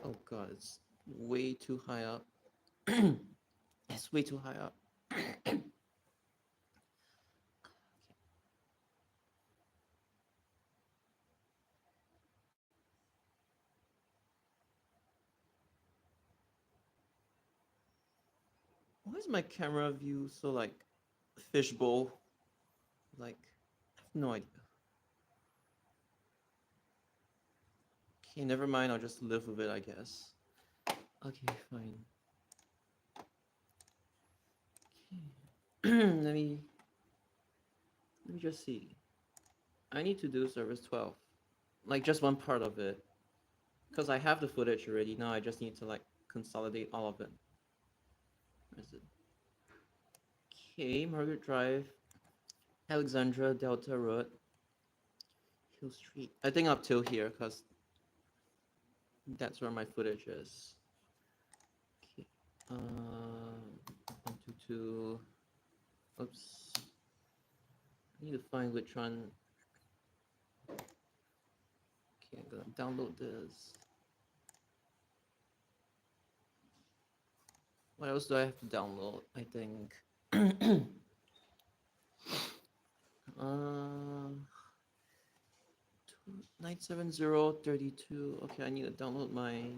Oh god, it's way too high up. It's way too high up. Why is my camera view so like fishbowl? Like, I have no idea. Okay, never mind. I'll just live with it, I guess. Okay, fine. Okay. let me just see. I need to do service 12, like just one part of it, because I have the footage already. Now I just need to like consolidate all of it. Where is it? Okay, Margaret Drive, Alexandra Delta Road, Hill Street. I think up till here, because that's where my footage is. Okay. 122. Oops. I need to find which one. Okay, I'm gonna download this. What else do I have to download? I think. 97032. Okay, I need to download my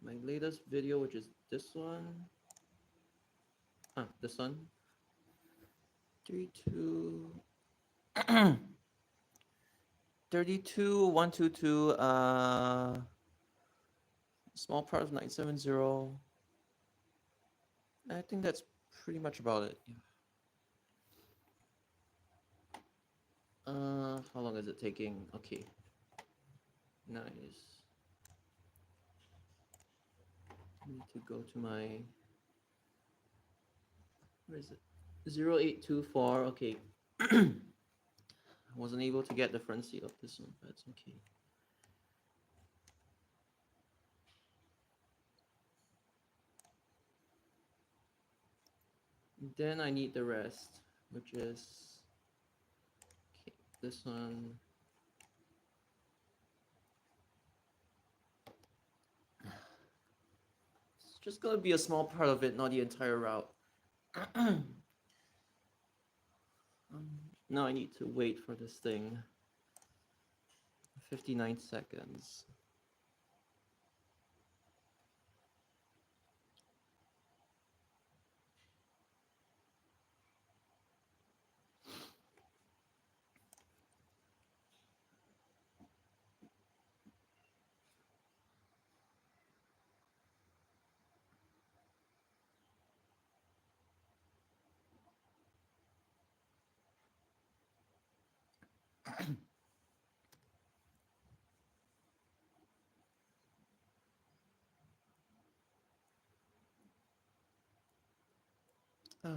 latest video, which is this one. This one. 32 122 small part of 970. I think that's pretty much about it. Yeah. How long is it taking? Okay. Nice. I need to go to my, where is it? 0824. Okay. I wasn't able to get the front seat of this one, but it's okay. Then I need the rest, which is okay, this one. It's just gonna be a small part of it, not the entire route. Now I need to wait for this thing. 59 seconds.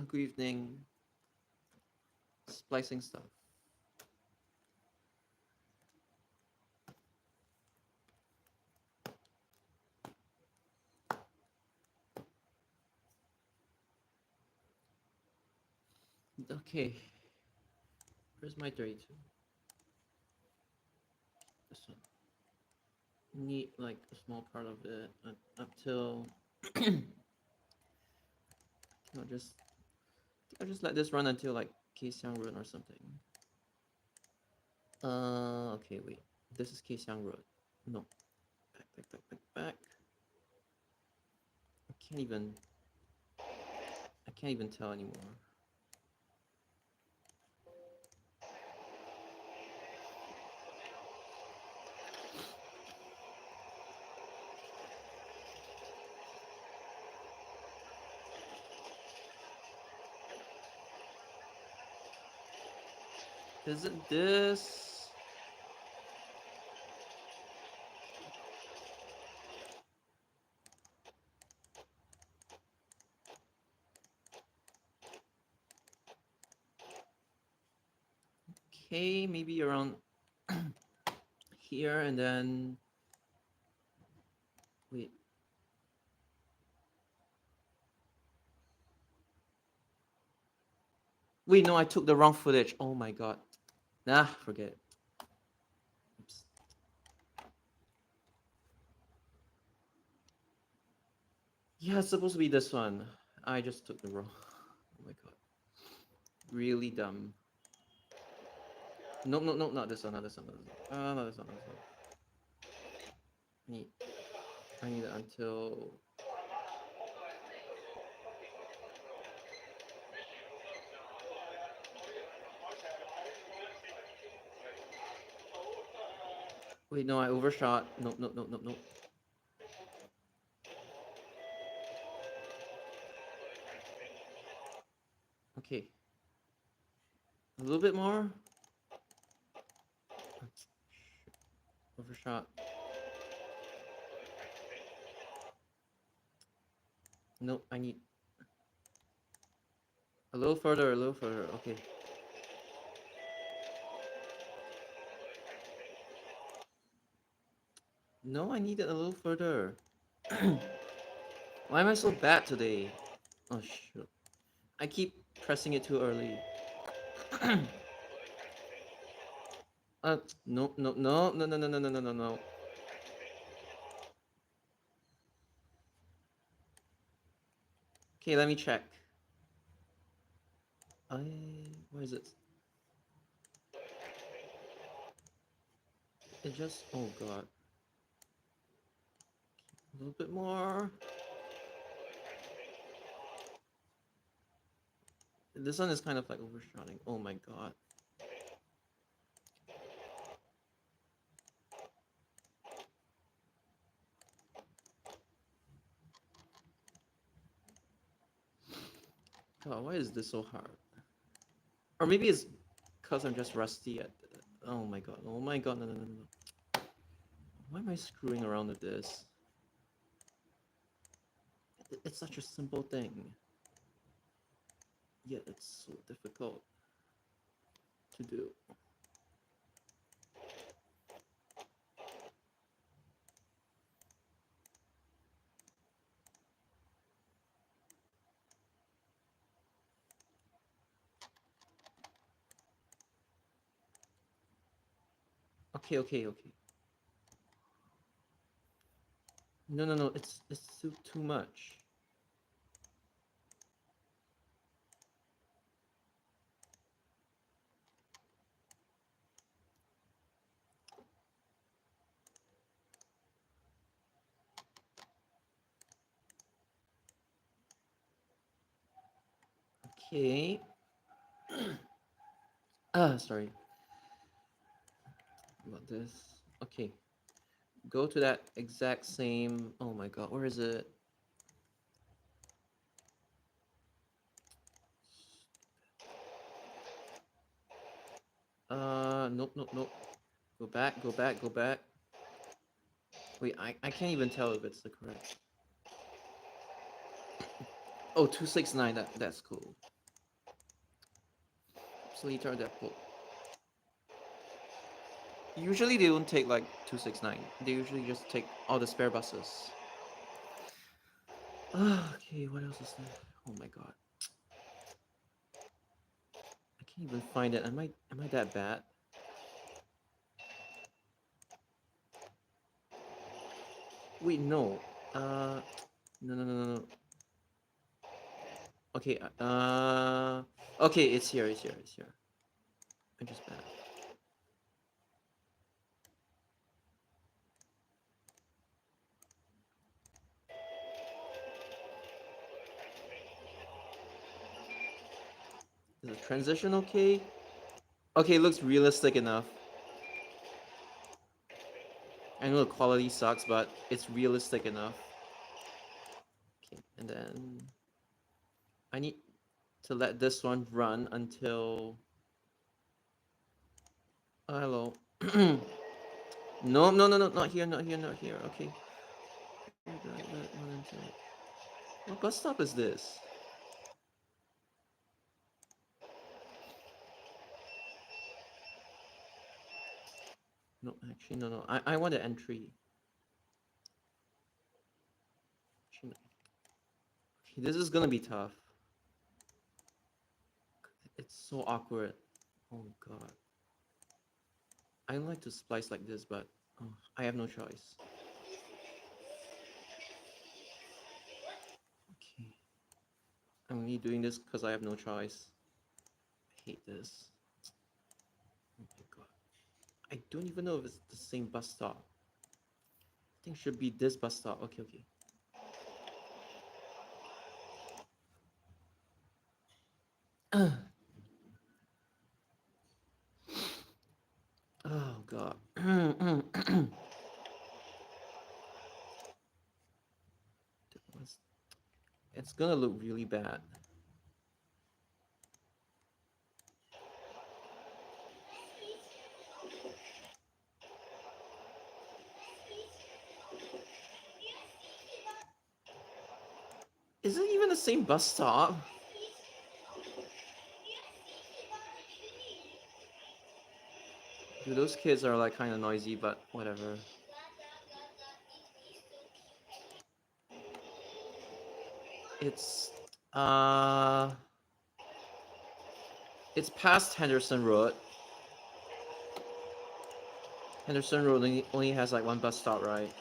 Good evening. Splicing stuff. Okay. Where's my 32? This one. Need like a small part of it up till I'll just let this run until like Keixiang Road or something. Okay, wait. This is Keixiang Road. No. Back. I can't even tell anymore. Is it this? Okay, maybe around here and then wait. Wait, no, I took the wrong footage. Oh my god. Nah, forget it. Oops. Yeah, it's supposed to be this one. I just took the wrong. Oh my god. Really dumb. No, no, no, not this one, not this one, not this one. Not this one, not this one. I need it until... Wait, no, I overshot. No, no, no, no, no. Okay. A little bit more. Overshot. No, I need... A little further, a little further. Okay. No, I need it a little further. Why am I so bad today? Oh, shoot. I keep pressing it too early. No, no, no, no, no, no, no, no, no, no, no. Okay, let me check. Where is it? It just... Oh, God. A little bit more. This one is kind of like overshotting. Oh, my God. God, why is this so hard? Or maybe it's because I'm just rusty at... Oh, my God. Oh, my God. No, no, no, no. Why am I screwing around with this? It's such a simple thing. Yet it's so difficult to do. Okay, okay, okay. No, no, no. It's too much. Okay. Sorry about this. Okay. Go to that exact same... Oh my God, where is it? Nope, nope, nope. Go back, go back, go back. Wait, I can't even tell if it's the correct... Oh, 269, that's cool. Slater Depot. Usually they don't take like 269. They usually just take all the spare buses. Okay, what else is there? Oh my God. I can't even find it. Am I that bad? Wait, no. No, no, no, no, no. Okay, okay, it's here, it's here, it's here. I'm just bad. Is the transition okay? Okay, it looks realistic enough. I know the quality sucks, but it's realistic enough. Okay, and then I need to let this one run until... Oh, hello. No, no, no, no, not here, not here, not here. Okay. What bus stop is this? No, actually, no, no. I want the entry. Actually, no. Okay, this is gonna be tough. It's so awkward. Oh God. I don't like to splice like this, but I have no choice. I'm only doing this because I have no choice. I hate this. Oh my god. I don't even know if it's the same bus stop. I think it should be this bus stop. Okay, okay. Oh god. It's gonna look really bad. Is it even the same bus stop? Dude, those kids are like kind of noisy, but whatever. It's it's past Henderson Road. Henderson Road only has like one bus stop, right?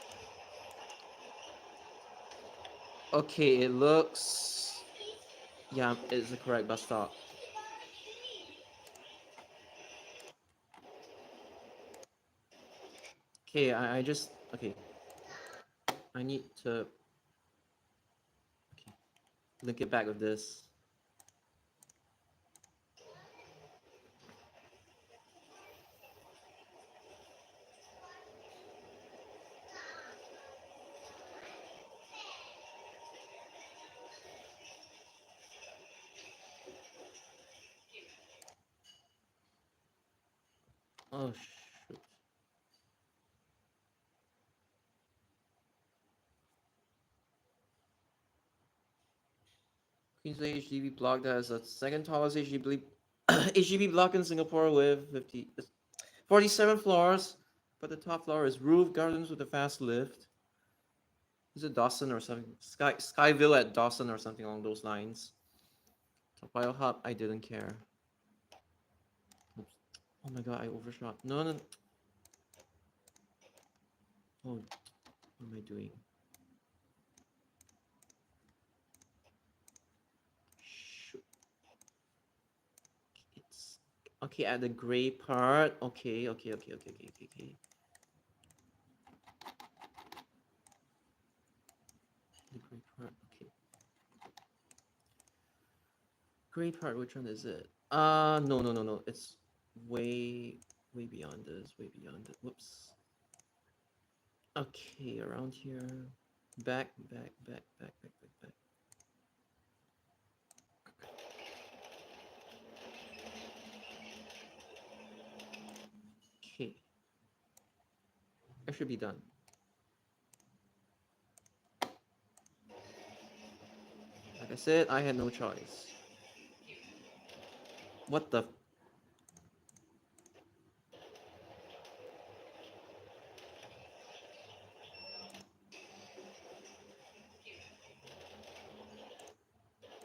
Okay, it looks... Yeah, it's the correct bus stop. Okay, I just... Okay. I need to... Okay. Link it back with this. Oh, shoot. Queensway HDB block that is the second tallest HDB HDB block in Singapore with 47 floors, but the top floor is roof gardens with a fast lift. Is it Dawson or something? Skyville at Dawson or something along those lines. Top Bio Hub, I didn't care. Oops. Oh my god, I overshot. No, no. Oh, what am I doing? Shoot. It's okay at the gray part. Okay. The gray part. Okay. Gray part. Which one is it? No. It's way beyond this. Way beyond it. Whoops. Okay, around here. Back. Okay. I should be done. Like I said, I had no choice. What the...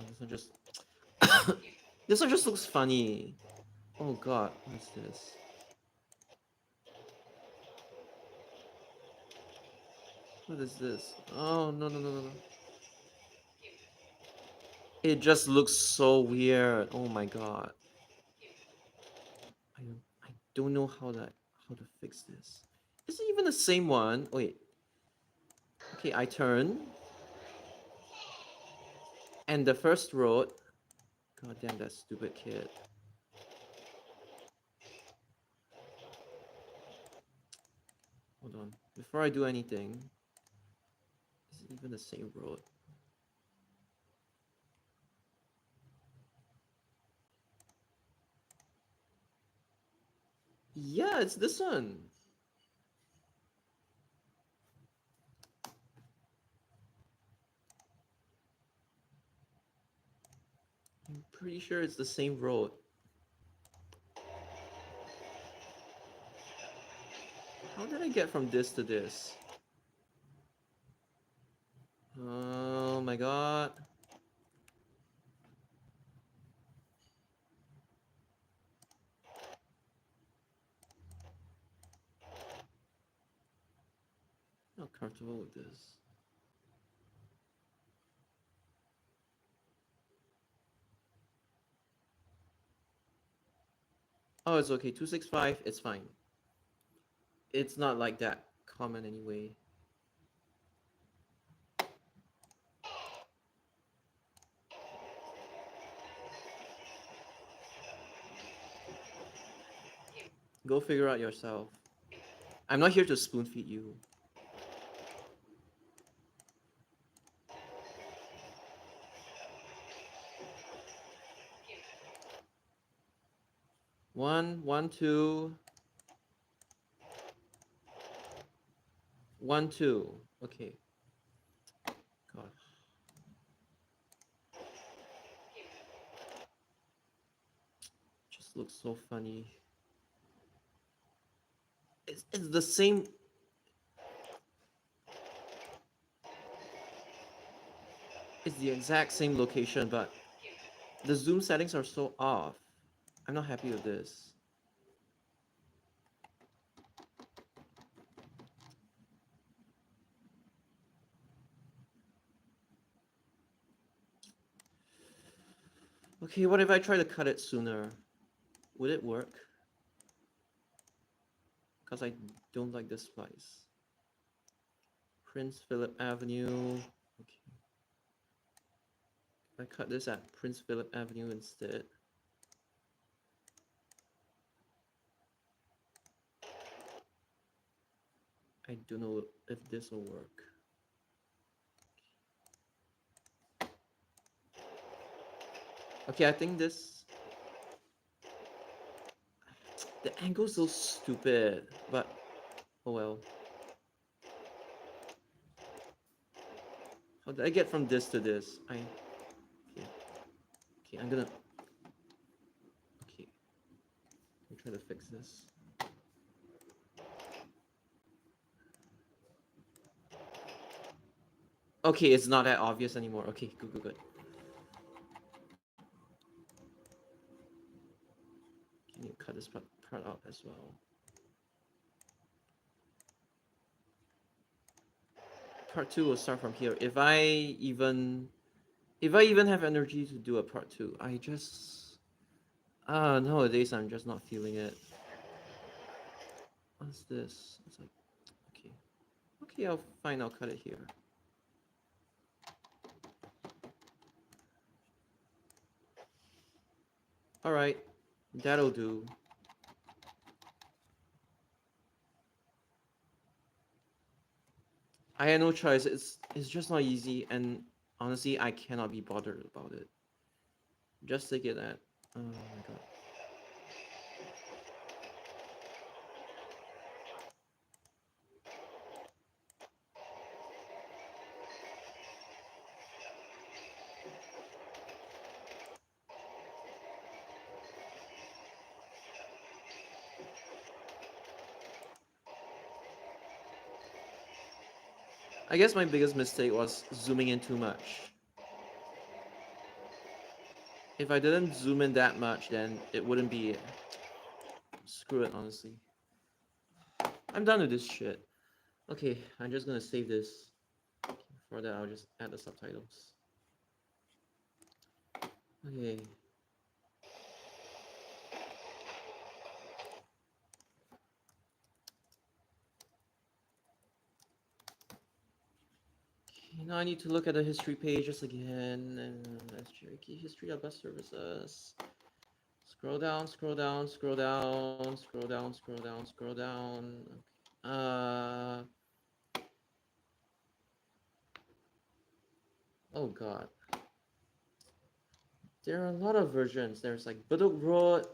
This one just... This one just looks funny. Oh god, what's this? What is this? Oh, no. It just looks so weird. Oh my god. I don't know how to fix this. Is it even the same one? Wait. Okay, I turn. And the first road... God damn, that stupid kid. Hold on. Before I do anything... Is it even the same road? Yeah, it's this one. I'm pretty sure it's the same road. How did I get from this to this? Oh my god. I'm not comfortable with this. Oh, it's okay. 265, it's fine. It's not like that common anyway. Go figure out yourself. I'm not here to spoon feed you. One, two. 1, 2. Okay. God. Just looks so funny. It's the same. It's the exact same location, but the zoom settings are so off. I'm not happy with this. Okay, what if I try to cut it sooner? Would it work? Because I don't like this splice. Prince Philip Avenue. Okay. I cut this at Prince Philip Avenue instead. I don't know if this will work. Okay, I think this... The angle's so stupid, but oh well. How did I get from this to this? Okay, I'm gonna... Okay, I'm trying to fix this. Okay, it's not that obvious anymore. Okay, good. Can you cut this part out as well? Part 2 will start from here. If I even have energy to do a part 2, I just... nowadays I'm just not feeling it. What's this? It's like, okay, I'll cut it here. All right, that'll do. I had no choice. It's just not easy, and honestly, I cannot be bothered about it. Just take it at... Oh my god. I guess my biggest mistake was zooming in too much. If I didn't zoom in that much, then it wouldn't be... Screw it, honestly. I'm done with this shit. Okay, I'm just gonna save this. For that, I'll just add the subtitles. Okay. Now I need to look at the history pages again, and that's ZBK history of bus services. Scroll down. Oh god. There are a lot of versions. There's like Budok Road.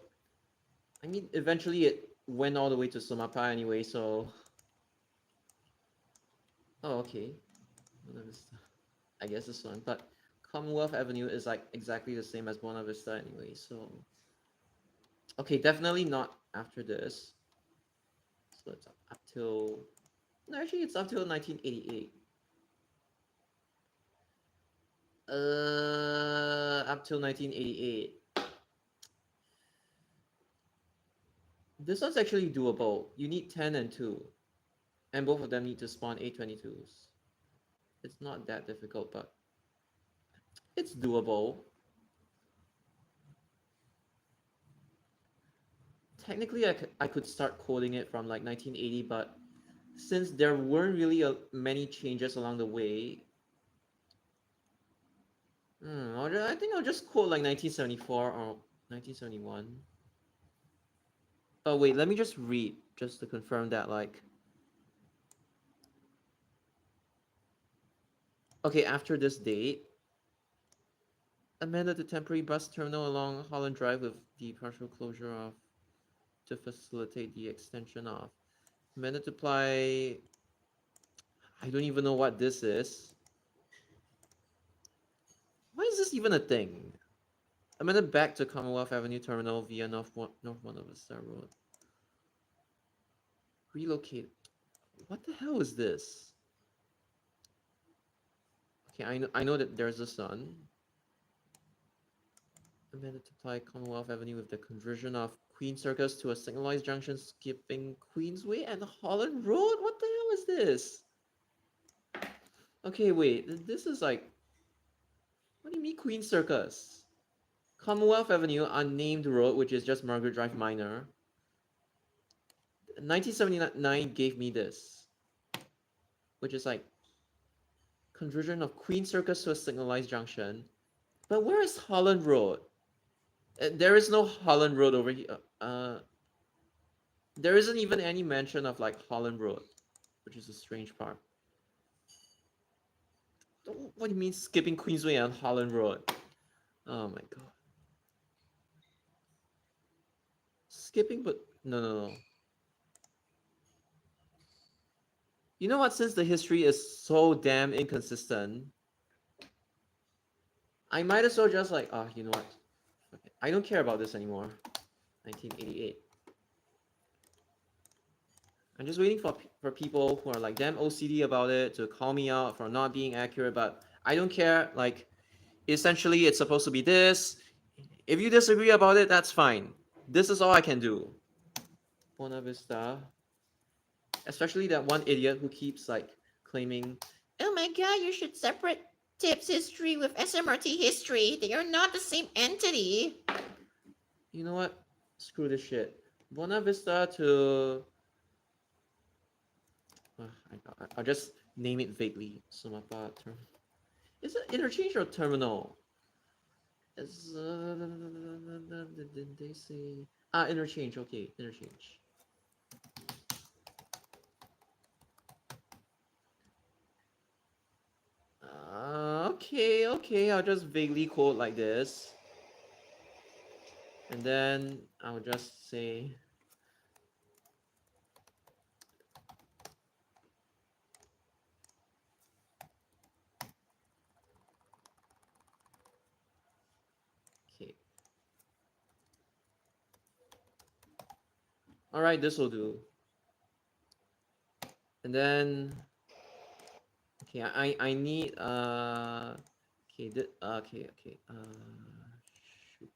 I mean, eventually it went all the way to Sumapa anyway, so... Oh, okay. I guess this one, but Commonwealth Avenue is like exactly the same as Buena Vista anyway, so... Okay, definitely not after this. So it's up till... No, actually it's up till 1988. Up till 1988. This one's actually doable. You need 10 and 2. And both of them need to spawn 822s. It's not that difficult, but it's doable. technically I could start coding it from like 1980, but since there weren't really many changes along the way, I think I'll just code like 1974 or 1971. Oh wait, let me just read just to confirm that, like, okay, after this date, amended the temporary bus terminal along Holland Drive with the partial closure of to facilitate the extension of. Amended to apply. I don't even know what this is. Why is this even a thing? Amended back to Commonwealth Avenue Terminal via North Buona Vista Road. Relocate. What the hell is this? Okay, I know that there's a sun. Amended to apply Commonwealth Avenue with the conversion of Queen Circus to a signalized junction skipping Queensway and Holland Road? What the hell is this? Okay, wait, this is like, what do you mean Queen Circus? Commonwealth Avenue, unnamed road, which is just Margaret Drive Minor. 1979 gave me this, which is like conversion of Queen Circus to a signalized junction. But where is Holland Road? There is no Holland Road over here. There isn't even any mention of like Holland Road, which is a strange part. What do you mean skipping Queensway on Holland Road? Oh my god. Skipping, but no. You know what? Since the history is so damn inconsistent, I might as well just like, you know what? Okay. I don't care about this anymore. 1988. I'm just waiting for people who are like damn OCD about it to call me out for not being accurate, but I don't care. Like, essentially, it's supposed to be this. If you disagree about it, that's fine. This is all I can do. Buona Vista. Especially that one idiot who keeps like claiming, oh my god, you should separate TIPS history with SMRT history. They are not the same entity. You know what? Screw this shit. Buona Vista to... I'll just name it vaguely. Sumapa term. Is it interchange or terminal? Is did they say interchange? Okay, interchange. Okay, I'll just vaguely code like this. And then I'll just say okay. Alright, this will do. And then okay, I need okay, shoot.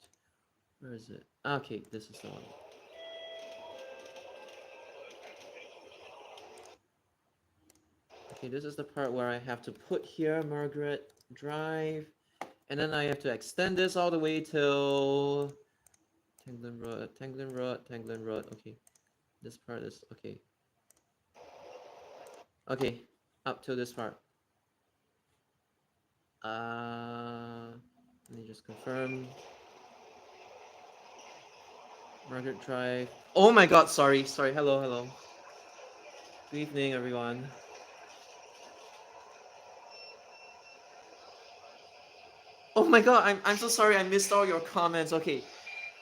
Where is it? Okay, this is the one. Okay, this is the part where I have to put here Margaret Drive, and then I have to extend this all the way till Tanglin Road. Okay, this part is okay. Okay, up to this part. Let me just confirm. Margaret Drive. Oh my god, sorry. Hello. Good evening, everyone. Oh my god, I'm so sorry, I missed all your comments. Okay.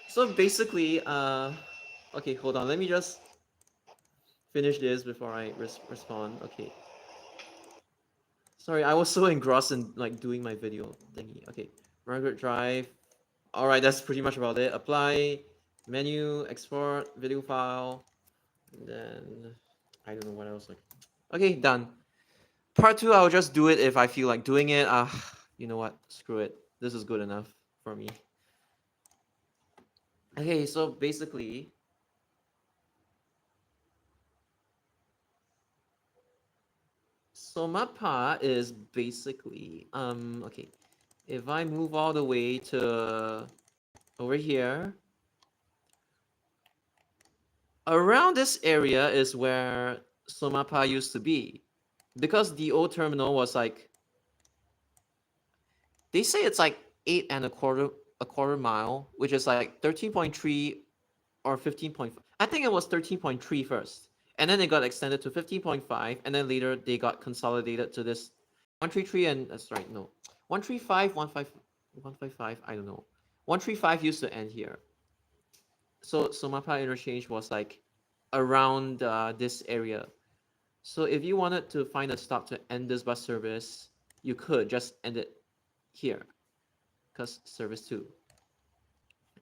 So basically, okay, hold on. Let me just finish this before I respond. Okay. Sorry, I was so engrossed in like doing my video thingy. Okay. Margaret Drive. Alright, that's pretty much about it. Apply, menu, export, video file, and then I don't know what else. Like, okay, done. Part 2, I'll just do it if I feel like doing it. You know what? Screw it. This is good enough for me. Okay, so basically, so my part is basically okay. If I move all the way to over here, Around this area is where Somapa used to be, because the old terminal was like, they say it's like 8.25 mile, which is like 13.3 or 15.5. I think it was 13.3 first, and then it got extended to 15.5, and then later they got consolidated to this 133, and that's right, no, 135, 155. I don't know. 135 used to end here. So Somapa interchange was like around this area. So if you wanted to find a stop to end this bus service, you could just end it here, because service 2.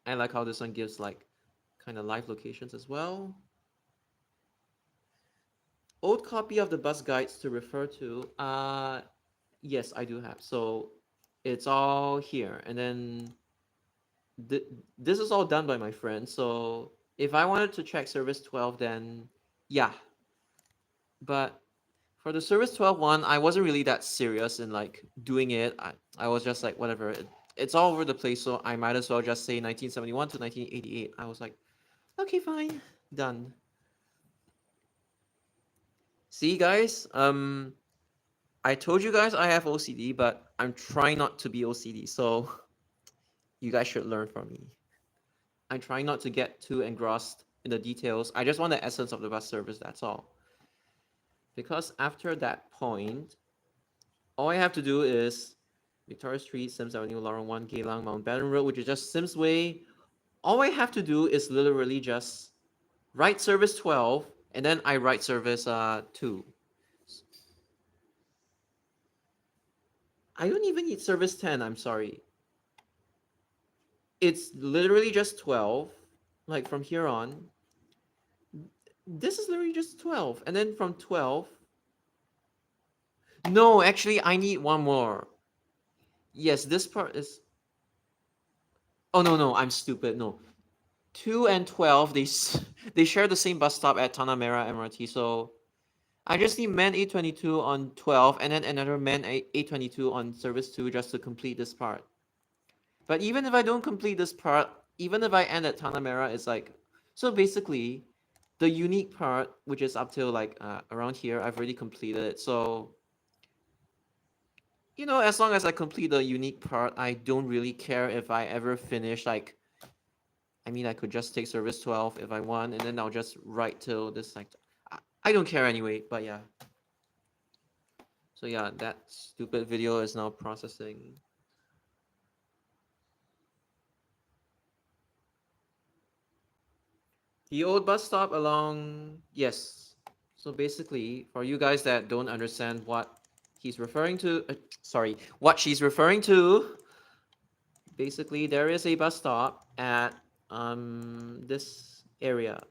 I like how this one gives like kind of live locations as well. Old copy of the bus guides to refer to. Yes, I do have. So it's all here, and then this is all done by my friend. So if I wanted to check service 12, then yeah. But for the service 12 one, I wasn't really that serious in like doing it. I was just like, whatever. It's all over the place, so I might as well just say 1971 to 1988. I was like, okay, fine, done. See, guys, I told you guys I have OCD, but I'm trying not to be OCD, so you guys should learn from me. I'm trying not to get too engrossed in the details. I just want the essence of the bus service, that's all. Because after that point, all I have to do is Victoria Street, Sims Avenue, Lorong 1, Geylang, Mountbatten Road, which is just Sims Way. All I have to do is literally just write service 12, and then I write service 2. I don't even need service 10, I'm sorry. It's literally just 12, like from here on. This is literally just 12, and then from 12... No, actually, I need one more. Yes, this part is... Oh, no, I'm stupid, no. 2 and 12, they share the same bus stop at Tanah Merah MRT, so I just need man 822 on 12, and then another man 822 on service 2 just to complete this part. But even if I don't complete this part, even if I end at Tanah Merah, it's like... So basically, the unique part, which is up till like around here, I've already completed it, so... You know, as long as I complete the unique part, I don't really care if I ever finish, like... I mean, I could just take service 12 if I want, and then I'll just write till this, like... I don't care anyway, but yeah. So yeah, that stupid video is now processing. The old bus stop along... Yes. So basically, for you guys that don't understand what he's referring to... sorry, what she's referring to... Basically, there is a bus stop at this area.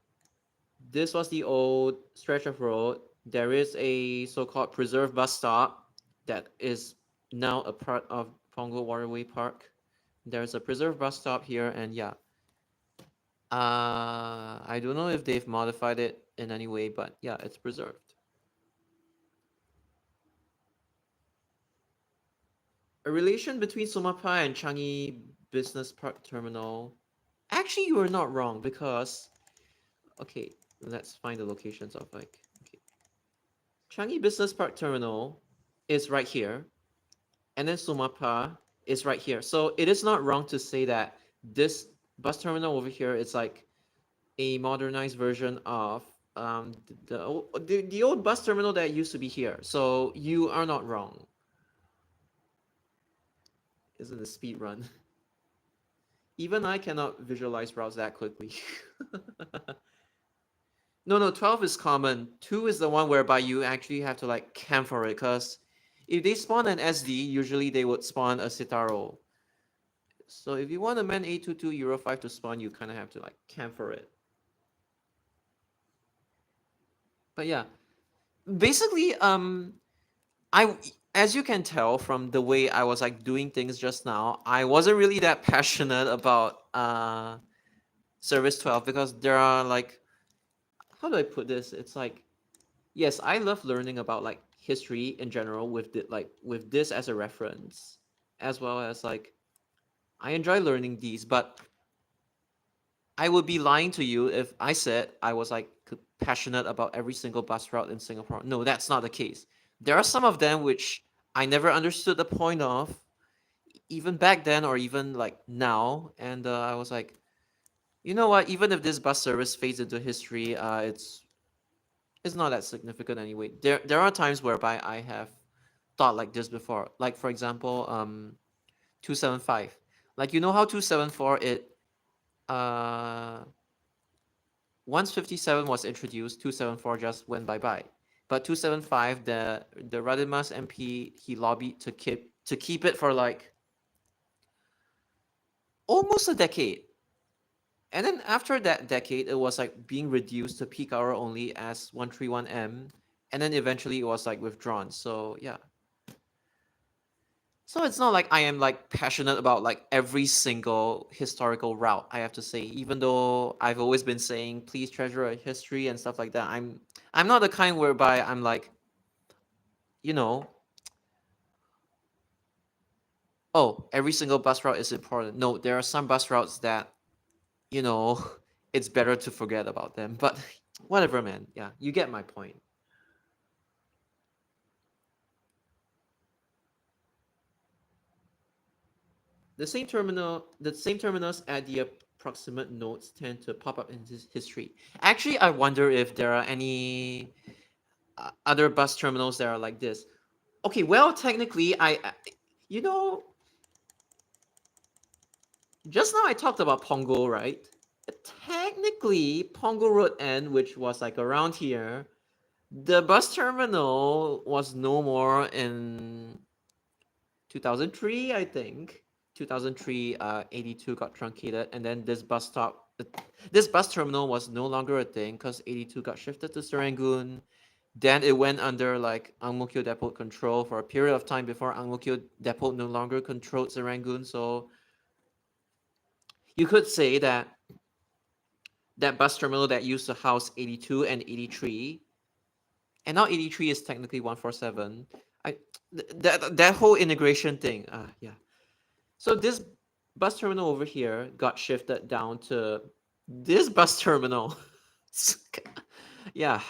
This was the old stretch of road. There is a so-called preserved bus stop that is now a part of Pongo Waterway Park. There's a preserved bus stop here, and yeah. I don't know if they've modified it in any way, but yeah, it's preserved. A relation between Somapa and Changi Business Park Terminal. Actually, you are not wrong, because... Okay, let's find the locations of like... Okay. Changi Business Park Terminal is right here, and then Sumapa is right here. So it is not wrong to say that this bus terminal over here is like a modernized version of the old bus terminal that used to be here. So you are not wrong. Is it a speed run? Even I cannot visualize routes that quickly. No, 12 is common. 2 is the one whereby you actually have to like camp for it, because if they spawn an SD, usually they would spawn a Citaro. So if you want a man 822 Euro 5 to spawn, you kind of have to like camp for it. But yeah, basically, as you can tell from the way I was like doing things just now, I wasn't really that passionate about service 12, because there are like, how do I put this? It's like, yes, I love learning about like history in general with with this as a reference, as well as like I enjoy learning these, but I would be lying to you if I said I was like passionate about every single bus route in Singapore. No, that's not the case. There are some of them which I never understood the point of, even back then or even like now. And I was like, you know what? Even if this bus service fades into history, it's not that significant anyway. There are times whereby I have thought like this before. Like for example, 275. Like you know how 274 it uh once 57 was introduced, 274 just went bye-bye. But 275, the Radimas MP, he lobbied to keep it for like almost a decade. And then after that decade, it was like being reduced to peak hour only as 131M, and then eventually it was like withdrawn. So yeah. So it's not like I am like passionate about like every single historical route, I have to say, even though I've always been saying please treasure a history and stuff like that. I'm not the kind whereby I'm like, you know, oh, every single bus route is important. No, there are some bus routes that, you know, it's better to forget about them. But whatever, man. Yeah, you get my point. The same terminals at the approximate nodes tend to pop up in history. Actually, I wonder if there are any other bus terminals that are like this. Okay, well, technically, you know, just now I talked about Pongo, right? Technically, Pongo Road N, which was like around here, the bus terminal was no more in 2003, I think. 2003, 82 got truncated, and then this bus terminal was no longer a thing because 82 got shifted to Serangoon. Then it went under like Ang Mo Kio Depot control for a period of time before Ang Mo Kio Depot no longer controlled Serangoon. So you could say that that bus terminal that used to house 82 and 83, and now 83 is technically 147. I that whole integration thing. Yeah. So this bus terminal over here got shifted down to this bus terminal. Yeah.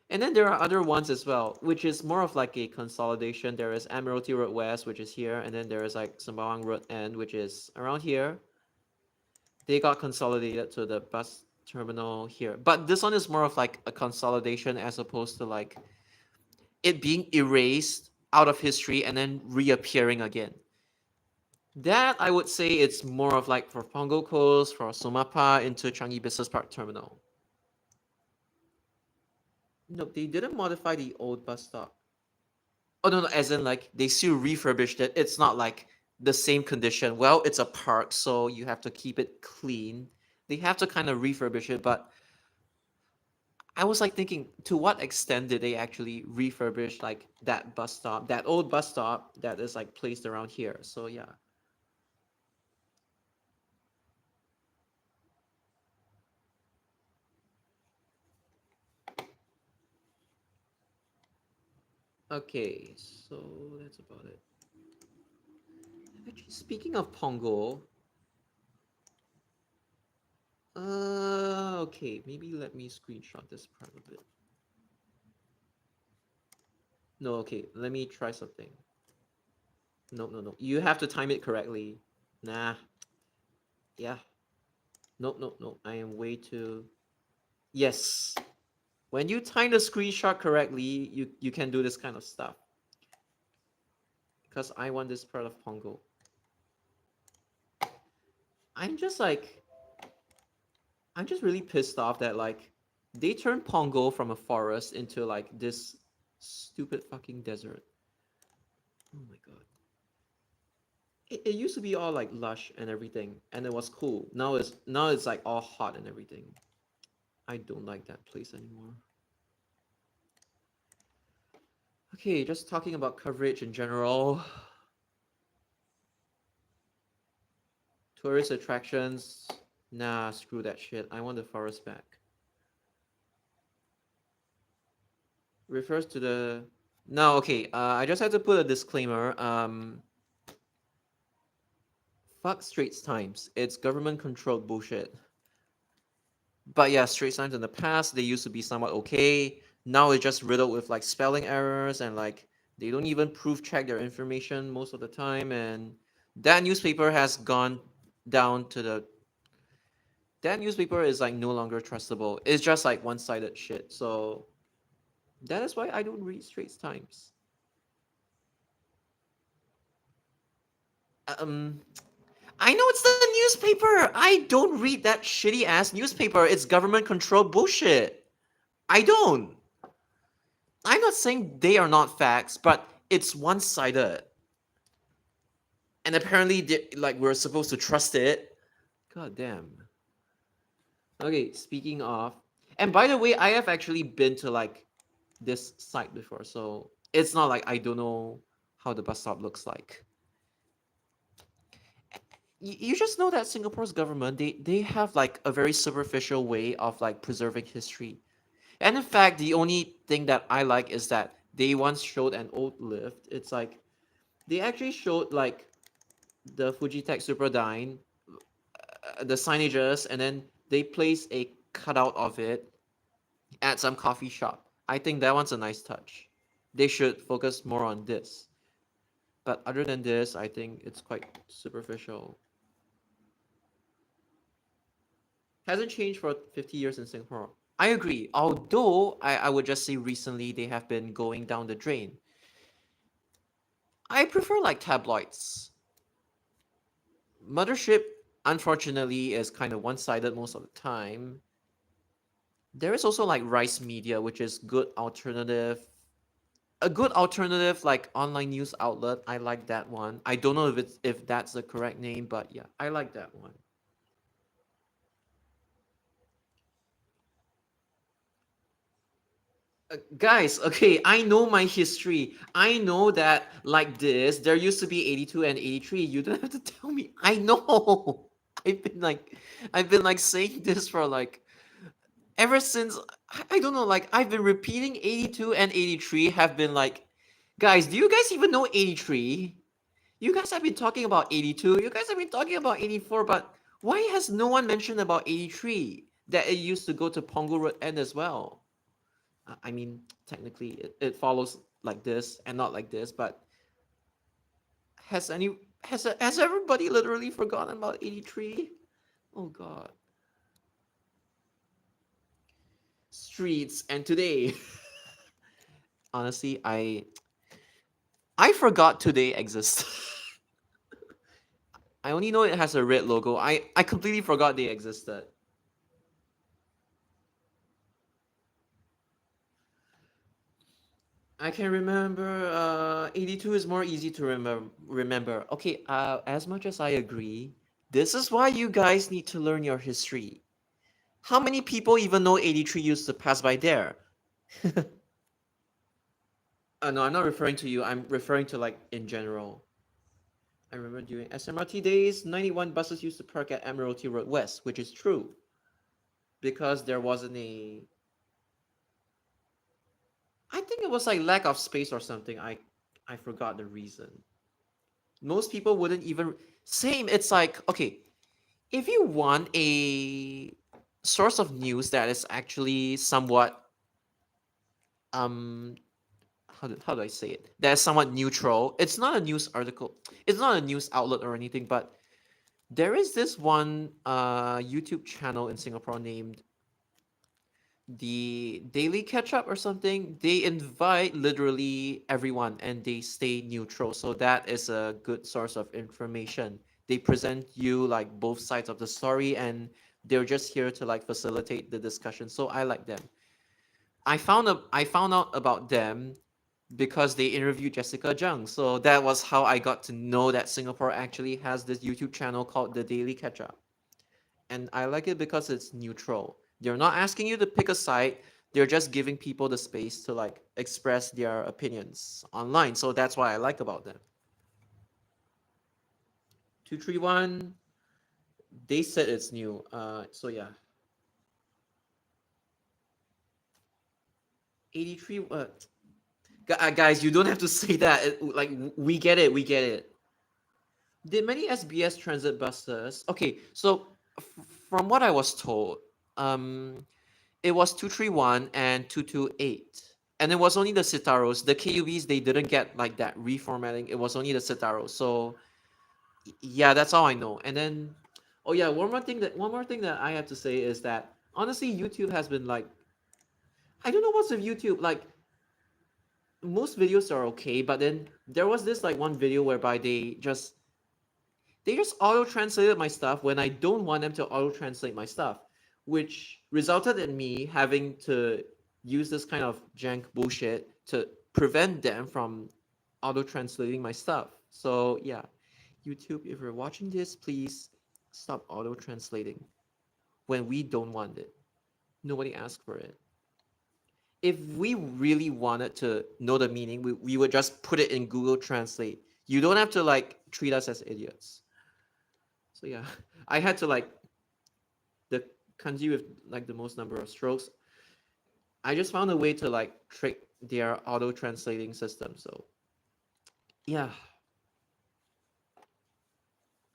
And then there are other ones as well, which is more of like a consolidation. There is Admiralty Road West, which is here, and then there is like Sembawang Road End, which is around here. They got consolidated to the bus terminal here. But this one is more of like a consolidation as opposed to like it being erased out of history and then reappearing again. That I would say it's more of like for Pongo Coast, for Sumapa into Changi Business Park Terminal. Nope, they didn't modify the old bus stop. Oh no, as in like they still refurbished it. It's not like the same condition. Well, it's a park, so you have to keep it clean. They have to kind of refurbish it, but I was like thinking, to what extent did they actually refurbish like that bus stop, that old bus stop that is like placed around here? So yeah. Okay, so that's about it. Actually, speaking of Pongo, okay, maybe let me screenshot this part of it. No, okay, let me try something. No, no, no. You have to time it correctly. Nah. Yeah. No, no, no. I am way too. Yes. When you time the screenshot correctly, you can do this kind of stuff. Because I want this part of Pongo. I'm just like, I'm just really pissed off that like they turned Pongo from a forest into like this stupid fucking desert. Oh my god. It used to be all like lush and everything, and it was cool. Now it's like all hot and everything. I don't like that place anymore. Okay, just talking about coverage in general. Tourist attractions. Nah, screw that shit. I want the forest back. Refers to the. No, okay. I just had to put a disclaimer. Fuck Straits Times. It's government controlled bullshit. But yeah, Straits Times in the past, they used to be somewhat okay. Now it's just riddled with like spelling errors and like they don't even proof check their information most of the time. And that newspaper has gone down to the that newspaper is like no longer trustable. It's just like one-sided shit. So that is why I don't read Straits Times. Um, I know it's the newspaper. I don't read that shitty ass newspaper. It's government controlled bullshit. I don't. I'm not saying they are not facts, but it's one-sided. And apparently, like we're supposed to trust it. God damn. Okay, speaking of, and by the way, I have actually been to like this site before, so it's not like I don't know how the bus stop looks like. You just know that Singapore's government, they have like a very superficial way of like preserving history. And in fact, the only thing that I like is that they once showed an old lift. It's like they actually showed like the Fujitech Superdyne, the signages, and then they place a cutout of it at some coffee shop. I think that one's a nice touch. They should focus more on this. But other than this, I think it's quite superficial. Hasn't changed for 50 years in Singapore. I agree. Although I would just say recently they have been going down the drain. I prefer like tabloids. Mothership, unfortunately, is kind of one-sided most of the time. There is also like Rice Media, which is good alternative. A good alternative like online news outlet. I like that one. I don't know if that's the correct name, but yeah, I like that one. Guys, okay, I know my history. I know that like this, there used to be 82 and 83. You don't have to tell me. I know. I've been like I've been like saying this for like ever since I don't know, like I've been repeating 82 and 83 have been like guys, do you guys even know 83? You guys have been talking about 82. You guys have been talking about 84, but why has no one mentioned about 83? That it used to go to Punggol Road End as well. I mean, technically, it follows like this and not like this, but has any has everybody literally forgotten about 83? Oh god. Streets and today. Honestly, I forgot today exists. I only know it has a red logo. I completely forgot they existed. I can remember 82 is more easy to remember. Okay, as much as I agree, this is why you guys need to learn your history. How many people even know 83 used to pass by there? No, I'm not referring to you. I'm referring to like in general. I remember during SMRT days, 91 buses used to park at Admiralty Road West, which is true because there wasn't a. I think it was like lack of space or something. I forgot the reason. Most people wouldn't even same. It's like okay, if you want a source of news that is actually somewhat um how do I say it? That's somewhat neutral. It's not a news article. It's not a news outlet or anything, but there is this one YouTube channel in Singapore named the Daily Catch Up or something. They invite literally everyone and they stay neutral. So that is a good source of information. They present you like both sides of the story and they're just here to like facilitate the discussion. So I like them. I found out about them because they interviewed Jessica Jung. So that was how I got to know that Singapore actually has this YouTube channel called The Daily Catch Up. And I like it because it's neutral. They're not asking you to pick a side. They're just giving people the space to like express their opinions online. So that's what I like about them. 231, they said it's new. So yeah. 83 guys, you don't have to say that. Like we get it, we get it. Did many SBS transit buses? Okay, so from what I was told, it was 231 and 228. And it was only the Citaros. The KUVs, they didn't get like that reformatting. It was only the Citaros. So yeah, that's all I know. And then, oh yeah, one more thing that I have to say is that honestly, YouTube has been like, I don't know what's with YouTube. Like most videos are okay, but then there was this like one video whereby they just auto translated my stuff when I don't want them to auto translate my stuff, which resulted in me having to use this kind of jank bullshit to prevent them from auto translating my stuff. So yeah, YouTube, if you're watching this, please stop auto translating when we don't want it. Nobody asked for it. If we really wanted to know the meaning, we would just put it in Google Translate. You don't have to like treat us as idiots. So yeah, I had to like the kanji with like the most number of strokes. I just found a way to like trick their auto translating system. So yeah.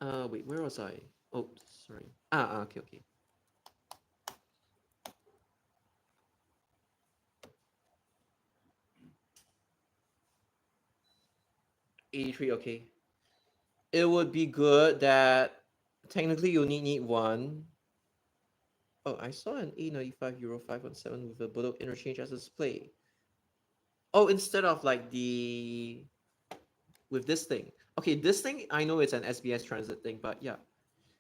Wait, where was I? Oh, sorry. Okay, okay. 83, okay. It would be good that technically you need one. Oh, I saw an A95 Euro 517 with a Bodok interchange as a display. Oh, instead of like the with this thing. Okay, this thing I know it's an SBS transit thing, but yeah,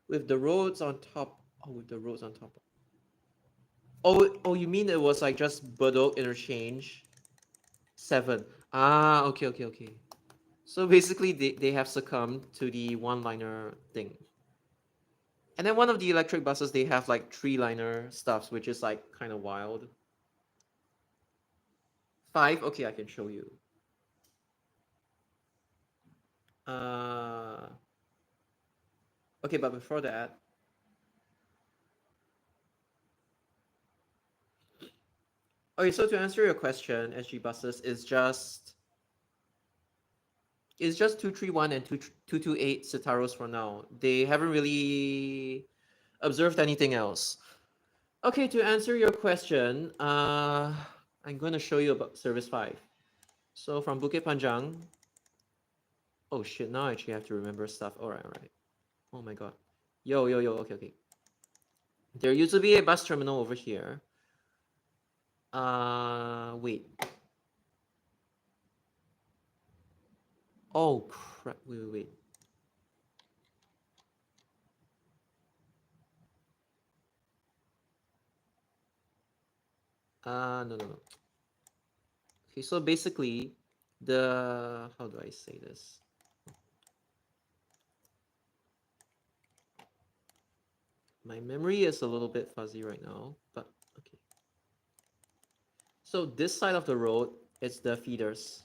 with the roads on top. Oh, with the roads on top. Oh, you mean it was like just Bodok interchange 7? Okay, okay, okay. So basically, they have succumbed to the one-liner thing. And then one of the electric buses, they have like three-liner stuffs, which is like kind of wild. 5, okay, I can show you. Okay, but before that, okay, so to answer your question, SG buses is just 231 and 228 Citaros for now. They haven't really observed anything else. Okay, to answer your question, I'm going to show you about Service 5. So from Bukit Panjang. Oh shit, now I actually have to remember stuff. Alright, alright. Oh my god. Yo, okay, okay. There used to be a bus terminal over here. Wait. Oh crap, wait. No. Okay, so basically, how do I say this? My memory is a little bit fuzzy right now, but okay. So this side of the road, it's the feeders,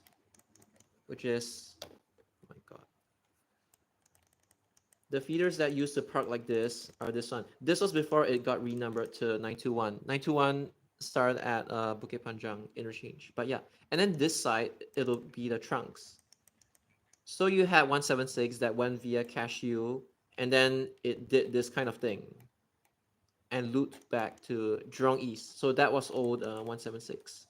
which is, oh my god. The feeders that used to park like this are this one. This was before it got renumbered to 921. 921 started at Bukit Panjang interchange. But yeah, and then this side, it'll be the trunks. So you had 176 that went via Cashew, and then it did this kind of thing and looped back to Jurong East. So that was old 176.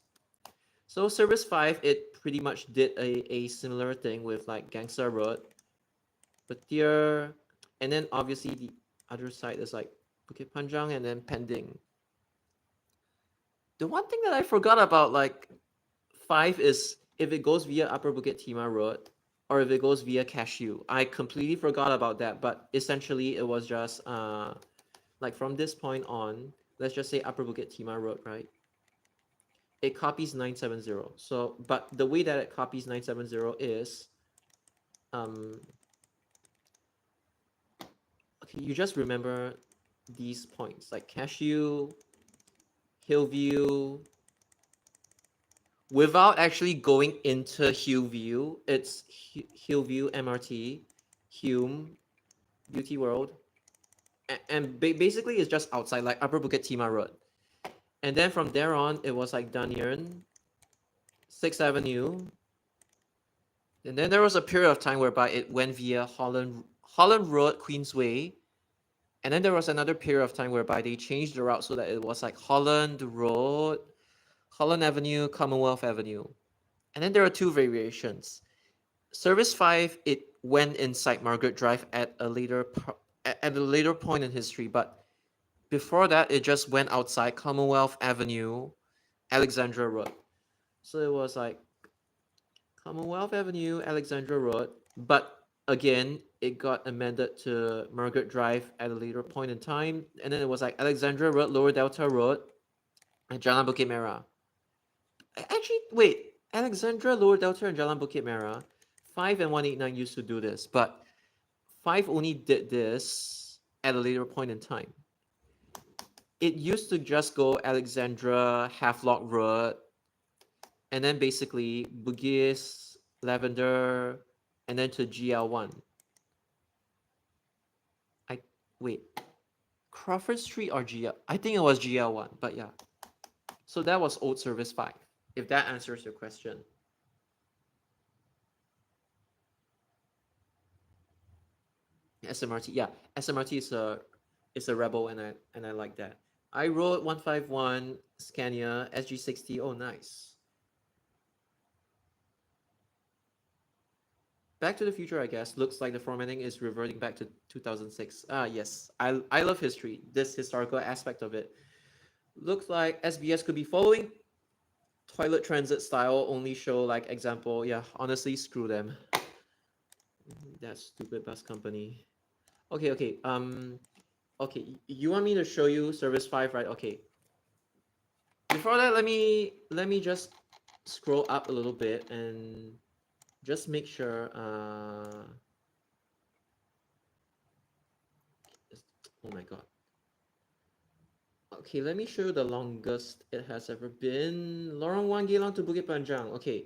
So Service 5, it pretty much did a similar thing with like Gangster Road. But there, and then obviously the other side is like Bukit Panjang and then Pending. The one thing that I forgot about like 5 is if it goes via Upper Bukit Timah Road or if it goes via Cashew. I completely forgot about that, but essentially it was just like from this point on, let's just say Upper Bukit Timah Road, right? It copies 970. So, but the way that it copies 970 is okay, you just remember these points like Cashew, Hillview. Without actually going into Hillview, it's Hillview MRT, Hume, Beauty World, and basically it's just outside like Upper Bukit Timah Road. And then from there on, it was like Danyern, 6th Avenue. And then there was a period of time whereby it went via Holland Road, Queensway, And then there was another period of time whereby they changed the route so that it was like Holland Road, Holland Avenue, Commonwealth Avenue. And then there are two variations. Service 5, it went inside Margaret Drive at a later point in history, but before that, it just went outside Commonwealth Avenue, Alexandra Road. So it was like Commonwealth Avenue, Alexandra Road, but again, it got amended to Margaret Drive at a later point in time, and then it was like Alexandra Road, Lower Delta Road, and Jalan Bukit Merah. Actually, wait, Alexandra, Lower Delta, and Jalan Bukit Merah, 5 and 189 used to do this, but 5 only did this at a later point in time. It used to just go Alexandra, Havelock Road, and then basically Bugis, Lavender, and then to GL1. Wait, Crawford Street or GL? I think it was GL1, but yeah. So that was old Service 5, if that answers your question. SMRT, yeah, SMRT is a rebel, and I like that. I wrote 151 Scania SG60. Oh, nice. Back to the Future, I guess. Looks like the formatting is reverting back to 2006. Ah, yes. I love history, this historical aspect of it. Looks like SBS could be following toilet transit style, only show like example. Yeah, honestly, screw them. That stupid bus company. Okay, okay. Okay, you want me to show you Service 5, right? Okay. Before that, let me just scroll up a little bit and just make sure. Oh my god. Okay, let me show you the longest it has ever been. Lorong 1 Geylang to Bukit Panjang. Okay.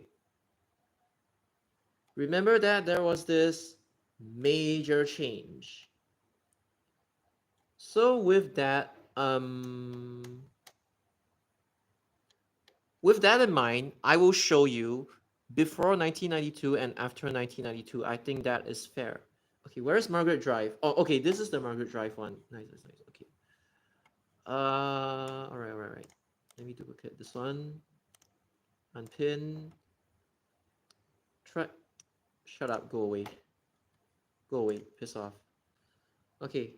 Remember that there was this major change. So with that in mind, I will show you before 1992 and after 1992. I think that is fair. Okay, where's Margaret Drive? Oh, okay, this is the Margaret Drive one. Nice, nice, nice. Okay. All right. Let me duplicate this one. Unpin. Try. Shut up. Go away. Go away. Piss off. Okay.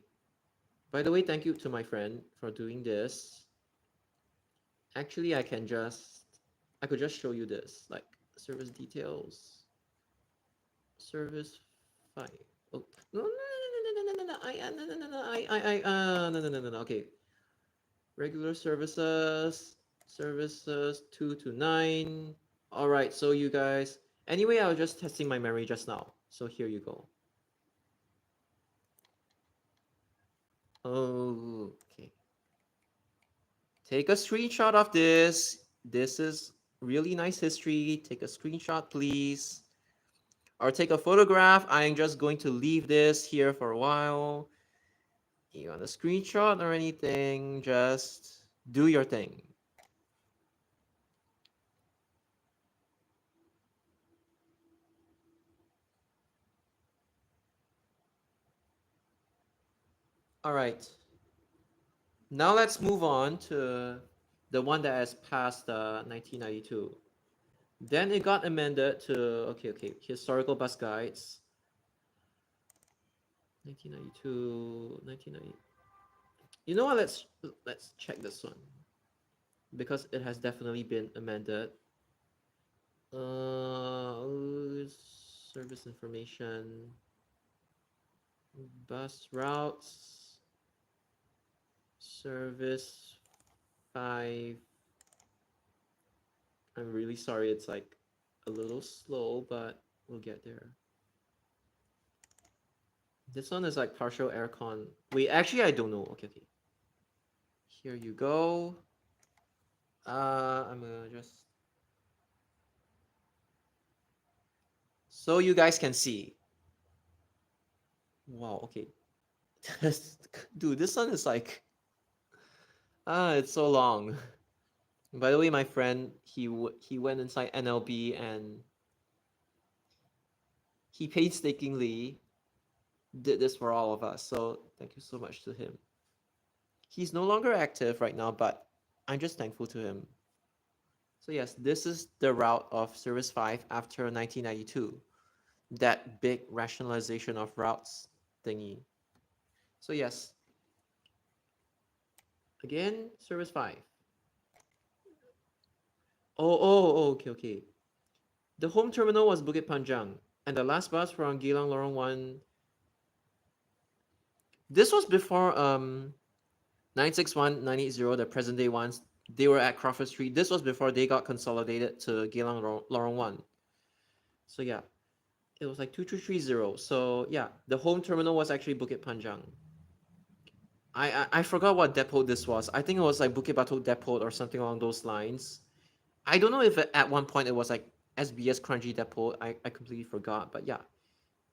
By the way, thank you to my friend for doing this. Actually, I could just show you this, like service details. Service 5. Oh, no, no. Okay. Regular services 2 to 9. All right, so you guys. Anyway, I was just testing my memory just now. So here you go. Okay. Take a screenshot of this. This is really nice history. Take a screenshot, please. Or take a photograph. I'm just going to leave this here for a while. You want a screenshot or anything, just do your thing. All right. Now let's move on to the one that has passed 1992. Then it got amended to, okay, historical bus guides. 1992, 1990. You know what? Let's check this one because it has definitely been amended. Service information, bus routes, service 5. I'm really sorry, it's like a little slow, but we'll get there. This one is like partial aircon. Wait, actually, I don't know. Okay. Here you go. I'm gonna just so you guys can see. Wow. Okay. Dude, this one is like it's so long. By the way, my friend, he went inside NLB and he painstakingly did this for all of us. So thank you so much to him. He's no longer active right now, but I'm just thankful to him. So yes, this is the route of Service 5 after 1992. That big rationalization of routes thingy. So yes, again, Service 5. Okay. The home terminal was Bukit Panjang, and the last bus from Geylang Lorong 1. This was before 961, 980, the present day ones. They were at Crawford Street. This was before they got consolidated to Geylang Lorong 1. So yeah, it was like 2230. So yeah, the home terminal was actually Bukit Panjang. I forgot what depot this was. I think it was like Bukit Batok Depot or something along those lines. I don't know if at one point it was like SBS Kranji Depot. I completely forgot. But yeah,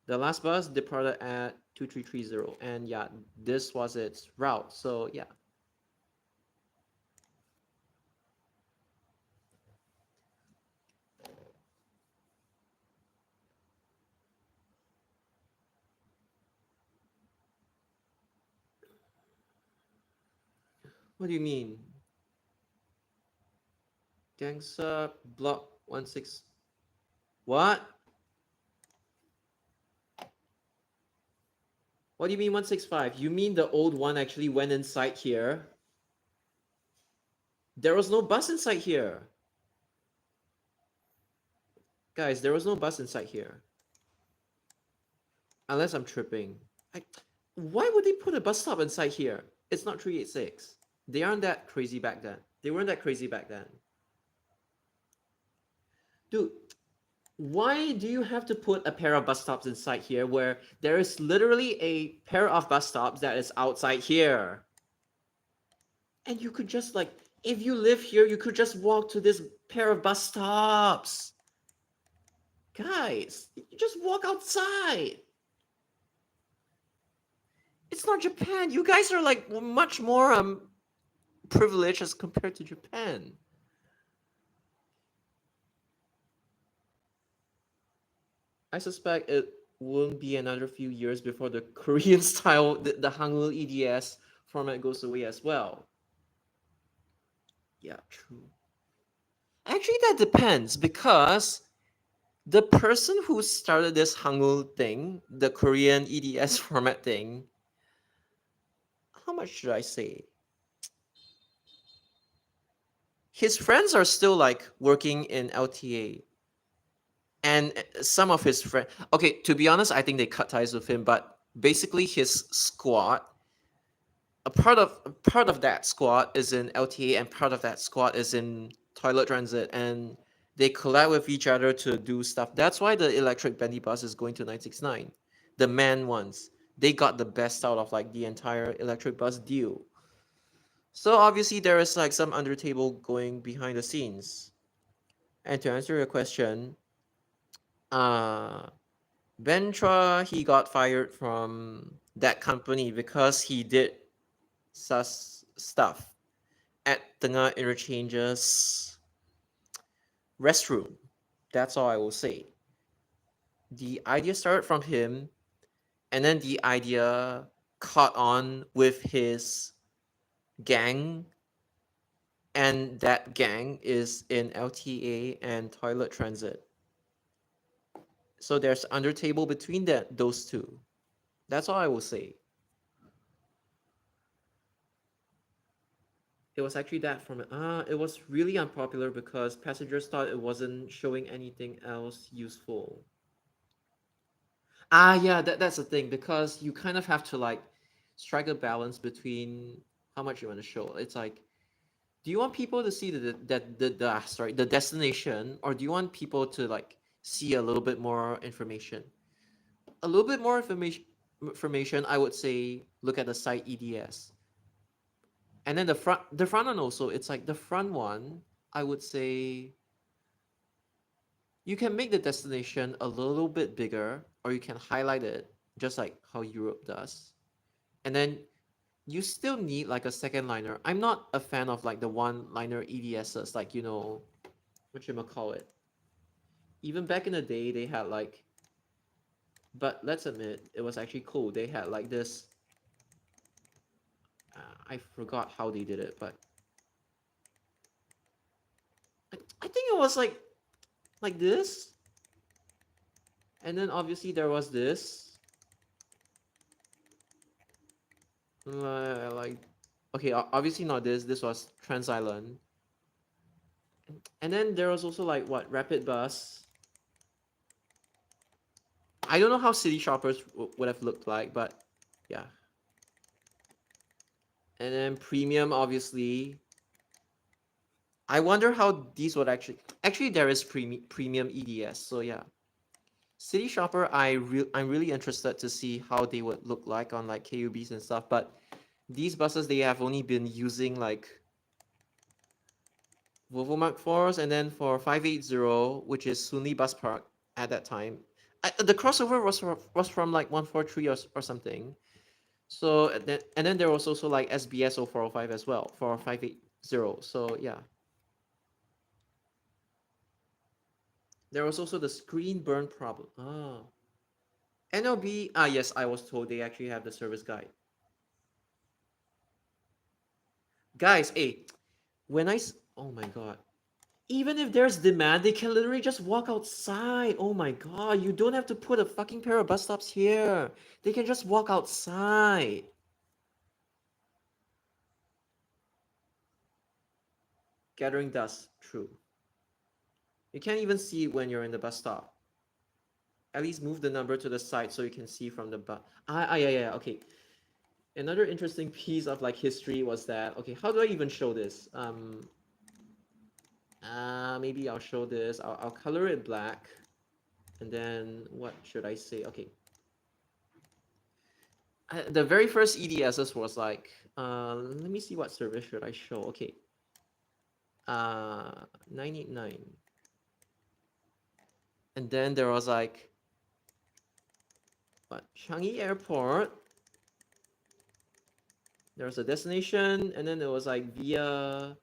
the last bus departed at 2330. And yeah, this was its route. So yeah. What do you mean? Gangsa Block 16. What? What do you mean 165? You mean the old one actually went inside here? There was no bus inside here. Guys, there was no bus inside here. Unless I'm tripping. Why would they put a bus stop inside here? It's not 386. They aren't that crazy back then. They weren't that crazy back then. Dude, why do you have to put a pair of bus stops inside here where there is literally a pair of bus stops that is outside here? And you could just like, if you live here, you could just walk to this pair of bus stops. Guys, you just walk outside. It's not Japan. You guys are like much more privileged as compared to Japan. I suspect it won't be another few years before the Korean style, the Hangul EDS format goes away as well. Yeah, true. Actually, that depends because the person who started this Hangul thing, the Korean EDS format thing, how much should I say? His friends are still like working in LTA. And some of his friends, okay, to be honest, I think they cut ties with him, but basically his squad, a part of that squad is in LTA and part of that squad is in toilet transit, and they collab with each other to do stuff. That's why the electric bendy bus is going to 969. The man ones, they got the best out of like the entire electric bus deal. So obviously there is like some under table going behind the scenes. And to answer your question, Ben Chua, he got fired from that company because he did sus stuff at Tengah Interchange's restroom. That's all I will say. The idea started from him, and then the idea caught on with his gang, and that gang is in LTA and toilet transit. So there's under table between those two. That's all I will say. It was actually that from it was really unpopular because passengers thought it wasn't showing anything else useful. Yeah, that's the thing, because you kind of have to like strike a balance between how much you want to show. It's like, do you want people to see the destination, or do you want people to like see a little bit more information? A little bit more information, I would say look at the site EDS. And then the front one also, it's like the front one, I would say you can make the destination a little bit bigger, or you can highlight it just like how Europe does. And then you still need like a second liner. I'm not a fan of like the one liner EDSs, like, you know, what you call it. Even back in the day, they had like But let's admit, it was actually cool. They had like this. I forgot how they did it, but I think it was like this, and then obviously there was this. Like, okay, obviously not this. This was Trans Island, and then there was also like what Rapid Bus. I don't know how City Shoppers would have looked like, but yeah. And then Premium, obviously. I wonder how these would actually there is premium EDS. So yeah, City Shopper. I'm really interested to see how they would look like on like KUBs and stuff. But these buses, they have only been using like Volvo Mark 4s, and then for 580, which is Sunli Bus Park at that time, the crossover was from like 143 or something. So and then there was also like SBS 0405 as well for 580. So yeah. There was also the screen burn problem. Ah. NLB, yes, I was told they actually have the service guide. Guys, hey, oh my god. Even if there's demand, they can literally just walk outside. Oh my god, you don't have to put a fucking pair of bus stops here. They can just walk outside. Gathering dust, true. You can't even see when you're in the bus stop. At least move the number to the side so you can see from the bus. Yeah, okay. Another interesting piece of like history was that, okay, how do I even show this? Maybe I'll show this. I'll color it black, and then what should I say? Okay, the very first EDSs was like, let me see what service should I show. Okay, 989, and then there was like what, Changi Airport. There was a destination, and then it was like via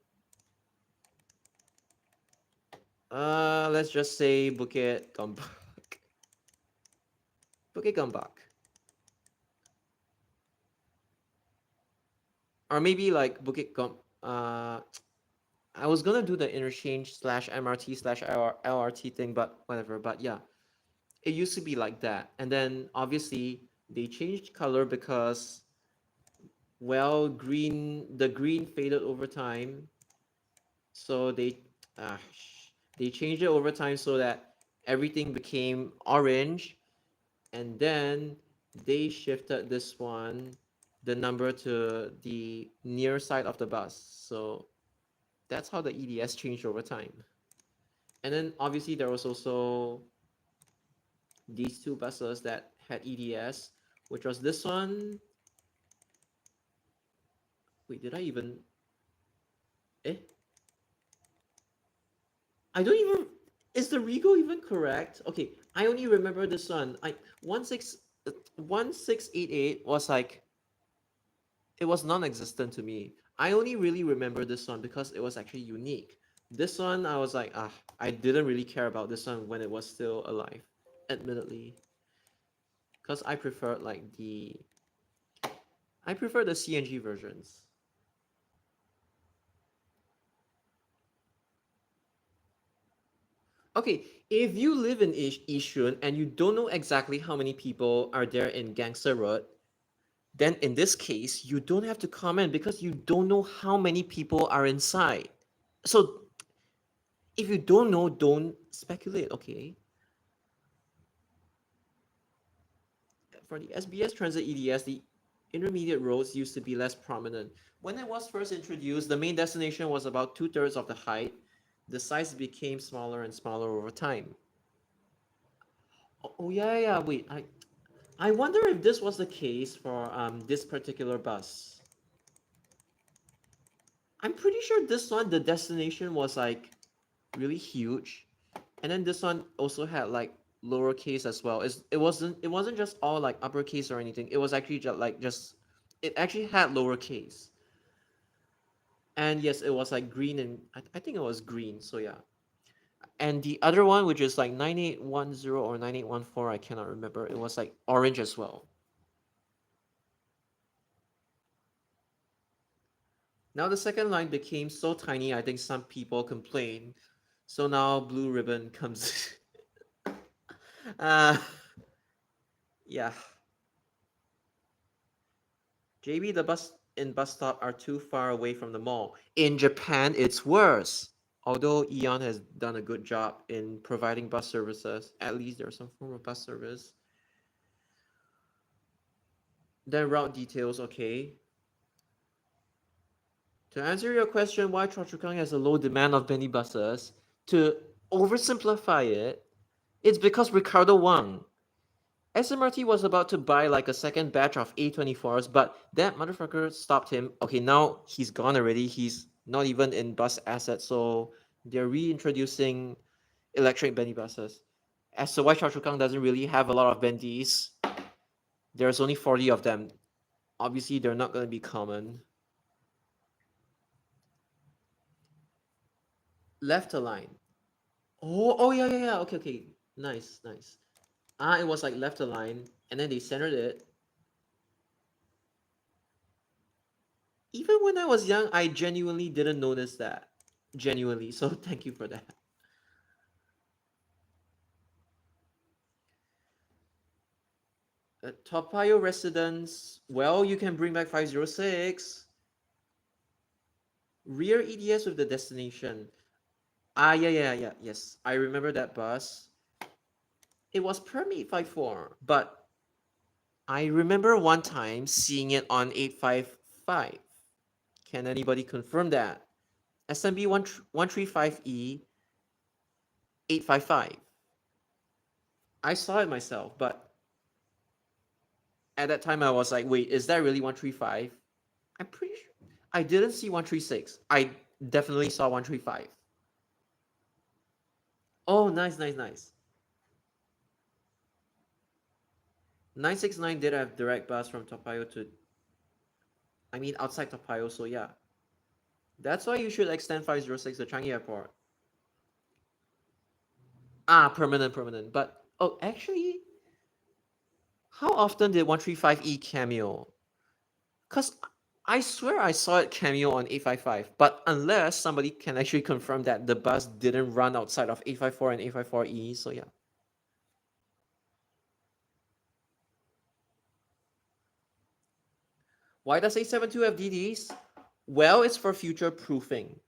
let's just say Bukit Gombak. Bukit Gombak. Or maybe like Bukit I was gonna do the interchange slash MRT slash LRT thing, but whatever. But yeah, it used to be like that, and then obviously they changed color because, well, the green faded over time, so they changed it over time so that everything became orange, and then they shifted this one, the number, to the near side of the bus. So that's how the EDS changed over time. And then obviously there was also these two buses that had EDS, which was this one. Wait, did I even? Eh? I don't even. Is the Rego even correct? Okay, I only remember this one. 1688 was like, it was non-existent to me. I only really remember this one because it was actually unique. This one, I was like, I didn't really care about this one when it was still alive, admittedly, because I prefer the CNG versions. Okay, if you live in Yishun and you don't know exactly how many people are there in Gangster Road, then in this case, you don't have to comment because you don't know how many people are inside. So if you don't know, don't speculate, okay? For the SBS Transit EDS, the intermediate roads used to be less prominent. When it was first introduced, the main destination was about 2/3 of the height. The size became smaller and smaller over time. Oh yeah, wait, I wonder if this was the case for this particular bus. I'm pretty sure this one, the destination was like really huge, and then this one also had like lowercase as well. It wasn't just all like uppercase or anything. It was actually just it actually had lowercase. And yes, it was like green, and I think it was green. So yeah. And the other one, which is like 9810 or 9814, I cannot remember. It was like orange as well. Now the second line became so tiny, I think some people complain. So now blue ribbon comes. Yeah. JB, the bus and bus stop are too far away from the mall. In Japan, it's worse. Although Eon has done a good job in providing bus services, at least there's some form of bus service. Then route details, okay. To answer your question, why Choa Chu Kang has a low demand of mini buses, to oversimplify it, it's because Ricardo Wang. SMRT was about to buy like a second batch of A24s, but that motherfucker stopped him. Okay, now he's gone already. He's not even in bus assets, so they're reintroducing electric bendy buses. As to why Choa Chu Kang doesn't really have a lot of bendies, there's only 40 of them. Obviously, they're not going to be common. Left align. Oh yeah. Okay. Nice. It was like left align, and then they centered it. Even when I was young, I genuinely didn't notice that. Genuinely, so thank you for that. Toa Payoh residents, well, you can bring back 506. Rear EDS with the destination. Yes. I remember that bus. It was perm 854, but I remember one time seeing it on 855. Can anybody confirm that? SMB 135E 855. I saw it myself, but at that time I was like, wait, is that really 135? I'm pretty sure I didn't see 136. I definitely saw 135. Oh, nice. 969 did have direct bus from Toa Payoh to, I mean, outside Toa Payoh, so yeah. That's why you should extend 506 to Changi Airport. Permanent. But, oh, actually, how often did 135E cameo? Because I swear I saw it cameo on 855, but unless somebody can actually confirm that the bus didn't run outside of 854 and 854E, so yeah. Why does 872 have DDs? Well, it's for future proofing.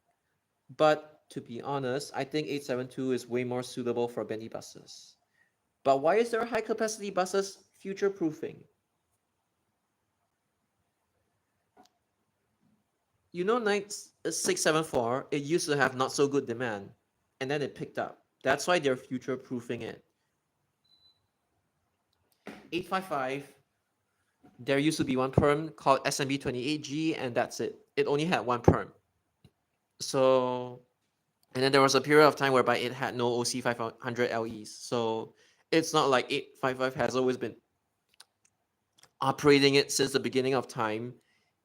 But to be honest, I think 872 is way more suitable for bendy buses. But why is there high capacity buses future proofing? You know, 674, it used to have not so good demand, and then it picked up. That's why they're future proofing it. 855, there used to be one perm called SMB 28G, and that's it. It only had one perm. So, and then there was a period of time whereby it had no OC 500 LEs. So it's not like 855 has always been operating it since the beginning of time,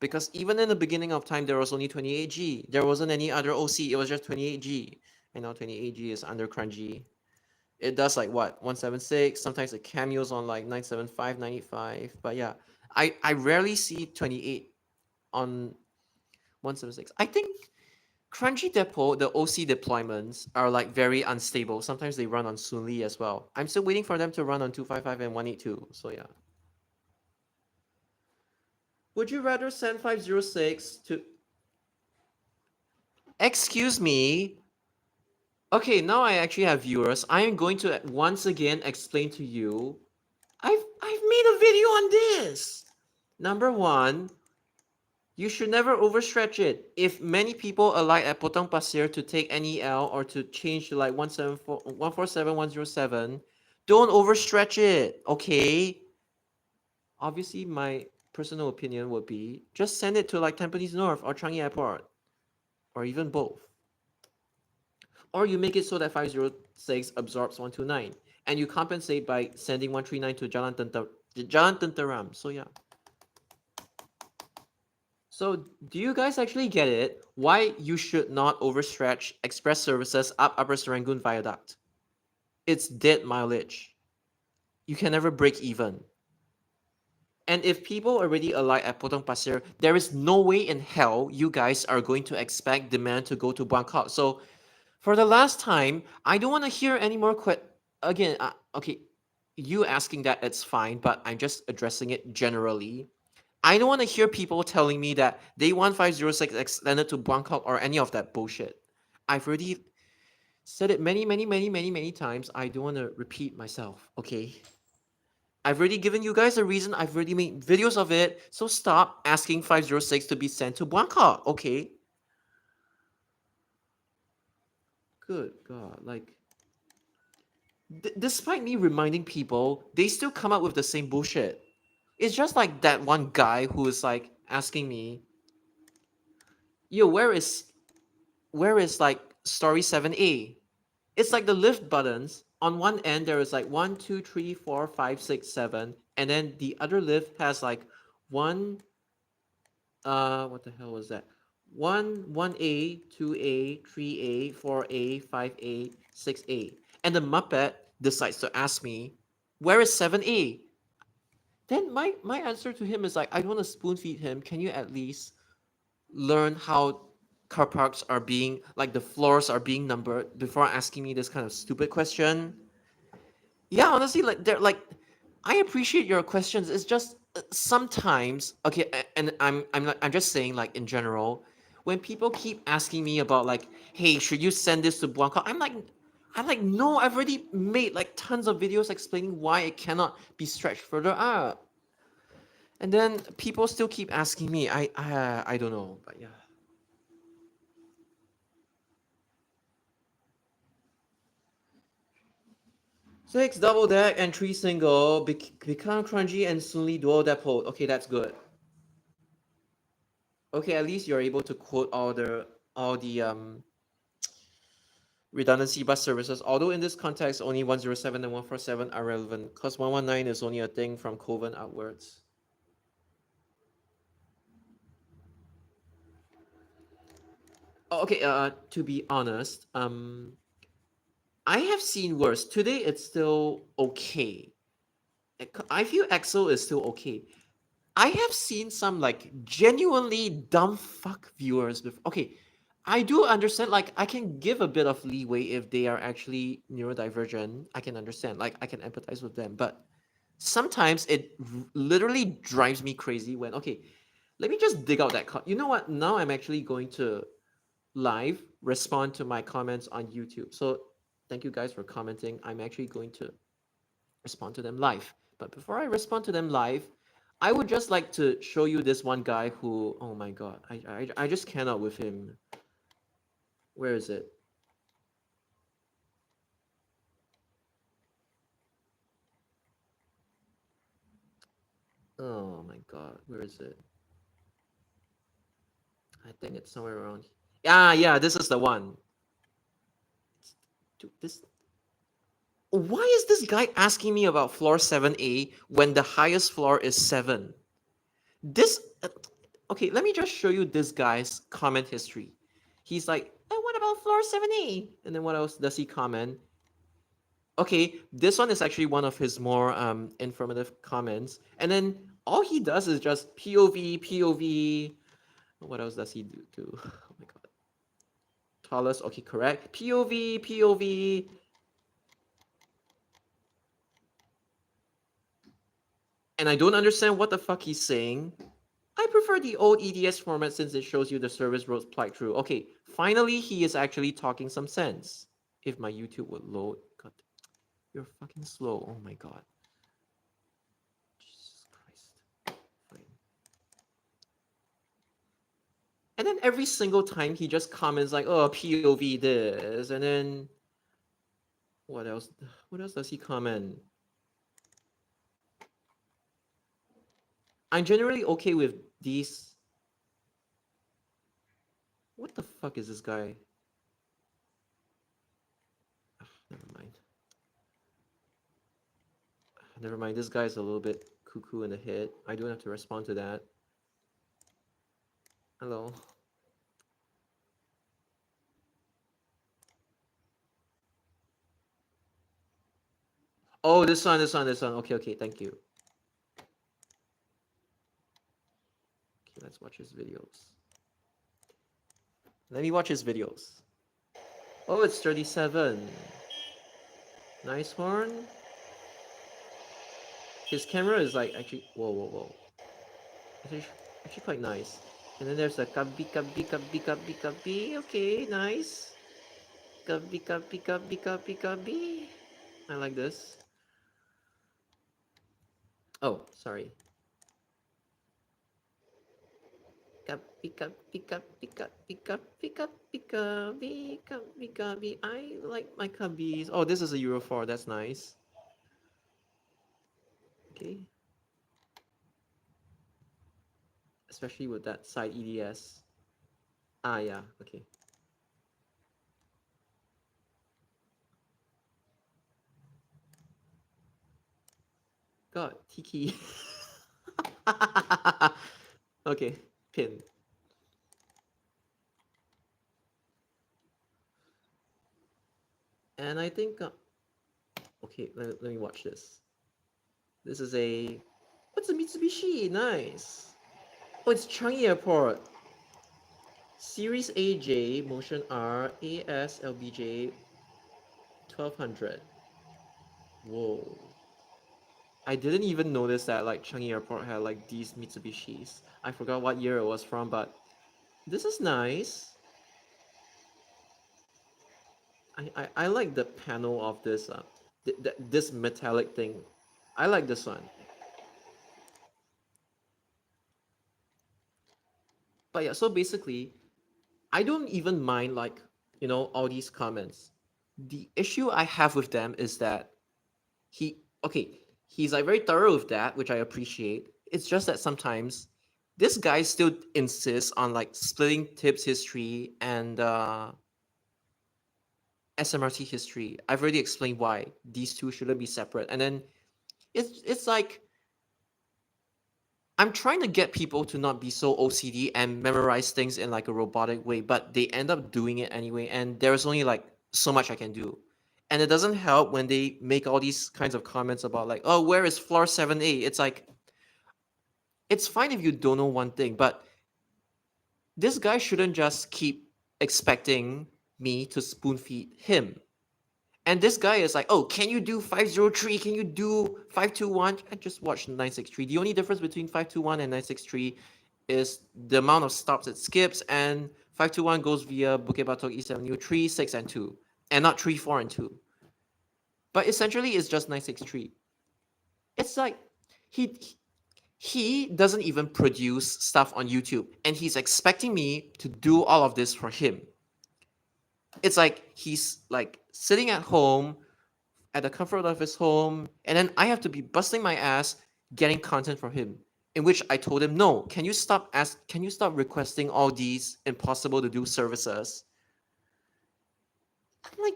because even in the beginning of time there was only 28G. There wasn't any other OC. It was just 28G. And now 28G is under crunchy. It does like what, 176. Sometimes it cameos on like 975, 95. But yeah, I rarely see 28 on 176. I think Crunchy Depot, the OC deployments are like very unstable. Sometimes they run on Sunli as well. I'm still waiting for them to run on 255 and 182. So yeah. Would you rather send 506 to... Excuse me. Okay, now I actually have viewers. I am going to once again explain to you. I've made a video on this. Number one, you should never overstretch it. If many people alight at Potong Pasir to take NEL or to change to like 147, 107, don't overstretch it, okay? Obviously, my personal opinion would be just send it to like Tampines North or Changi Airport, or even both. Or you make it so that 506 absorbs 129, and you compensate by sending 139 to Jalan Tenteram. So yeah. So do you guys actually get it? Why you should not overstretch express services up Upper Serangoon Viaduct? It's dead mileage. You can never break even. And if people already alight at Potong Pasir, there is no way in hell you guys are going to expect demand to go to Bangkok. So for the last time, I don't want to hear any more again, okay, you asking that, it's fine, but I'm just addressing it generally. I don't want to hear people telling me that they want 506 extended to Bangkok or any of that bullshit. I've already said it many times. I don't want to repeat myself, okay? I've already given you guys a reason. I've already made videos of it. So stop asking 506 to be sent to Bangkok, okay? Good God, like, despite me reminding people, they still come up with the same bullshit. It's just like that one guy who is like asking me, yo, where is like story 7A? It's like the lift buttons. On one end there is like 1, 2, 3, 4, 5, 6, 7, and then the other lift has like one what the hell was that? 1A, 2A, 3A, 4A, 5A, 6A. And the Muppet decides to ask me, where is 7A? Then my answer to him is like, I don't want to spoon feed him. Can you at least learn how car parks are being, like the floors are being numbered before asking me this kind of stupid question? Yeah, honestly, like they're like, I appreciate your questions. It's just sometimes, okay, and I'm just saying, like, in general, when people keep asking me about like, hey, should you send this to Bangkok? I'm like, no, I've already made like tons of videos explaining why it cannot be stretched further up. And then people still keep asking me. I don't know, but yeah. 6 double deck and 3 single, become crunchy and soonly dual depot. Okay, that's good. Okay, at least you're able to quote all the redundancy bus services. Although in this context, only 107 and 147 are relevant, because 119 is only a thing from Kovan outwards. Oh, okay, to be honest, I have seen worse. Today it's still okay. I feel Excel is still okay. I have seen some like genuinely dumb fuck viewers before. Okay, I do understand. Like, I can give a bit of leeway if they are actually neurodivergent. I can understand. Like, I can empathize with them. But sometimes it literally drives me crazy when, okay, let me just dig out that. You know what? Now I'm actually going to live respond to my comments on YouTube. So thank you guys for commenting. I'm actually going to respond to them live. But before I respond to them live, I would just like to show you this one guy who, oh my god, I just cannot with him. Where is it? Oh my god, where is it? I think it's somewhere around. Yeah, this is the one. Dude, this. Why is this guy asking me about floor 7A when the highest floor is 7? This. Okay, let me just show you this guy's comment history. He's like, oh, what about floor 7A? And then what else does he comment? Okay, this one is actually one of his more informative comments. And then all he does is just POV, POV. What else does he do too? Oh my god. Tallest, okay, correct. POV, POV. And I don't understand what the fuck he's saying. I prefer the old EDS format since it shows you the service roads plied through. Okay, finally he is actually talking some sense. If my YouTube would load. God, you're fucking slow. Oh my god. Jesus Christ. Fine. And then every single time he just comments like, oh, POV this, and then what else? What else does he comment? I'm generally okay with these. What the fuck is this guy? Never mind. Never mind. This guy's a little bit cuckoo in the head. I don't have to respond to that. Hello. Oh, this one. Okay, thank you. Okay, let's watch his videos. Let me watch his videos. Oh, it's 37. Nice horn. His camera is like actually, whoa. It's actually quite nice. And then there's a kabi. Okay, nice. Kabi. I like this. Oh, sorry. Kabi. I like my cubbies. Oh, this is a Euro 4. That's nice. Okay. Especially with that side EDS. Ah, yeah. Okay. God, Tiki. Okay, pin. And I think, okay, let me watch this. This is a, what's a Mitsubishi? Nice. Oh, it's Changi Airport. Series AJ, Motion R, AS, LBJ, 1200. Whoa. I didn't even notice that like Changi Airport had like these Mitsubishis. I forgot what year it was from, but this is nice. I like the panel of this this metallic thing. I like this one. But yeah, so basically, I don't even mind like, all these comments. The issue I have with them is that he's like very thorough with that, which I appreciate. It's just that sometimes this guy still insists on like splitting tips history and SMRT history. I've already explained why these two shouldn't be separate. And then it's like I'm trying to get people to not be so OCD and memorize things in like a robotic way, but they end up doing it anyway. And there's only like so much I can do. And it doesn't help when they make all these kinds of comments about like, oh, where is floor 7A? It's like, it's fine if you don't know one thing, but this guy shouldn't just keep expecting me to spoon feed him. And this guy is like, oh, can you do 503? Can you do 521? I just watched 963. The only difference between 521 and 963 is the amount of stops it skips, and 521 goes via Bukit Batok East Avenue 3, 6, and 2, and not 3, 4, and 2. But essentially, it's just 963. It's like he doesn't even produce stuff on YouTube, and he's expecting me to do all of this for him. It's like he's like sitting at home at the comfort of his home, and then I have to be busting my ass getting content from him. In which I told him, no, can you stop requesting all these impossible to do services? I'm like,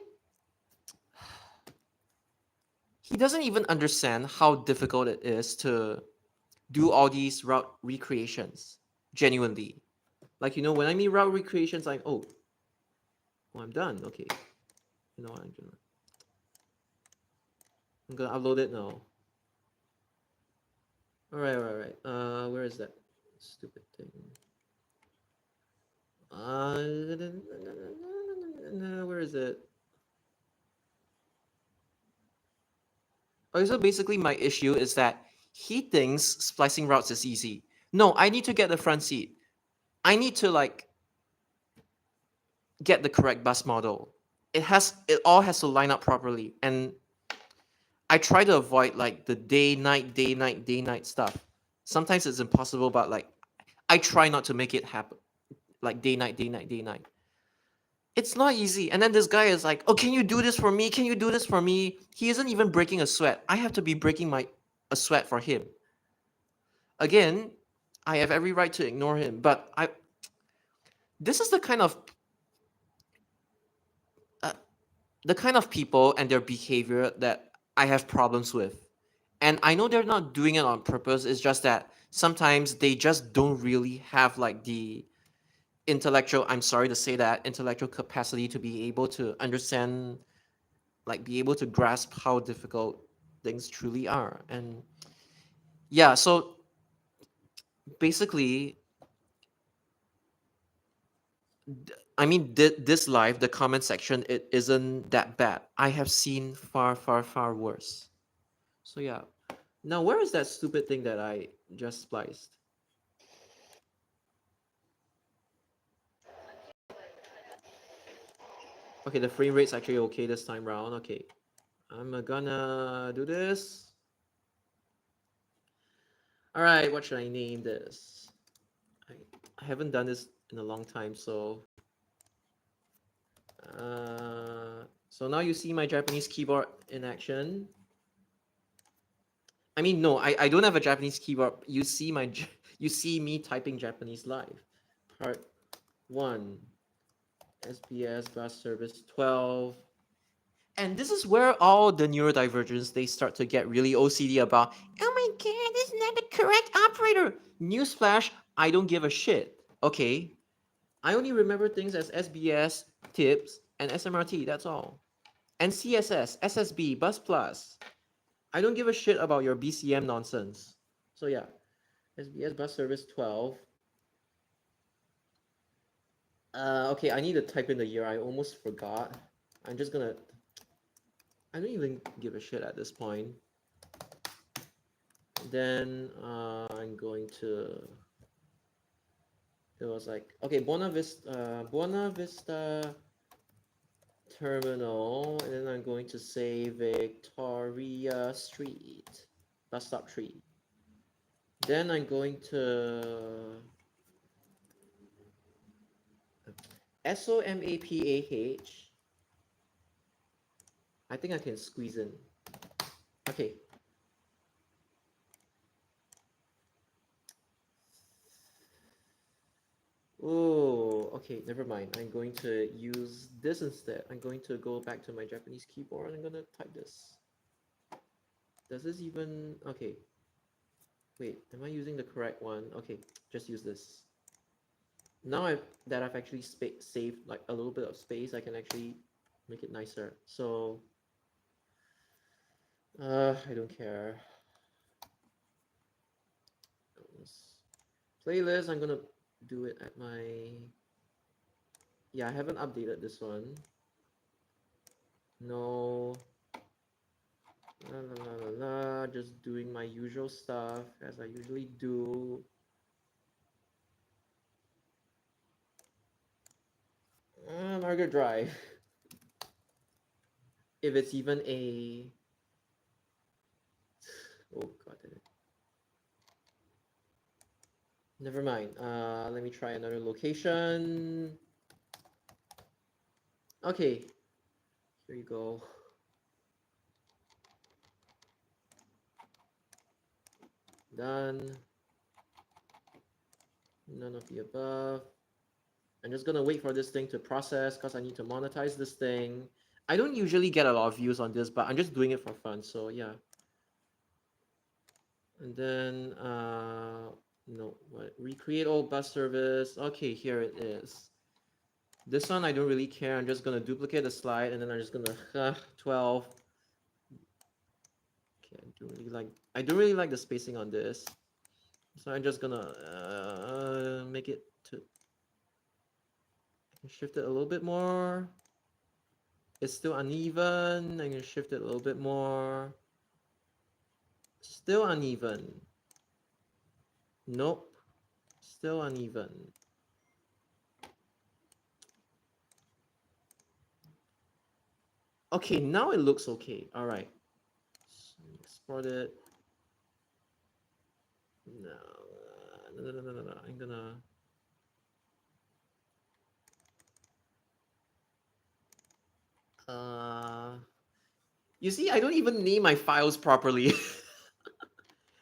he doesn't even understand how difficult it is to do all these route recreations genuinely. Like, when I mean route recreations, like, oh, I'm done. Okay. I'm gonna upload it now. All right. Where is that stupid thing? Where is it? Okay, so basically my issue is that he thinks splicing routes is easy. No, I need to get the front seat. I need to like get the correct bus model. It all has to line up properly. And I try to avoid like the day night stuff. Sometimes it's impossible, but like I try not to make it happen. Like day night. It's not easy. And then this guy is like, oh, can you do this for me? Can you do this for me? He isn't even breaking a sweat. I have to be breaking a sweat for him. Again, I have every right to ignore him, but this is the kind of people and their behavior that I have problems with. And I know they're not doing it on purpose. It's just that sometimes they just don't really have like the intellectual, I'm sorry to say that, intellectual capacity to be able to understand, like be able to grasp how difficult things truly are. And yeah, so basically, I mean, this live, the comment section, it isn't that bad. I have seen far, far, far worse. So yeah. Now, where is that stupid thing that I just spliced? Okay, the frame rate's actually okay this time round. Okay, I'm gonna do this. All right, what should I name this? I haven't done this in a long time, so so now you see my Japanese keyboard in action. I mean, no, I don't have a Japanese keyboard. You see you see me typing Japanese live. Part 1, SBS bus service 12. And this is where all the neurodivergents, they start to get really OCD about, oh my god, this is not the correct operator. Newsflash, I don't give a shit. Okay, I only remember things as SBS, TIPS, and SMRT, that's all. And CSS, SSB, Bus Plus. I don't give a shit about your BCM nonsense. So yeah, SBS bus service 12. Okay, I need to type in the year. I almost forgot. I'm just gonna... I don't even give a shit at this point. Then I'm going to... It was like, okay, Buena Vista Terminal, and then I'm going to say Victoria Street, bus stop 3. Then I'm going to SOMAPAH. I think I can squeeze in. Okay. Oh, okay, never mind. I'm going to use this instead. I'm going to go back to my Japanese keyboard and I'm going to type this. Does this even... Okay. Wait, am I using the correct one? Okay, just use this. Now that I've actually saved like a little bit of space, I can actually make it nicer. So, I don't care. Playlist, I'm gonna do it at my... Yeah, I haven't updated this one. No. La, la, la, la, la. Just doing my usual stuff as I usually do. Margaret Drive. If it's even a... Oh, god damn it. Never mind. Let me try another location. Okay. Here you go. Done. None of the above. I'm just gonna wait for this thing to process because I need to monetize this thing. I don't usually get a lot of views on this, but I'm just doing it for fun, so yeah. And then, no, what? Recreate old bus service. Okay, here it is. This one, I don't really care. I'm just gonna duplicate the slide, and then I'm just gonna 12. Okay, I don't really like the spacing on this, so I'm just gonna make it to... I can shift it a little bit more. It's still uneven. I'm gonna shift it a little bit more. Still uneven. Nope. Still uneven. Okay, now it looks okay. All right. Export it. No. No. I'm gonna... You see, I don't even name my files properly.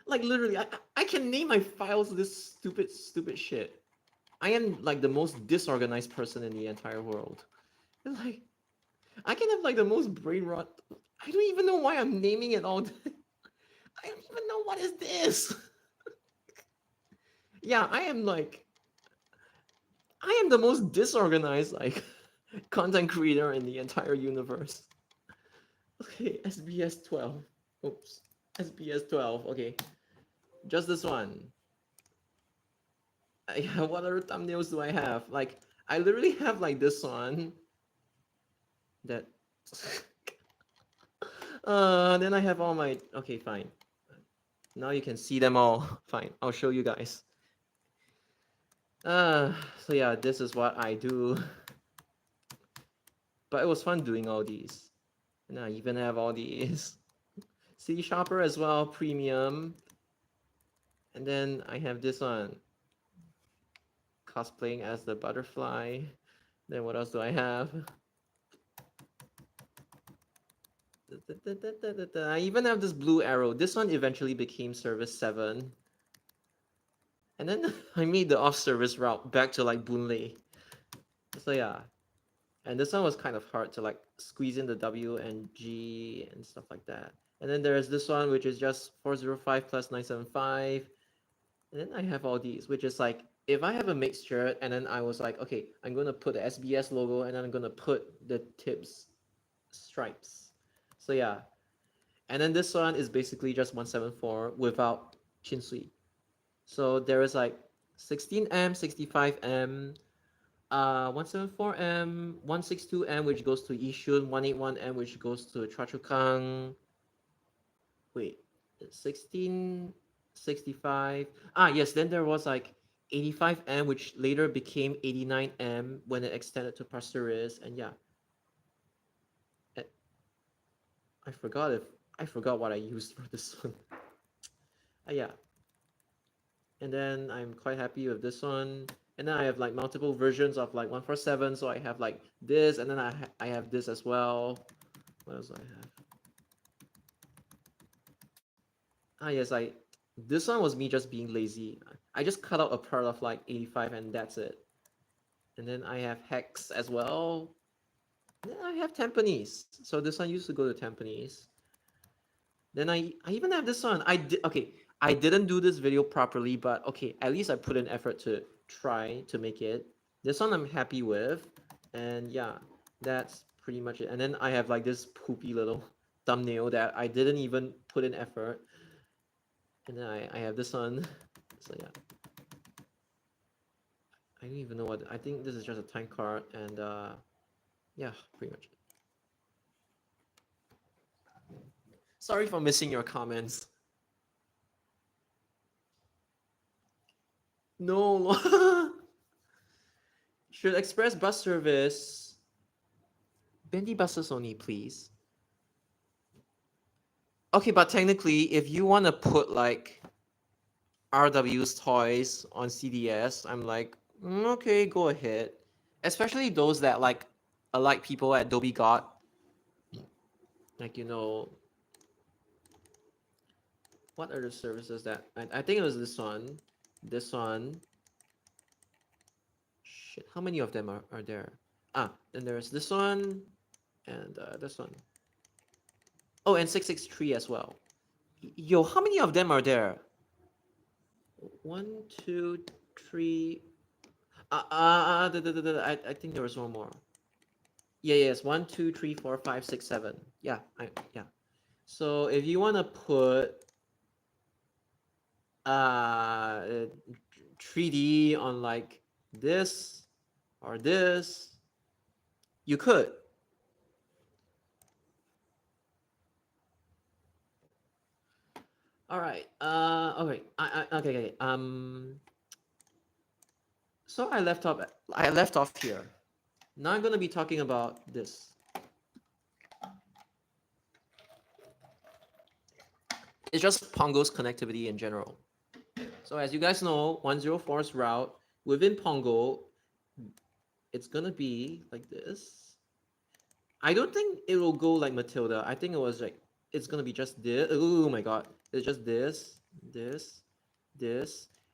Like literally, I can name my files this stupid shit. I am like the most disorganized person in the entire world. Like, I can have like the most brain rot. I don't even know why I'm naming it all. I don't even know what is this. Yeah, I am like... I am the most disorganized like content creator in the entire universe. Okay, SBS 12. Oops. SBS 12. Okay. Just this one. Yeah, what other thumbnails do I have? Like, I literally have like this one. That. Then I have all my. Okay, fine. Now you can see them all. Fine, I'll show you guys. So yeah, this is what I do. But it was fun doing all these. And I even have all these. City Shopper as well, premium. And then I have this one. Cosplaying as the butterfly. Then what else do I have? I even have this blue arrow. This one eventually became service 7. And then I made the off-service route back to like Boonlay. So yeah. And this one was kind of hard to like squeeze in the W and G and stuff like that. And then there's this one, which is just 405 plus 975. And then I have all these, which is like, if I have a mixture and then I was like, okay, I'm going to put the SBS logo and then I'm going to put the tips stripes. So yeah. And then this one is basically just 174 without Chinsui. So there is like 16M, 65M, 174M, 162M, which goes to Yishun, 181M, which goes to Chua-Chu-Kang. Wait, 16, 65. Yes, then there was like 85M, which later became 89M when it extended to Pasir Ris, and yeah. I forgot what I used for this one. Yeah. And then I'm quite happy with this one. And then I have like multiple versions of like 147. So I have like this, and then I have this as well. What else do I have? Yes, this one was me just being lazy. I just cut out a part of like 85 and that's it. And then I have Hex as well. And then I have Tampines. So this one used to go to Tampines. Then I even have this one. I didn't do this video properly, but okay, at least I put an effort to try to make it. This one I'm happy with. And yeah, that's pretty much it. And then I have like this poopy little thumbnail that I didn't even put in effort. And then I have this one. So yeah. I don't even know what, I think this is just a time card, and yeah, pretty much it. Sorry for missing your comments. No. Should express bus service bendy buses only, please? Okay, but technically, if you want to put like RW's toys on CDS, I'm like, okay, go ahead. Especially those that like people at Adobe got. Like, you know, what are the services that I think it was this one. Shit, how many of them are there? Then there's this one and this one. Oh, and 663 as well. Yo, how many of them are there? 1, 2, 3. I think there was one more. Yes, 1, 2, 3, 4, 5, 6, 7. Yeah, yeah. So if you want to put 3D on like this or this, you could. All right. Okay. Okay. So I left off here. Now I'm gonna be talking about this. It's just Pongo's connectivity in general. So as you guys know, 104's route within Pongo, it's gonna be like this. I don't think it will go like Matilda. I think it was like, it's gonna be just this. Oh my god. It's just this.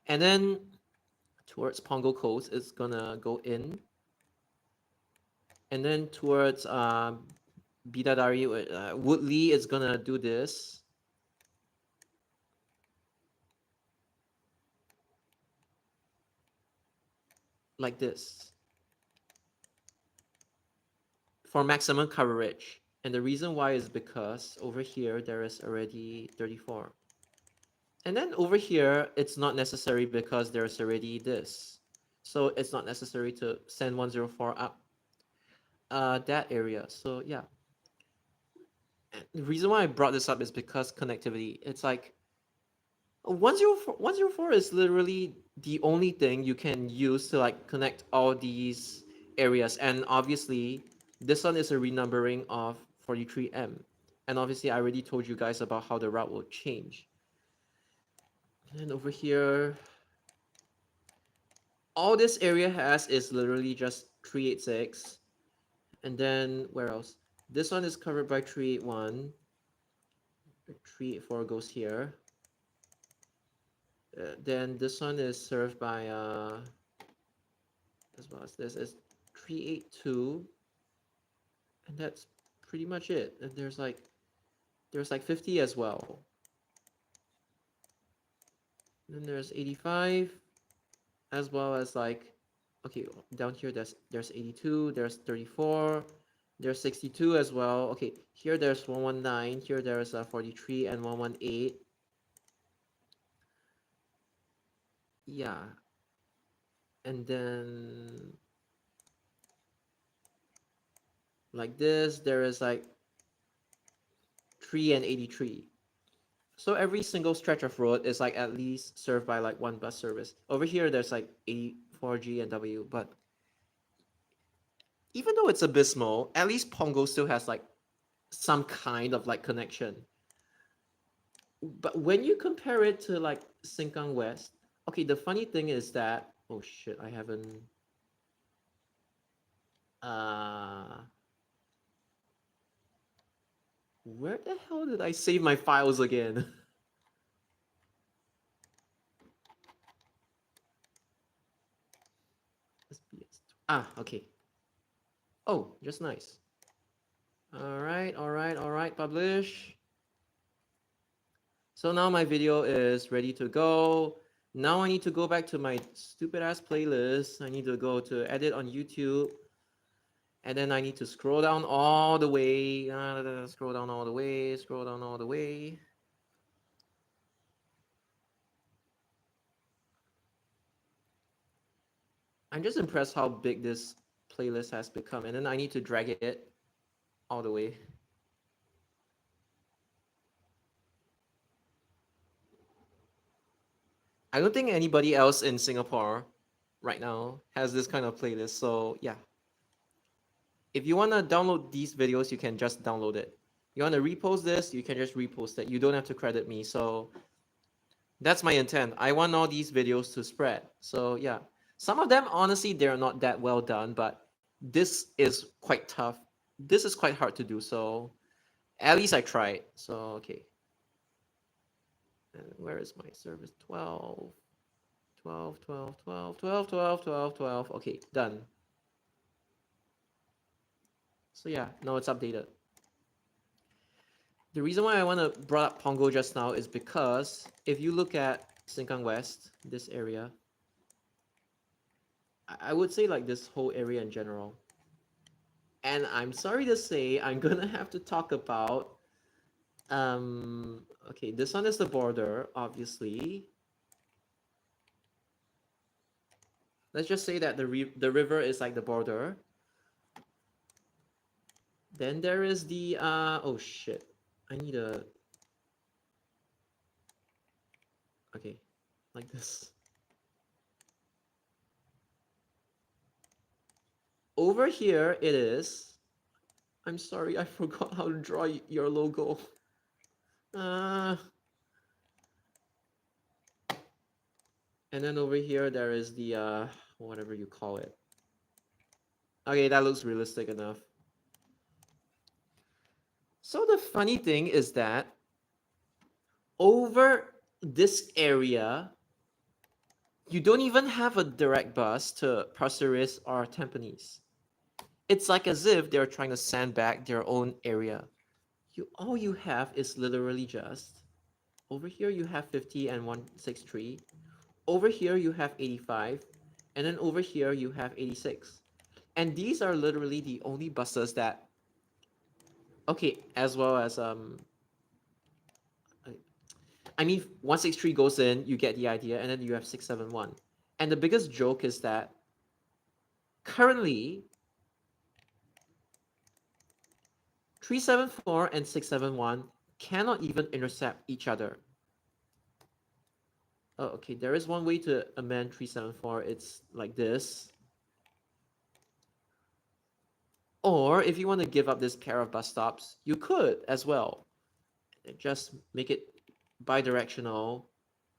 And then towards Pongo Coast, it's gonna go in. And then towards Bidadari, Woodley is gonna do this. like this for maximum coverage. And the reason why is because over here there is already 34. And then over here, it's not necessary because there's already this. So it's not necessary to send 104 up that area. So yeah. And the reason why I brought this up is because connectivity. It's like 104 is literally the only thing you can use to like connect all these areas. And obviously, this one is a renumbering of 43M. And obviously, I already told you guys about how the route will change. And over here, all this area has is literally just 386. And then where else? This one is covered by 381. 384 goes here. Then this one is served by as well as this is 382. And that's pretty much it. And there's like 50 as well. And then there's 85, as well as like, okay, down here there's 82, there's 34, there's 62 as well. Okay, here there's 119, here there's 43 and 118. Yeah. And then like this, there is like 3 and 83. So every single stretch of road is like at least served by like one bus service. Over here, there's like 84G and W, but even though it's abysmal, at least Pongo still has like some kind of like connection. But when you compare it to like Sengkang West, okay, the funny thing is that, oh shit, I haven't, where the hell did I save my files again? Okay. Oh, just nice. All right, publish. So now my video is ready to go. Now I need to go back to my stupid ass playlist. I need to go to edit on YouTube. And then I need to scroll down all the way. Scroll down all the way. I'm just impressed how big this playlist has become. And then I need to drag it all the way. I don't think anybody else in Singapore right now has this kind of playlist. So yeah. If you want to download these videos, you can just download it. You want to repost this, you can just repost it. You don't have to credit me. So that's my intent. I want all these videos to spread. So yeah. Some of them, honestly, they're not that well done, but this is quite tough. This is quite hard to do. So at least I tried. So, okay. And where is my service? 12. Okay, done. So yeah, now it's updated. The reason why I want to brought up Pongo just now is because if you look at Sengkang West, this area, I would say like this whole area in general. And I'm sorry to say, I'm gonna have to talk about, okay, this one is the border, obviously. Let's just say that the river is like the border. Then there is the, oh shit, I need a, okay, like this. Over here it is, I'm sorry, I forgot how to draw your logo. And then over here there is the, whatever you call it. Okay, that looks realistic enough. So the funny thing is that over this area, you don't even have a direct bus to Pasir Ris or Tampines. It's like as if they're trying to sandbag their own area. All you have is literally just, over here you have 50 and 163. Over here you have 85. And then over here, you have 86. And these are literally the only buses that, okay, as well as, I mean, 163 goes in, you get the idea, and then you have 671. And the biggest joke is that currently, 374 and 671 cannot even intercept each other. Oh, okay, there is one way to amend 374. It's like this. Or if you want to give up this pair of bus stops, you could as well. Just make it bidirectional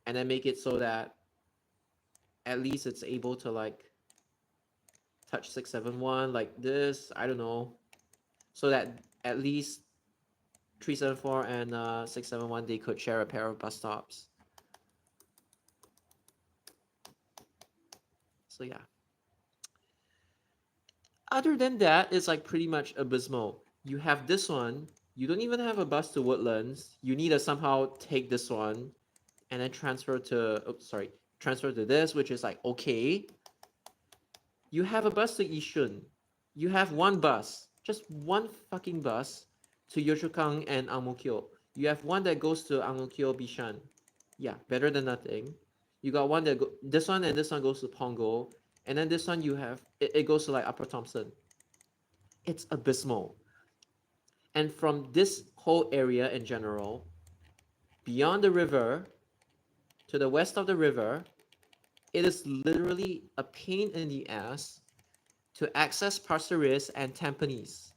and then make it so that at least it's able to like touch 671 like this. I don't know. So that at least 374 and 671, they could share a pair of bus stops. So yeah. Other than that, it's like pretty much abysmal. You have this one. You don't even have a bus to Woodlands. You need to somehow take this one and then transfer to, transfer to this, which is like, okay. You have a bus to Yishun. You have one bus, just one fucking bus to Yio and Ang Mo Kio. You have one that goes to Ang Mo Kio Bishan. Yeah, better than nothing. You got one that this one and this one goes to Pongo, and then this one you have it goes to like Upper Thompson. It's abysmal. And from this whole area in general, beyond the river, to the west of the river, it is literally a pain in the ass to access Pasir Ris and Tampines.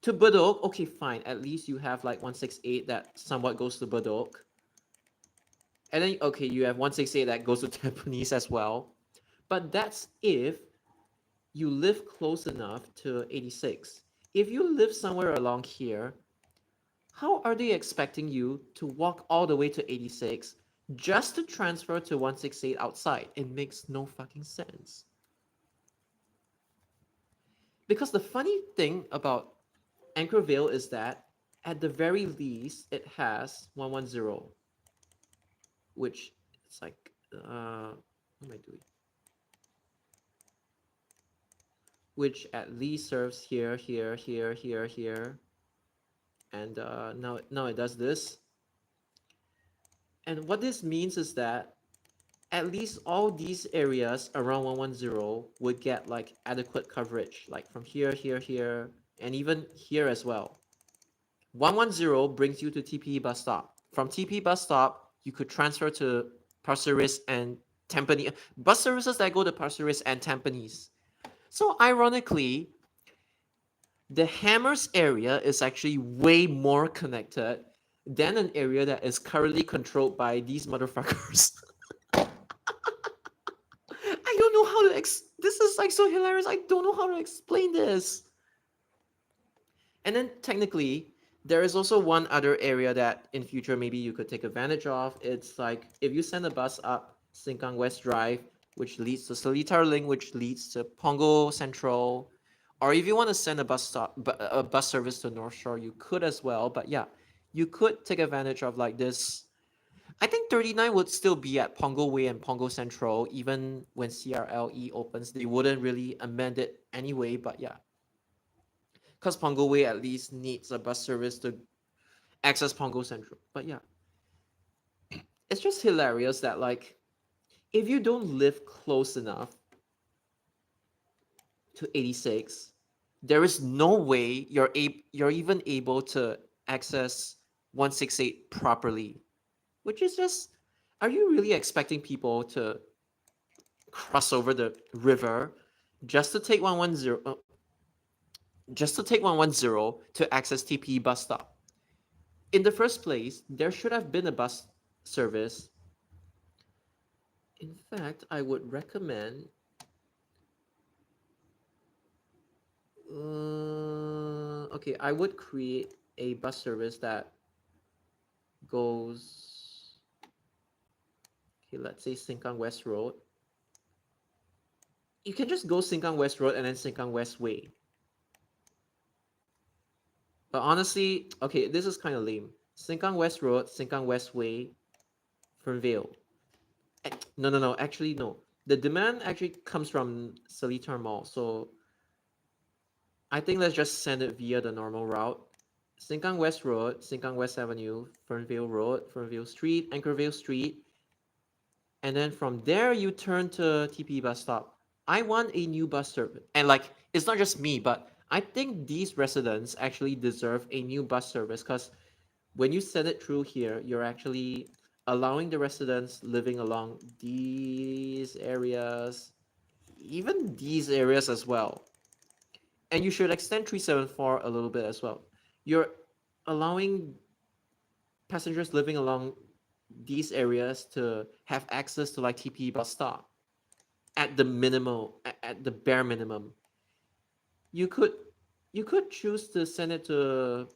To Bedok, okay, fine. At least you have like 168 that somewhat goes to Bedok. And then, okay, you have 168 that goes to Tampines as well. But that's if you live close enough to 86. If you live somewhere along here, how are they expecting you to walk all the way to 86 just to transfer to 168 outside? It makes no fucking sense. Because the funny thing about Anchorvale is that at the very least it has 110, which it's like, what am I doing? Which at least serves here, here, here, here, here. And now it does this. And what this means is that at least all these areas around 110 would get like adequate coverage, like from here, here, here, and even here as well. 110 brings you to TPE bus stop. From TPE bus stop, you could transfer to Pasir Ris and Tampines. Bus services that go to Pasir Ris and Tampines. So ironically, the Hammers area is actually way more connected than an area that is currently controlled by these motherfuckers. I don't know how to this is like so hilarious. I don't know how to explain this. And then technically, there is also one other area that in future maybe you could take advantage of. It's like if you send a bus up Sengkang West Drive, which leads to Seletar Link, which leads to Pongo Central, or if you want to send a bus service to North Shore, you could as well. But yeah, you could take advantage of like this. I think 39 would still be at Pongo Way and Pongo Central, even when CRLE opens. They wouldn't really amend it anyway, but yeah. Because Pongo Way at least needs a bus service to access Pongo Central. But yeah, it's just hilarious that like, if you don't live close enough to 86, there is no way you're even able to access 168 properly, which is just, are you really expecting people to cross over the river just to take 110 to access TPE bus stop? In the first place, there should have been a bus service. In fact, I would recommend okay, I would create a bus service that goes, okay, let's say Sengkang West Road. You can just go Sengkang West Road and then Sengkang West Way. But honestly, okay, this is kind of lame. Sengkang West Road, Sengkang West Way, Fernvale. No, actually no. the demand actually comes from Seletar Mall. So I think let's just send it via the normal route. Sengkang West Road, Sengkang West Avenue, Fernvale Road, Fernvale Street, Anchorvale Street. And then from there, you turn to TP bus stop. I want a new bus service. And like, it's not just me, but I think these residents actually deserve a new bus service because when you send it through here, you're actually allowing the residents living along these areas, even these areas as well. And you should extend 374 a little bit as well. You're allowing passengers living along these areas to have access to like TP bus stop at the minimal, at the bare minimum. You could choose to send it to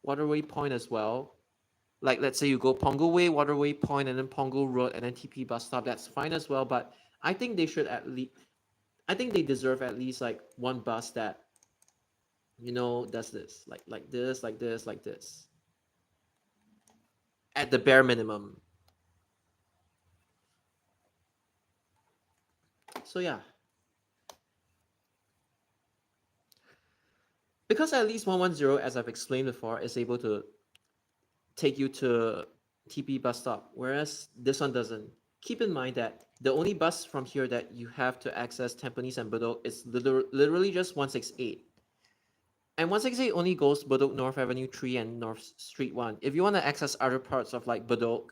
Waterway Point as well. Like let's say you go Punggol Way, Waterway Point, and then Punggol Road, and then TP bus stop. That's fine as well. But I think they should at least, I think they deserve at least like one bus that, you know, does this, like this, like this, like this, at the bare minimum. So yeah, because at least 110, as I've explained before, is able to take you to TP bus stop, whereas this one doesn't. Keep in mind that the only bus from here that you have to access Tampines and Bedok is literally just 168. And 168 only goes Bedok North Avenue 3 and North Street 1. If you want to access other parts of like Bedok,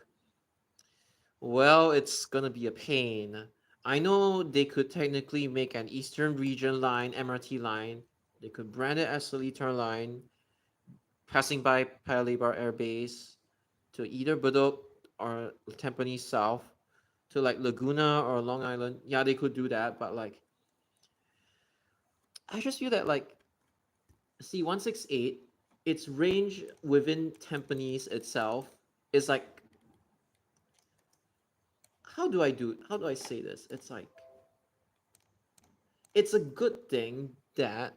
well, it's gonna be a pain. I know they could technically make an Eastern Region line, MRT line. They could brand it as Seletar line, passing by Paya Lebar Air Base to either Bedok or Tampines South to like Laguna or Long Island. Yeah, they could do that, but like I just feel that like see 168, its range within Tampines itself is like how do I say this? It's like it's a good thing that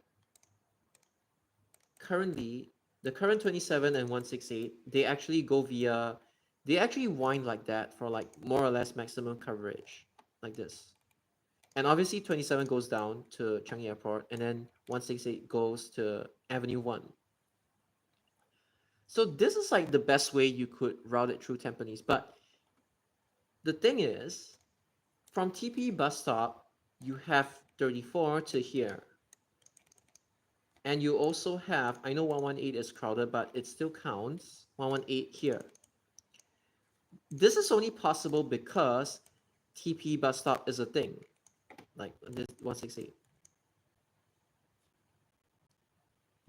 currently the current 27 and 168 they actually wind like that for like more or less maximum coverage like this. And obviously 27 goes down to Changi Airport and then 168 goes to Avenue 1. So this is like the best way you could route it through Tampines. But the thing is, from TP bus stop, you have 34 to here. And you also have, I know 118 is crowded, but it still counts, 118 here. This is only possible because TP bus stop is a thing, like this 168.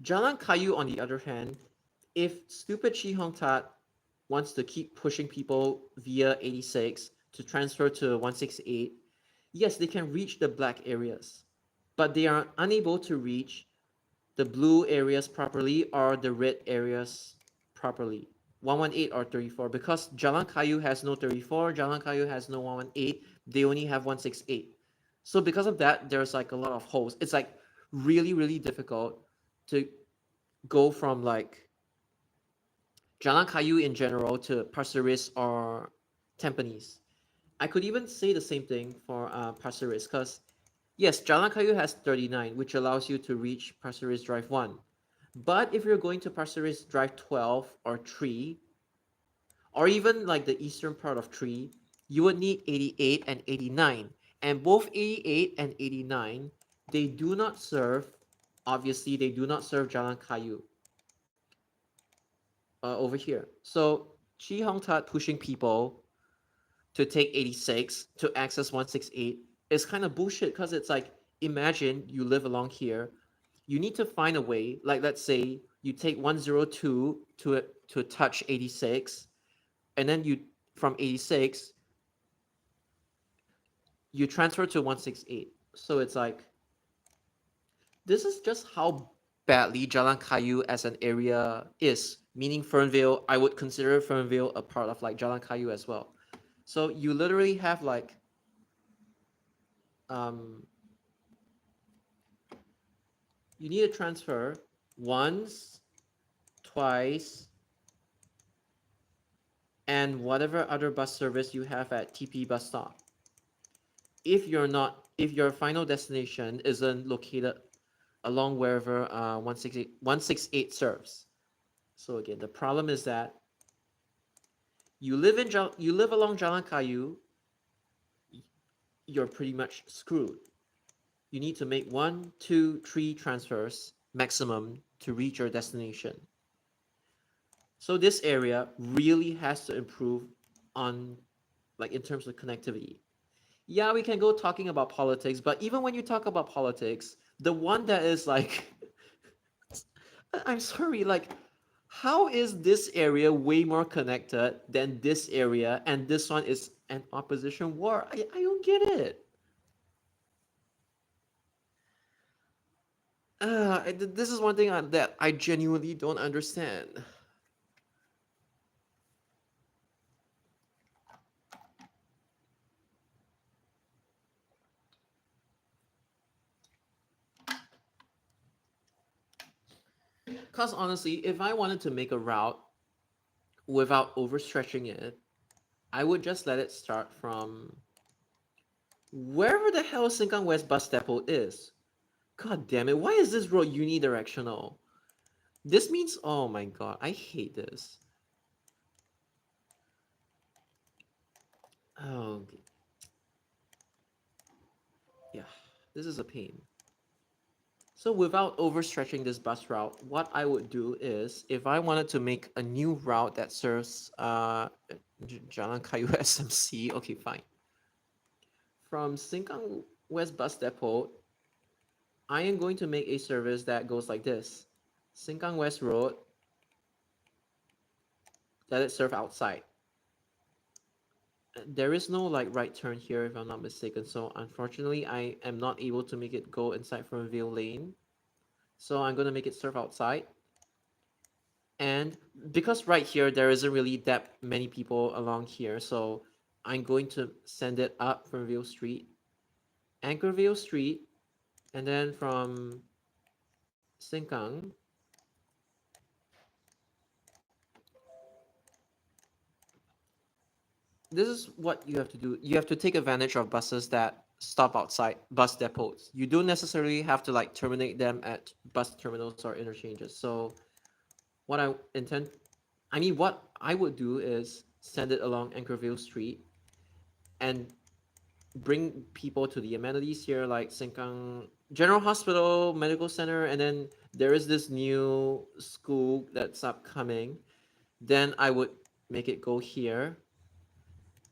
Jalan Kayu, on the other hand, if stupid Chi Hong Tat wants to keep pushing people via 86 to transfer to 168, yes, they can reach the black areas, but they are unable to reach the blue areas properly or the red areas properly. 118 or 34 because Jalan Kayu has no 34, Jalan Kayu has no 118, they only have 168. So because of that, there's like a lot of holes. It's like really, really difficult to go from like Jalan Kayu in general to Pasir Ris or Tampines. I could even say the same thing for Pasir Ris because yes, Jalan Kayu has 39, which allows you to reach Pasir Ris Drive 1. But if you're going to Pasir Ris Drive 12 or 3, or even like the eastern part of 3, you would need 88 and 89. And both 88 and 89, they do not serve, obviously, they do not serve Jalan Kayu over here. So Chi Hong Tat pushing people to take 86 to access 168 is kind of bullshit because it's like, imagine you live along here. You need to find a way, like let's say you take 102 to touch 86, and then you from 86 you transfer to 168. So it's like this is just how badly Jalan Kayu as an area is. Meaning Fernvale, I would consider Fernvale a part of like Jalan Kayu as well. So you literally have like you need to transfer once, twice, and whatever other bus service you have at TP bus stop. if your final destination isn't located along wherever 168 serves. So again, the problem is that you live along Jalan Kayu, you're pretty much screwed. You need to make 1, 2, 3 transfers maximum to reach your destination. So this area really has to improve on, like, in terms of connectivity. Yeah, we can go talking about politics, but even when you talk about politics, the one that is like, I'm sorry, like, how is this area way more connected than this area, and this one is an opposition war? I don't get it. This is one thing that I genuinely don't understand. Because honestly, if I wanted to make a route without overstretching it, I would just let it start from wherever the hell Sengkang West bus depot is. God damn it, why is this road unidirectional? This means, oh my god, I hate this. Oh, yeah, this is a pain. So without overstretching this bus route, what I would do is, if I wanted to make a new route that serves Jalan Kayu SMC, okay, fine. From Sengkang West Bus Depot, I am going to make a service that goes like this. Sengkang West Road, let it serve outside. There is no like right turn here if I'm not mistaken, so unfortunately I am not able to make it go inside from Vale Lane. So I'm going to make it serve outside. And because right here there isn't really that many people along here, so I'm going to send it up from Vale Street, anchor Vale Street, and then from Sengkang, this is what you have to do. You have to take advantage of buses that stop outside bus depots. You don't necessarily have to like terminate them at bus terminals or interchanges. So what what I would do is send it along Anchorvale Street and bring people to the amenities here, like Sengkang General Hospital, Medical Center, and then there is this new school that's upcoming. Then I would make it go here.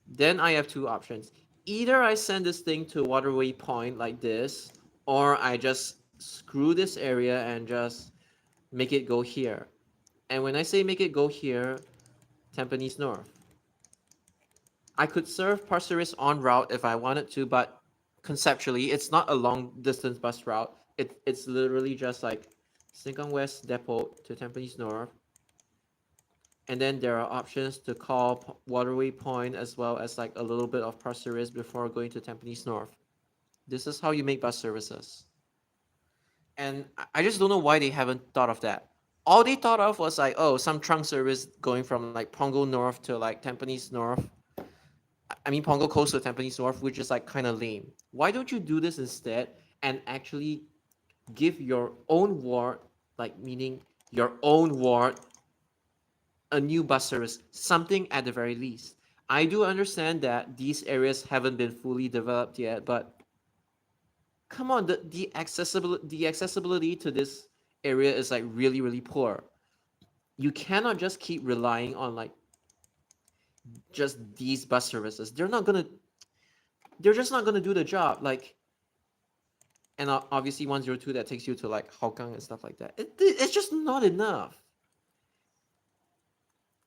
Then I have two options. Either I send this thing to Waterway Point like this, or I just screw this area and just make it go here. And when I say make it go here, Tampines North. I could serve Pasir Ris en route if I wanted to, but conceptually, it's not a long distance bus route. It's literally just like Sengkang West Depot to Tampines North. And then there are options to call Waterway Point as well as like a little bit of Pasir Ris before going to Tampines North. This is how you make bus services. And I just don't know why they haven't thought of that. All they thought of was like, oh, some trunk service going from like Punggol North to like Tampines North. I mean, Punggol Coast to Tampines North, which is like kind of lame. Why don't you do this instead and actually give your own ward, like meaning your own ward, a new bus service, something at the very least. I do understand that these areas haven't been fully developed yet, but come on, the accessibility to this area is like really, really poor. You cannot just keep relying on like just these bus services. They're just not gonna do the job. Like, and obviously 102 that takes you to like Hougang and stuff like that. It's just not enough.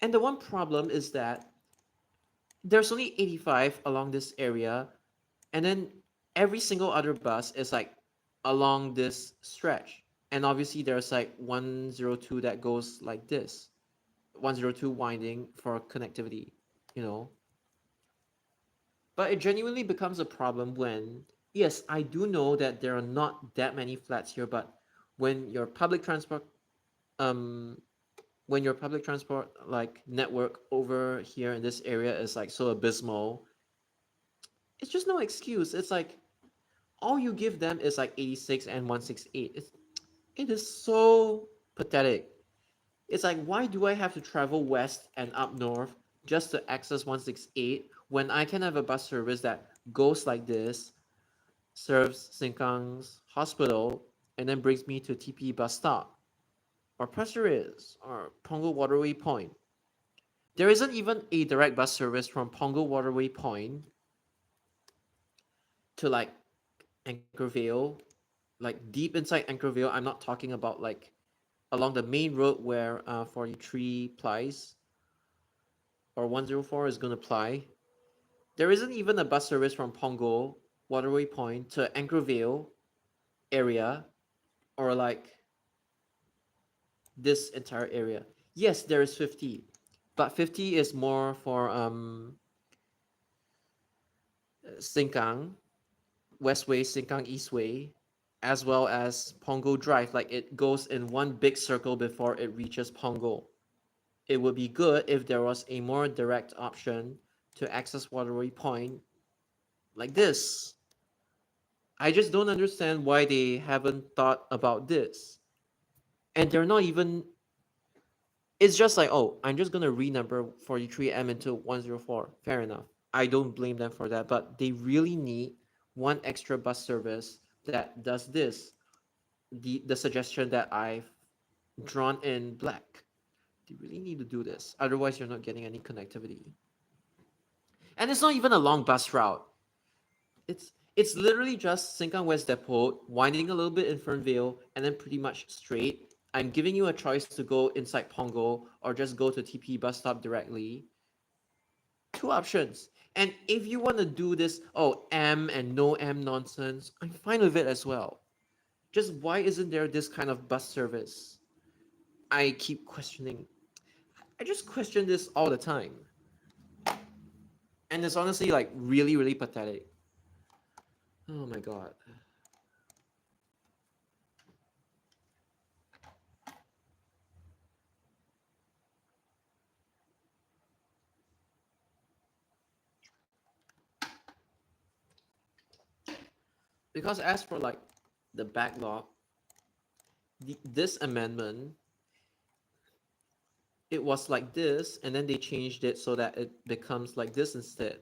And the one problem is that there's only 85 along this area, and then every single other bus is like along this stretch. And obviously there's like 102 that goes like this, 102 winding for connectivity, you know. But it genuinely becomes a problem when, yes, I do know that there are not that many flats here, but when your public transport like network over here in this area is like so abysmal, it's just no excuse. It's like all you give them is like 86 and 168. It is so pathetic. It's like, why do I have to travel west and up north just to access 168 when I can have a bus service that goes like this, serves Sengkang's hospital, and then brings me to TP bus stop, or Pasir Ris, or Punggol Waterway Point. There isn't even a direct bus service from Punggol Waterway Point to like Anchorvale, like deep inside Anchorvale. I'm not talking about like along the main road where 43 plies or 104 is going to ply. There isn't even a bus service from Punggol Waterway Point to Anchorvale area, or like this entire area. Yes, there is 50, but 50 is more for Sengkang, Westway, Sengkang Eastway, as well as Punggol Drive. Like it goes in one big circle before it reaches Punggol. It would be good if there was a more direct option to access Waterway Point like this. I just don't understand why they haven't thought about this. And they're not even, it's just like, oh, I'm just going to renumber 43M into 104. Fair enough. I don't blame them for that, but they really need one extra bus service that does this. The suggestion that I've drawn in black. They really need to do this. Otherwise, you're not getting any connectivity. And it's not even a long bus route. It's literally just Sengkang West Depot, winding a little bit in Fernvale, and then pretty much straight. I'm giving you a choice to go inside Pongo or just go to TP bus stop directly. Two options. And if you want to do this, oh, M and no M nonsense, I'm fine with it as well. Just why isn't there this kind of bus service? I keep questioning. I just question this all the time. And it's honestly like really, really pathetic. Oh my god. Because as for like the backlog, this amendment, it was like this, and then they changed it so that it becomes like this instead.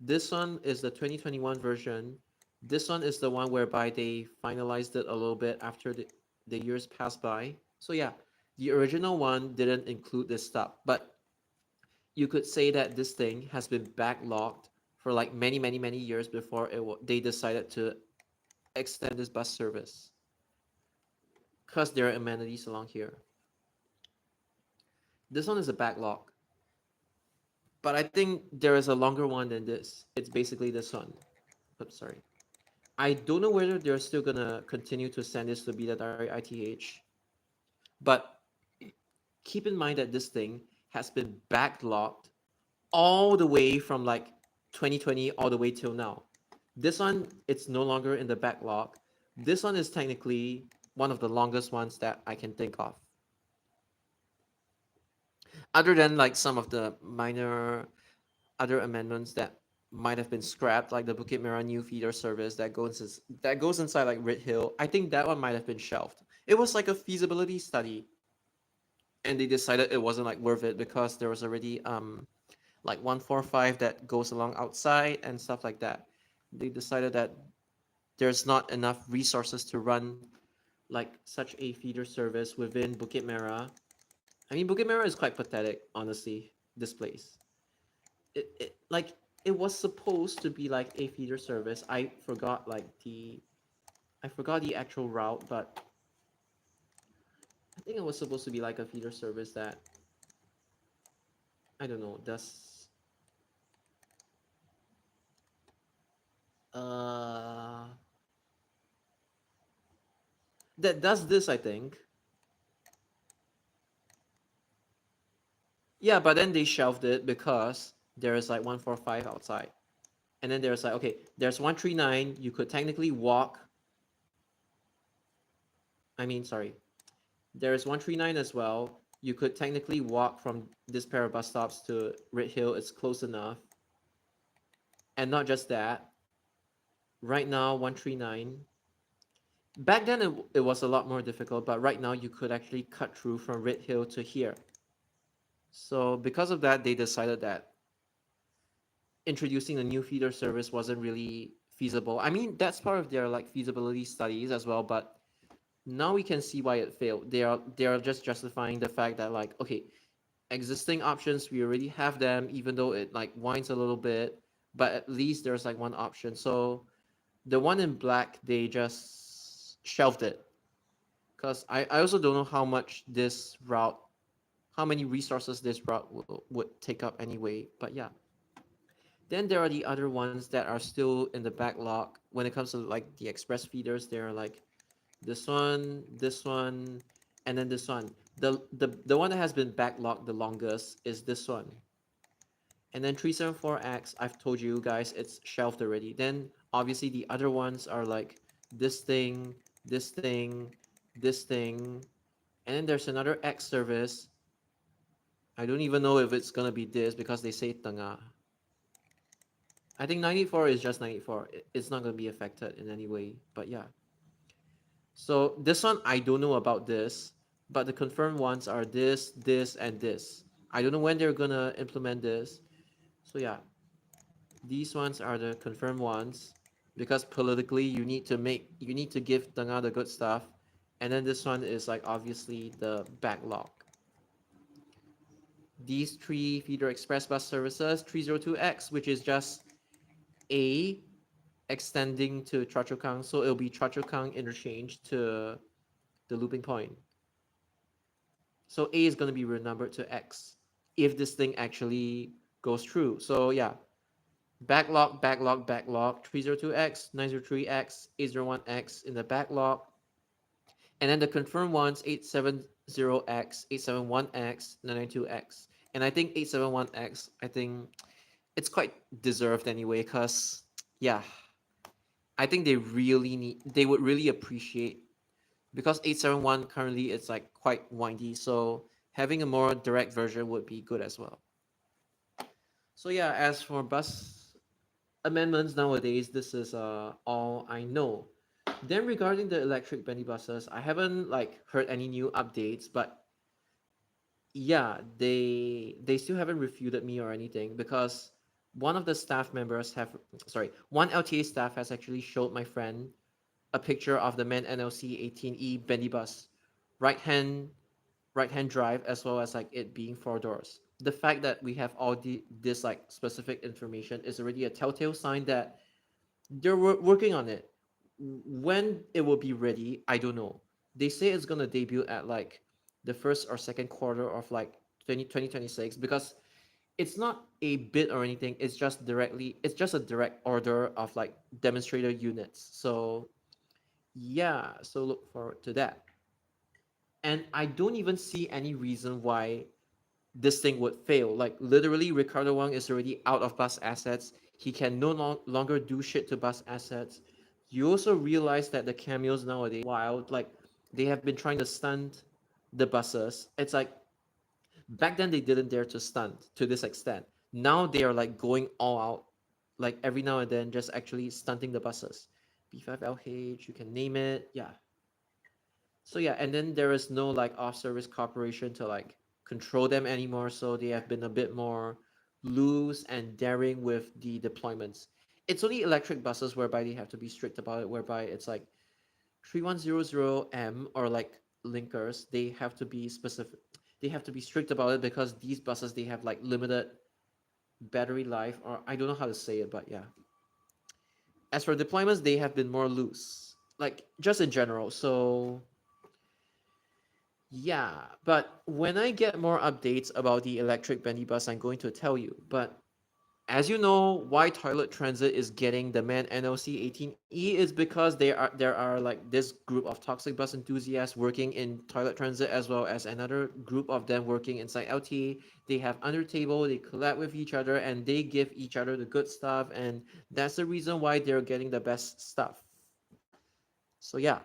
This one is the 2021 version. This one is the one whereby they finalized it a little bit after the years passed by. So yeah, the original one didn't include this stuff, but you could say that this thing has been backlogged for like many, many, many years before they decided to extend this bus service because there are amenities along here. This one is a backlog, but I think there is a longer one than this. It's basically this one. Oops, sorry. I don't know whether they're still gonna continue to send this to Bidadari ITH, but keep in mind that this thing has been backlogged all the way from like 2020 all the way till now. This one, it's no longer in the backlog. This one is technically one of the longest ones that I can think of. Other than like some of the minor other amendments that might have been scrapped, like the Bukit Merah new feeder service that goes inside like Red Hill. I think that one might have been shelved. It was like a feasibility study, and they decided it wasn't like worth it because there was already like 145 that goes along outside and stuff like that. They decided that there's not enough resources to run like such a feeder service within Bukit Merah. I mean, Bukit Merah is quite pathetic, honestly. This place, like it was supposed to be like a feeder service. I forgot the actual route, but I think it was supposed to be like a feeder service that I don't know does uh that does this, I think. Yeah, but then they shelved it because there is like 145 outside. And then there's like, okay, there's 139. You could technically walk. I mean, sorry. There's 139 as well. You could technically walk from this pair of bus stops to Red Hill. It's close enough. And not just that, right now 139. Back then it was a lot more difficult, but right now you could actually cut through from Red Hill to here. So because of that, they decided that introducing a new feeder service wasn't really feasible. I mean, that's part of their like feasibility studies as well, but now we can see why it failed. They are just justifying the fact that like, okay, existing options, we already have them, even though it like whines a little bit, but at least there's like one option. So the one in black, they just shelved it. Because I also don't know how much this route, how many resources this route would take up anyway. But yeah. Then there are the other ones that are still in the backlog. When it comes to like the express feeders, they're like this one, and then this one. The one that has been backlogged the longest is this one. And then 374X, I've told you guys it's shelved already. Then obviously the other ones are like this thing, this thing, this thing, and then there's another X service. I don't even know if it's gonna be this because they say Tengah. I think 94 is just 94. It's not gonna be affected in any way. But yeah. So this one I don't know about this, but the confirmed ones are this, this, and this. I don't know when they're gonna implement this. So yeah, these ones are the confirmed ones because politically you need to give Tengah the good stuff, and then this one is like obviously the backlog. These three feeder express bus services, 302X, which is just A extending to Choa Chu Kang, so it'll be Choa Chu Kang interchange to the looping point. So A is going to be renumbered to X if this thing actually goes through. So yeah, backlog, backlog, backlog, 302X, 903X, 801X in the backlog. And then the confirmed ones, 870X, 871X, 992X. And I think 871X, I think it's quite deserved anyway, because yeah, I think they would really appreciate, because 871 currently it's like quite windy, so having a more direct version would be good as well. So yeah, as for bus amendments nowadays, this is all I know. Then regarding the electric bendy buses, I haven't like heard any new updates, but yeah, they still haven't refuted me or anything, because one of the staff members have sorry, one LTA staff has actually showed my friend a picture of the MAN NLC 18E bendy bus, right hand right hand drive, as well as like it being four doors. The fact that we have all this like specific information is already a telltale sign that they're working on it. When it will be ready, I don't know. They say it's gonna debut at like the first or second quarter of like 2026, because it's not a bid or anything. It's just a direct order of like demonstrator units. So yeah, so look forward to that. And I don't even see any reason why this thing would fail. Like literally, Ricardo Wang is already out of bus assets. He can no longer do shit to bus assets. You also realize that the cameos nowadays wild. Like they have been trying to stunt the buses. It's like back then they didn't dare to stunt to this extent. Now they are like going all out, like every now and then, just actually stunting the buses. B5LH, you can name it. Yeah. So yeah, and then there is no like off-service cooperation to like control them anymore. So they have been a bit more loose and daring with the deployments. It's only electric buses whereby they have to be strict about it, whereby it's like 3100M or like linkers, they have to be specific. They have to be strict about it because these buses they have like limited battery life, or I don't know how to say it, but yeah. As for deployments, they have been more loose, like just in general. So yeah, but when I get more updates about the electric bendy bus, I'm going to tell you. But as you know, why Toilet Transit is getting the MAN NOC 18E is because there are like this group of toxic bus enthusiasts working in Toilet Transit, as well as another group of them working inside LTA. They have under table, they collab with each other, and they give each other the good stuff, and that's the reason why they're getting the best stuff. So yeah.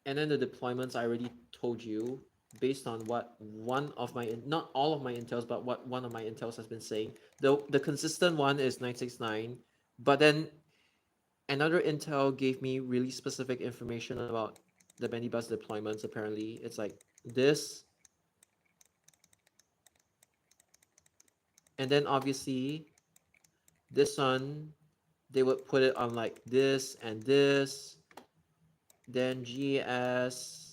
And then the deployments I already told you. based on what one of my, not all of my intels, but what one of my intels has been saying. The consistent one is 969, but then another intel gave me really specific information about the Bendy bus deployments. Apparently, it's like this, and then obviously this one, they would put it on like this and this, then GS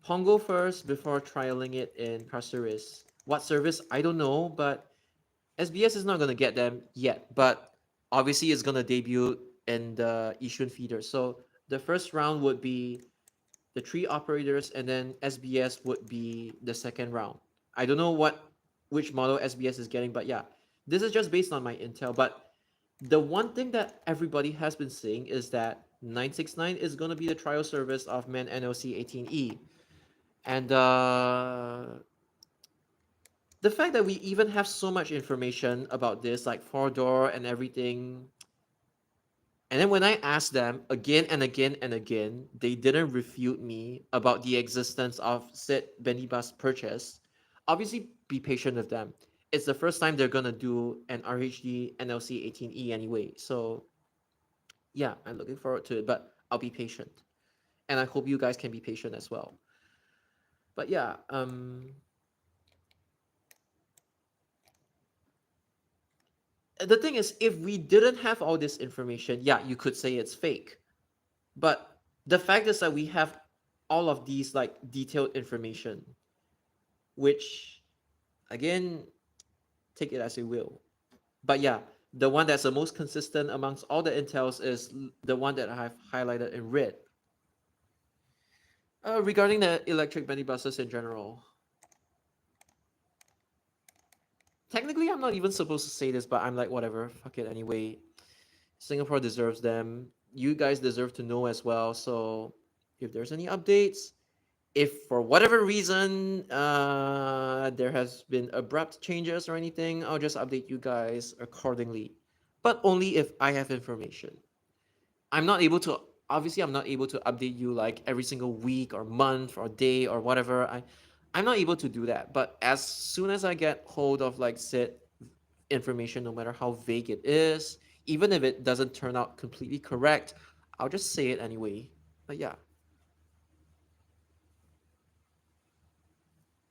Pongo first before trialing it in Parceris. What service? I don't know, but SBS is not going to get them yet. But obviously, it's going to debut in the Yishun feeder. So the first round would be the 3 operators, and then SBS would be the second round. I don't know which model SBS is getting, but yeah, this is just based on my intel. But the one thing that everybody has been saying is that 969 is going to be the trial service of MAN NOC 18E. And the fact that we even have so much information about this, like 4-door and everything, and then when I asked them again and again and again, they didn't refute me about the existence of said Bendy bus purchase. Obviously, be patient with them. It's the first time they're gonna do an RHD NLC 18E anyway. So yeah, I'm looking forward to it, but I'll be patient. And I hope you guys can be patient as well. But yeah, the thing is, if we didn't have all this information, yeah, you could say it's fake. But the fact is that we have all of these like detailed information, which again, take it as you will. But yeah, the one that's the most consistent amongst all the intels is the one that I have highlighted in red. Regarding the electric minibuses in general, technically I'm not even supposed to say this, but I'm like, whatever, fuck it anyway. Singapore deserves them. You guys deserve to know as well. So if there's any updates, if for whatever reason there has been abrupt changes or anything, I'll just update you guys accordingly. But only if I have information. I'm not able to, obviously I'm not able to update you like every single week or month or day or whatever. I'm not able to do that. But as soon as I get hold of like said information, no matter how vague it is, even if it doesn't turn out completely correct, I'll just say it anyway. But yeah.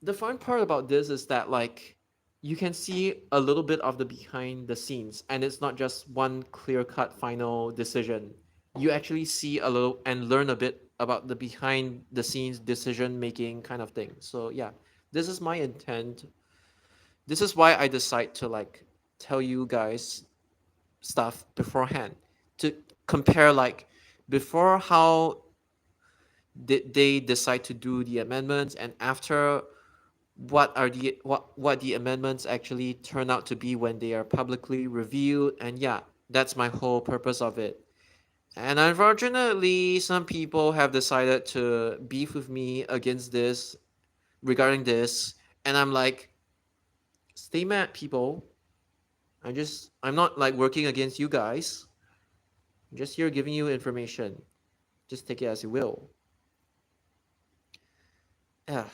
The fun part about this is that like you can see a little bit of the behind the scenes, and it's not just one clear-cut final decision. You actually see a little and learn a bit about the behind the scenes decision making kind of thing. So yeah, this is my intent. This is why I decide to like tell you guys stuff beforehand, to compare like before how did they decide to do the amendments, and after what the amendments actually turn out to be when they are publicly reviewed. And yeah, that's my whole purpose of it. And unfortunately, some people have decided to beef with me against this, regarding this, and I'm like, stay mad, people. I'm not like working against you guys. I'm just here giving you information. Just take it as you will. Yeah.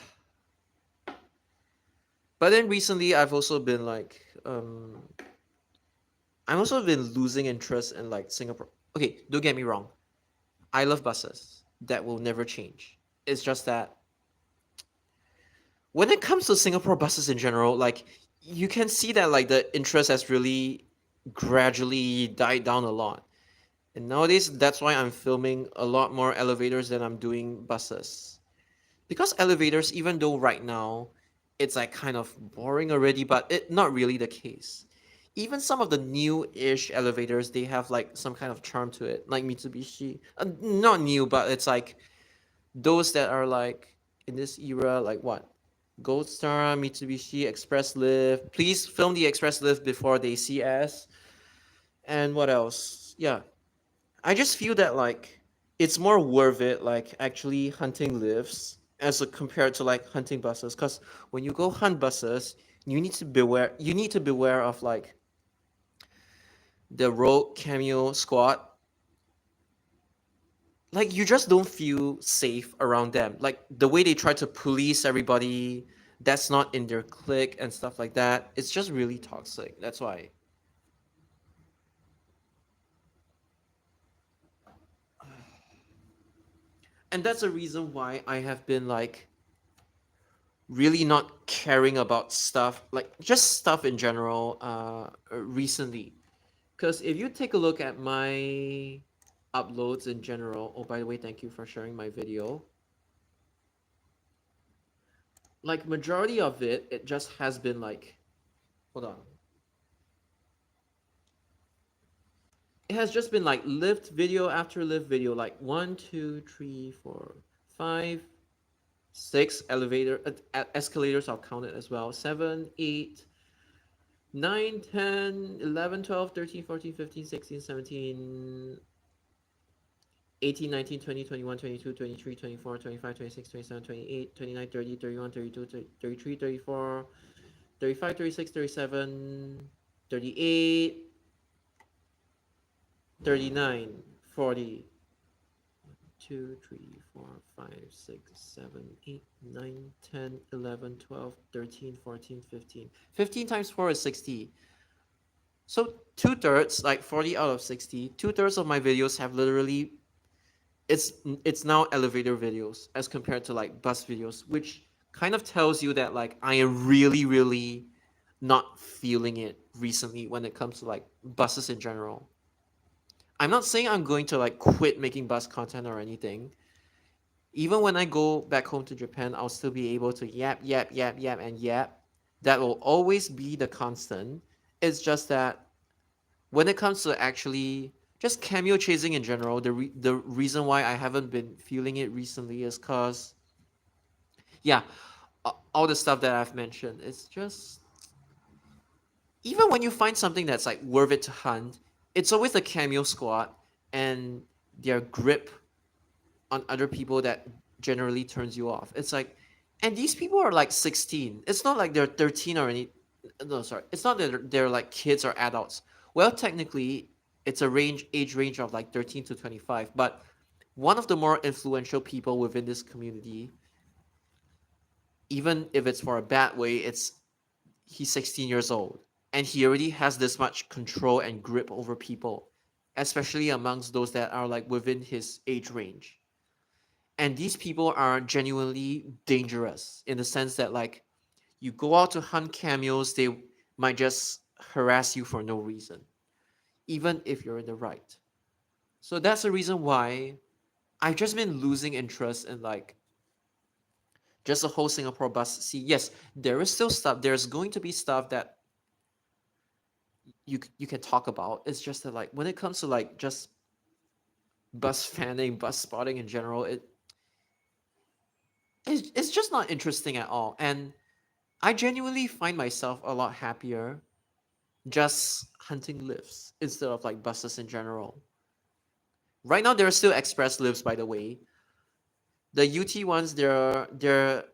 But then recently, I've also been like, I've also been losing interest in like Singapore. Okay, don't get me wrong. I love buses. That will never change. It's just that when it comes to Singapore buses in general, like you can see that like the interest has really gradually died down a lot. And nowadays, that's why I'm filming a lot more elevators than I'm doing buses. Because elevators, even though right now it's like kind of boring already, but it not really the case. Even some of the new-ish elevators, they have like some kind of charm to it, like Mitsubishi. Not new, but it's like those that are like in this era, like what? Gold Star, Mitsubishi, Express Lift. Please film the Express Lift before they see us. And what else? Yeah, I just feel that like it's more worth it, like actually hunting lifts as compared to like hunting buses. Because when you go hunt buses, you need to beware. You need to beware of like the rogue cameo squad. like you just don't feel safe around them. Like the way they try to police everybody that's not in their clique and stuff like that. It's just really toxic. That's why. And that's a reason why I have been like really not caring about stuff, like just stuff in general, recently. Because if you take a look at my uploads in general, oh, by the way, thank you for sharing my video. Like majority of it, it just has been like, hold on. It has just been like lift video after lift video, like 1, 2, 3, 4, 5, 6 escalators. I'll count it as well. 7, 8, 9, 10, 11, 12, 13, 14, 15, 16, 17, 18, 19, 20, 21, 22, 23, 24, 25, 26, 27, 28, 29, 30, 31, 32, 33, 34, 35, 36, 37, 38, 39, 40, 2, 3, 4, 5, 6, 7, 8, 9, 10, 11, 12, 13, 14, 15. 15 times 4 is 60. So 2/3, like 40 out of 60, 2/3 of my videos have literally, it's now elevator videos as compared to like bus videos, which kind of tells you that like I am really, really not feeling it recently when it comes to like buses in general. I'm not saying I'm going to like quit making bus content or anything. Even when I go back home to Japan, I'll still be able to yap, yap, yap, yap, and yap. That will always be the constant. It's just that when it comes to actually just cameo chasing in general, the reason why I haven't been feeling it recently is because, yeah, all the stuff that I've mentioned. It's just, even when you find something that's like worth it to hunt, it's always the cameo squad and their grip on other people that generally turns you off. It's like, and these people are like 16. It's not like they're 13 or any. No, sorry. It's not that they're like kids or adults. Well, technically, it's a age range of like 13 to 25. But one of the more influential people within this community, even if it's for a bad way, he's 16 years old and he already has this much control and grip over people, especially amongst those that are like within his age range. And these people are genuinely dangerous in the sense that like you go out to hunt cameos, they might just harass you for no reason, even if you're in the right. So that's the reason why I've just been losing interest in like just the whole Singapore bus scene. Yes, there is still stuff. There's going to be stuff that you can talk about. It's just that like when it comes to like just bus fanning, bus spotting in general, it's just not interesting at all. And I genuinely find myself a lot happier just hunting lifts instead of like buses in general. Right now, there are still express lifts, by the way. The UT ones, they're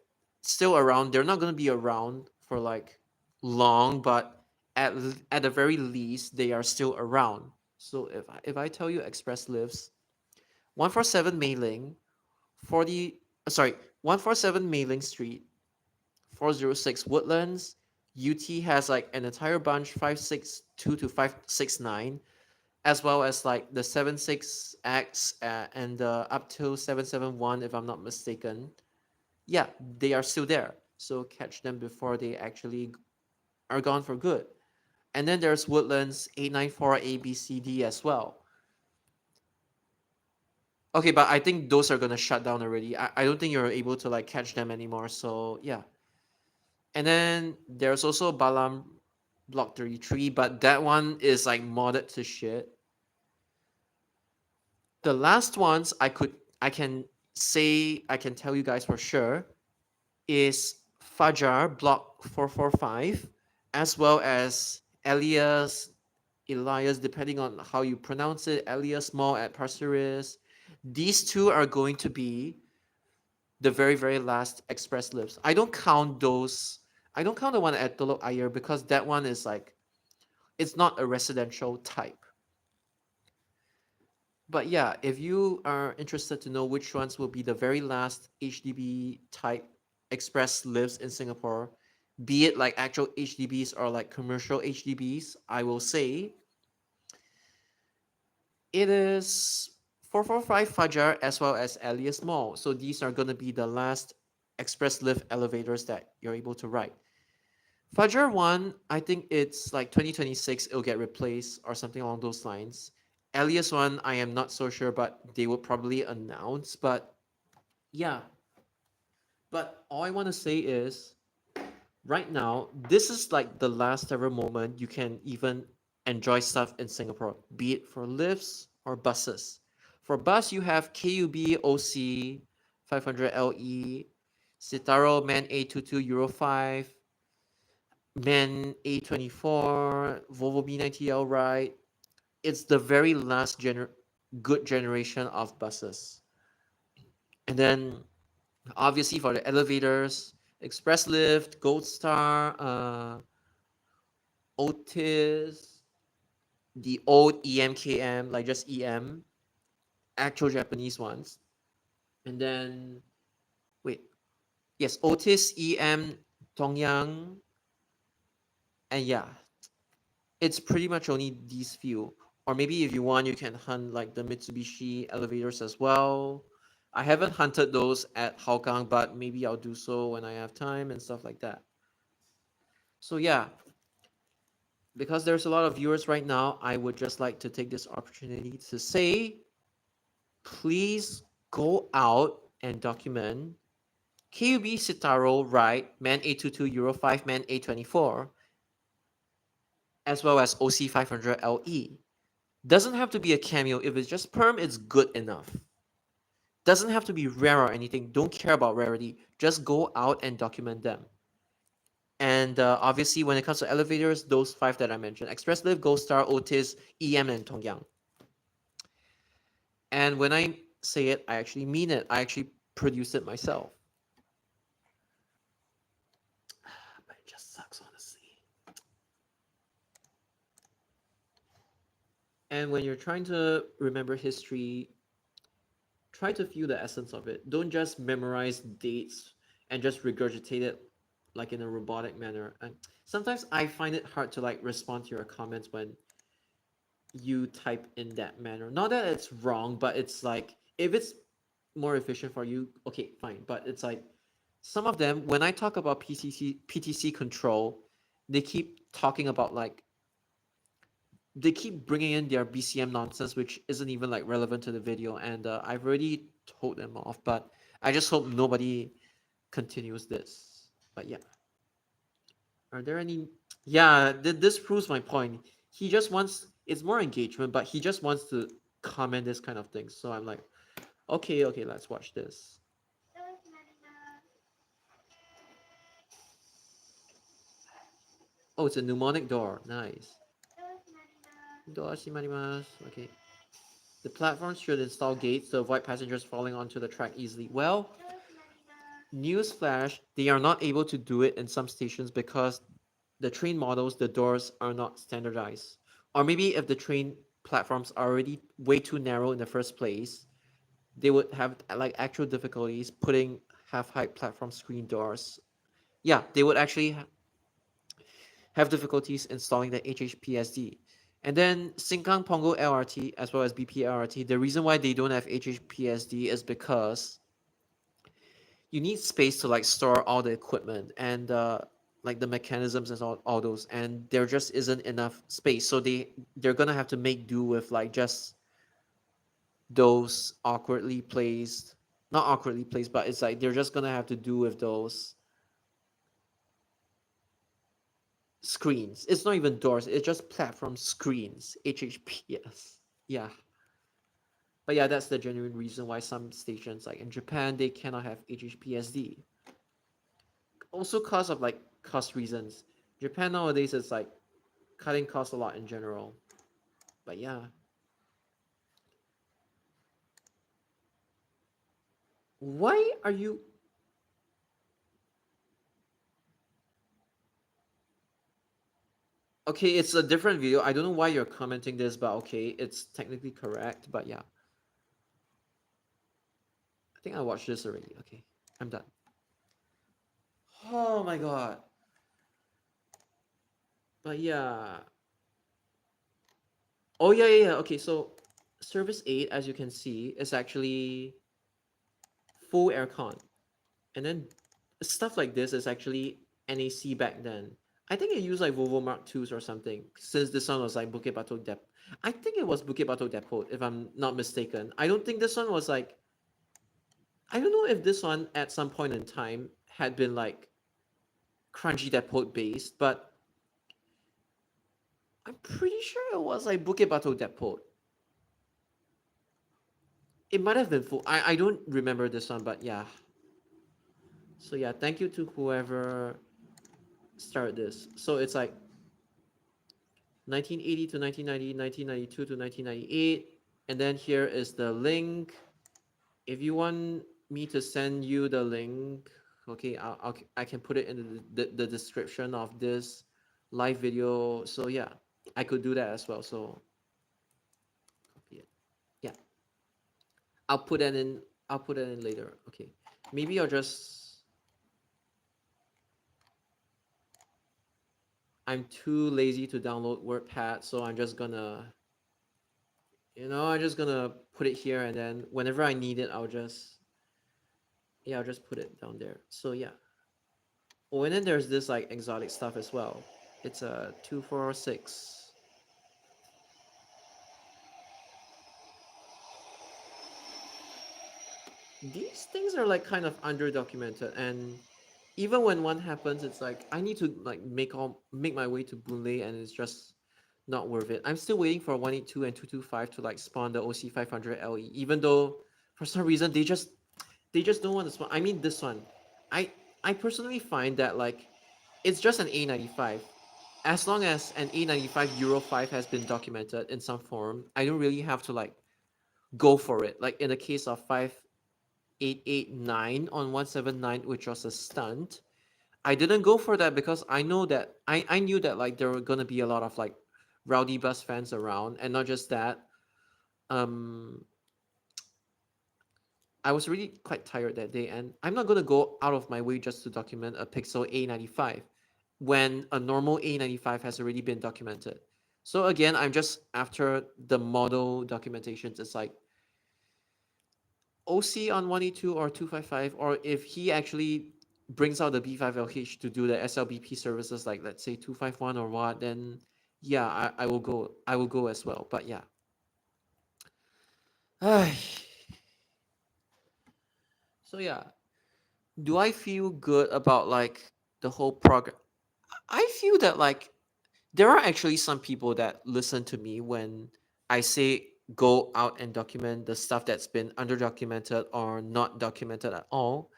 still around. They're not gonna be around for like long, but at the very least, they are still around. So if I tell you express lifts, 147 Mei Ling, 40 sorry 147 Mei Ling Street, 406 Woodlands. UT has like an entire bunch, 562 to 569, as well as like the 76X, and up to 771, if I'm not mistaken. Yeah, they are still there. So catch them before they actually are gone for good. And then there's Woodlands 894 ABCD as well. Okay, but I think those are gonna shut down already. I don't think you're able to like catch them anymore. So yeah. And then there's also Balam Block 33, but that one is like modded to shit. The last ones I can tell you guys for sure is Fajar Block 445, as well as Elias, depending on how you pronounce it, Elias Mall at Parceris. These two are going to be the very, very last express lifts. I don't count those. I don't count the one at Telok Ayer because that one is like, it's not a residential type. But yeah, if you are interested to know which ones will be the very last HDB type express lifts in Singapore, be it like actual HDBs or like commercial HDBs, I will say it is 445 Fajar as well as Elias Mall. So these are going to be the last express lift elevators that you're able to ride. Fajar 1, I think it's like 2026, it'll get replaced or something along those lines. Elias 1, I am not so sure, but they will probably announce. But yeah, but all I want to say is right now, this is like the last ever moment you can even enjoy stuff in Singapore, be it for lifts or buses. For bus, you have KUB OC 500LE, Citaro MAN A22 Euro 5, MAN A24, Volvo B90L ride. It's the very last good generation of buses. And then obviously for the elevators, Express Lift, Gold Star, Otis, the old EMKM, like just EM, actual Japanese ones. And then, wait, yes, Otis, EM, Tongyang, and yeah, it's pretty much only these few. Or maybe if you want, you can hunt like the Mitsubishi elevators as well. I haven't hunted those at Hougang, but maybe I'll do so when I have time and stuff like that. So yeah, because there's a lot of viewers right now, I would just like to take this opportunity to say, please go out and document KUB Citaro ride MAN A22 Euro 5 MAN A24, as well as OC 500LE. Doesn't have to be a cameo. If it's just perm, it's good enough. Doesn't have to be rare or anything. Don't care about rarity. Just go out and document them. And obviously, when it comes to elevators, those 5 that I mentioned: Express Lift, Gold Star, Otis, EM, and Tongyang. And when I say it, I actually mean it. I actually produced it myself. But it just sucks, honestly. And when you're trying to remember history, try to feel the essence of it. Don't just memorize dates and just regurgitate it like in a robotic manner. And sometimes I find it hard to like respond to your comments when you type in that manner. Not that it's wrong, but it's like if it's more efficient for you, okay, fine. But it's like some of them, when I talk about PTC control, they keep talking about like they keep bringing in their BCM nonsense, which isn't even like relevant to the video, and I've already told them off. But I just hope nobody continues this. But yeah, are there any? Yeah, this proves my point. He just wants it's more engagement, but he just wants to comment this kind of thing. So I'm like, okay, let's watch this. Oh, it's a pneumonic door. Nice. Okay. The platforms should install gates to avoid passengers falling onto the track easily. Well, newsflash, they are not able to do it in some stations because the train models, the doors are not standardized. Or maybe if the train platforms are already way too narrow in the first place, they would have like actual difficulties putting half-height platform screen doors. Yeah, they would actually have difficulties installing the HHPSD. And then Sengkang Punggol LRT as well as BP LRT, the reason why they don't have HHPSD is because you need space to like store all the equipment and like the mechanisms and all those, and there just isn't enough space. So they're gonna have to make do with like just those awkwardly placed, not awkwardly placed, but it's like they're just gonna have to do with those screens. It's not even doors, it's just platform screens, HHPS. Yeah. But yeah, that's the genuine reason why some stations like in Japan they cannot have HHPSD. Also cause of like cost reasons. Japan nowadays is like cutting costs a lot in general. But yeah. Why are you Okay, it's a different video. I don't know why you're commenting this, but okay, it's technically correct. But yeah, I think I watched this already. Okay, I'm done. Oh my god. But yeah. Oh yeah. Okay, so service 8, as you can see, is actually full aircon. And then stuff like this is actually NAC back then. I think it used like Volvo Mark IIs or something, since this one was like Bukit Batok Depot. I think it was Bukit Batok Depot, if I'm not mistaken. I don't think this one was like, I don't know if this one at some point in time had been like Crunchy Depot based, but I'm pretty sure it was like Bukit Batok Depot. It might have been full. I don't remember this one, but yeah. So yeah, thank you to whoever started this. So it's like 1980 to 1990, 1992 to 1998. And then here is the link. If you want me to send you the link, okay, I can put it in the description of this live video. So yeah, I could do that as well. So copy it. Yeah, I'll put that in. I'll put it in later. Okay, maybe I'll just. I'm too lazy to download WordPad, so I'm just gonna, I'm just gonna put it here, and then whenever I need it, I'll just put it down there. So yeah. Oh, and then there's this like exotic stuff as well. It's a 246. These things are like kind of under documented, and even when one happens, it's like I need to like make my way to Boonlay, and it's just not worth it. I'm still waiting for 182 and 225 to like spawn the OC500 LE, even though for some reason they just don't want to spawn. I mean this one, I I personally find that like it's just an A95. As long as an A95 Euro 5 has been documented in some form, I don't really have to like go for it. Like in the case of 5889 on 179, which was a stunt, I didn't go for that because I knew that like there were gonna be a lot of like rowdy bus fans around, and not just that. Um, I was really quite tired that day, and I'm not gonna go out of my way just to document a Pixel A95 when a normal A95 has already been documented. So again, I'm just after the model documentations. It's like OC on 182 or 255, or if he actually brings out the B5LH to do the SLBP services, like let's say 251 or what, then yeah, I will go. I will go as well. But yeah. So yeah, do I feel good about like the whole program? I feel that like there are actually some people that listen to me when I say go out and document the stuff that's been underdocumented or not documented at all.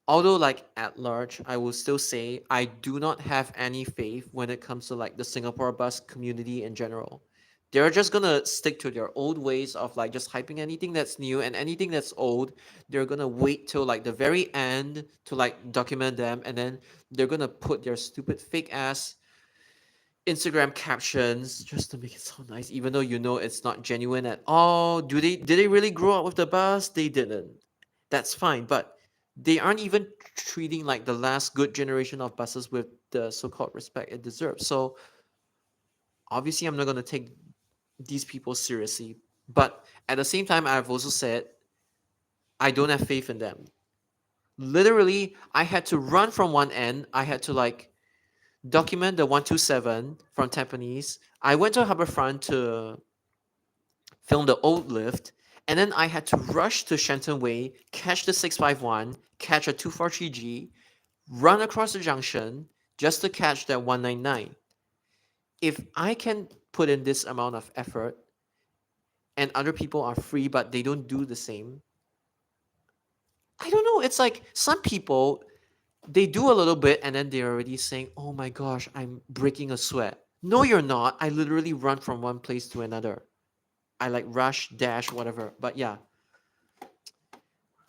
Although like at large, I will still say I do not have any faith when it comes to like the Singapore bus community in general. They're just gonna stick to their old ways of like just hyping anything that's new, and anything that's old, they're gonna wait till like the very end to like document them, and then they're gonna put their stupid fake ass Instagram captions just to make it sound nice, even though you know it's not genuine at all. Did they really grow up with the bus? They didn't. That's fine, but they aren't even treating like the last good generation of buses with the so-called respect it deserves. So obviously I'm not gonna take these people seriously. But at the same time, I've also said I don't have faith in them. Literally, I had to run from one end. I had to like document the 127 from Tampines. I went to Harbourfront to film the old lift, and then I had to rush to Shenton Way, catch the 651, catch a 243G, run across the junction just to catch that 199. If I can put in this amount of effort and other people are free but they don't do the same, I don't know. It's like some people, they do a little bit and then they're already saying, oh my gosh, I'm breaking a sweat. No, you're not. I literally run from one place to another. I like rush, dash, whatever. But yeah,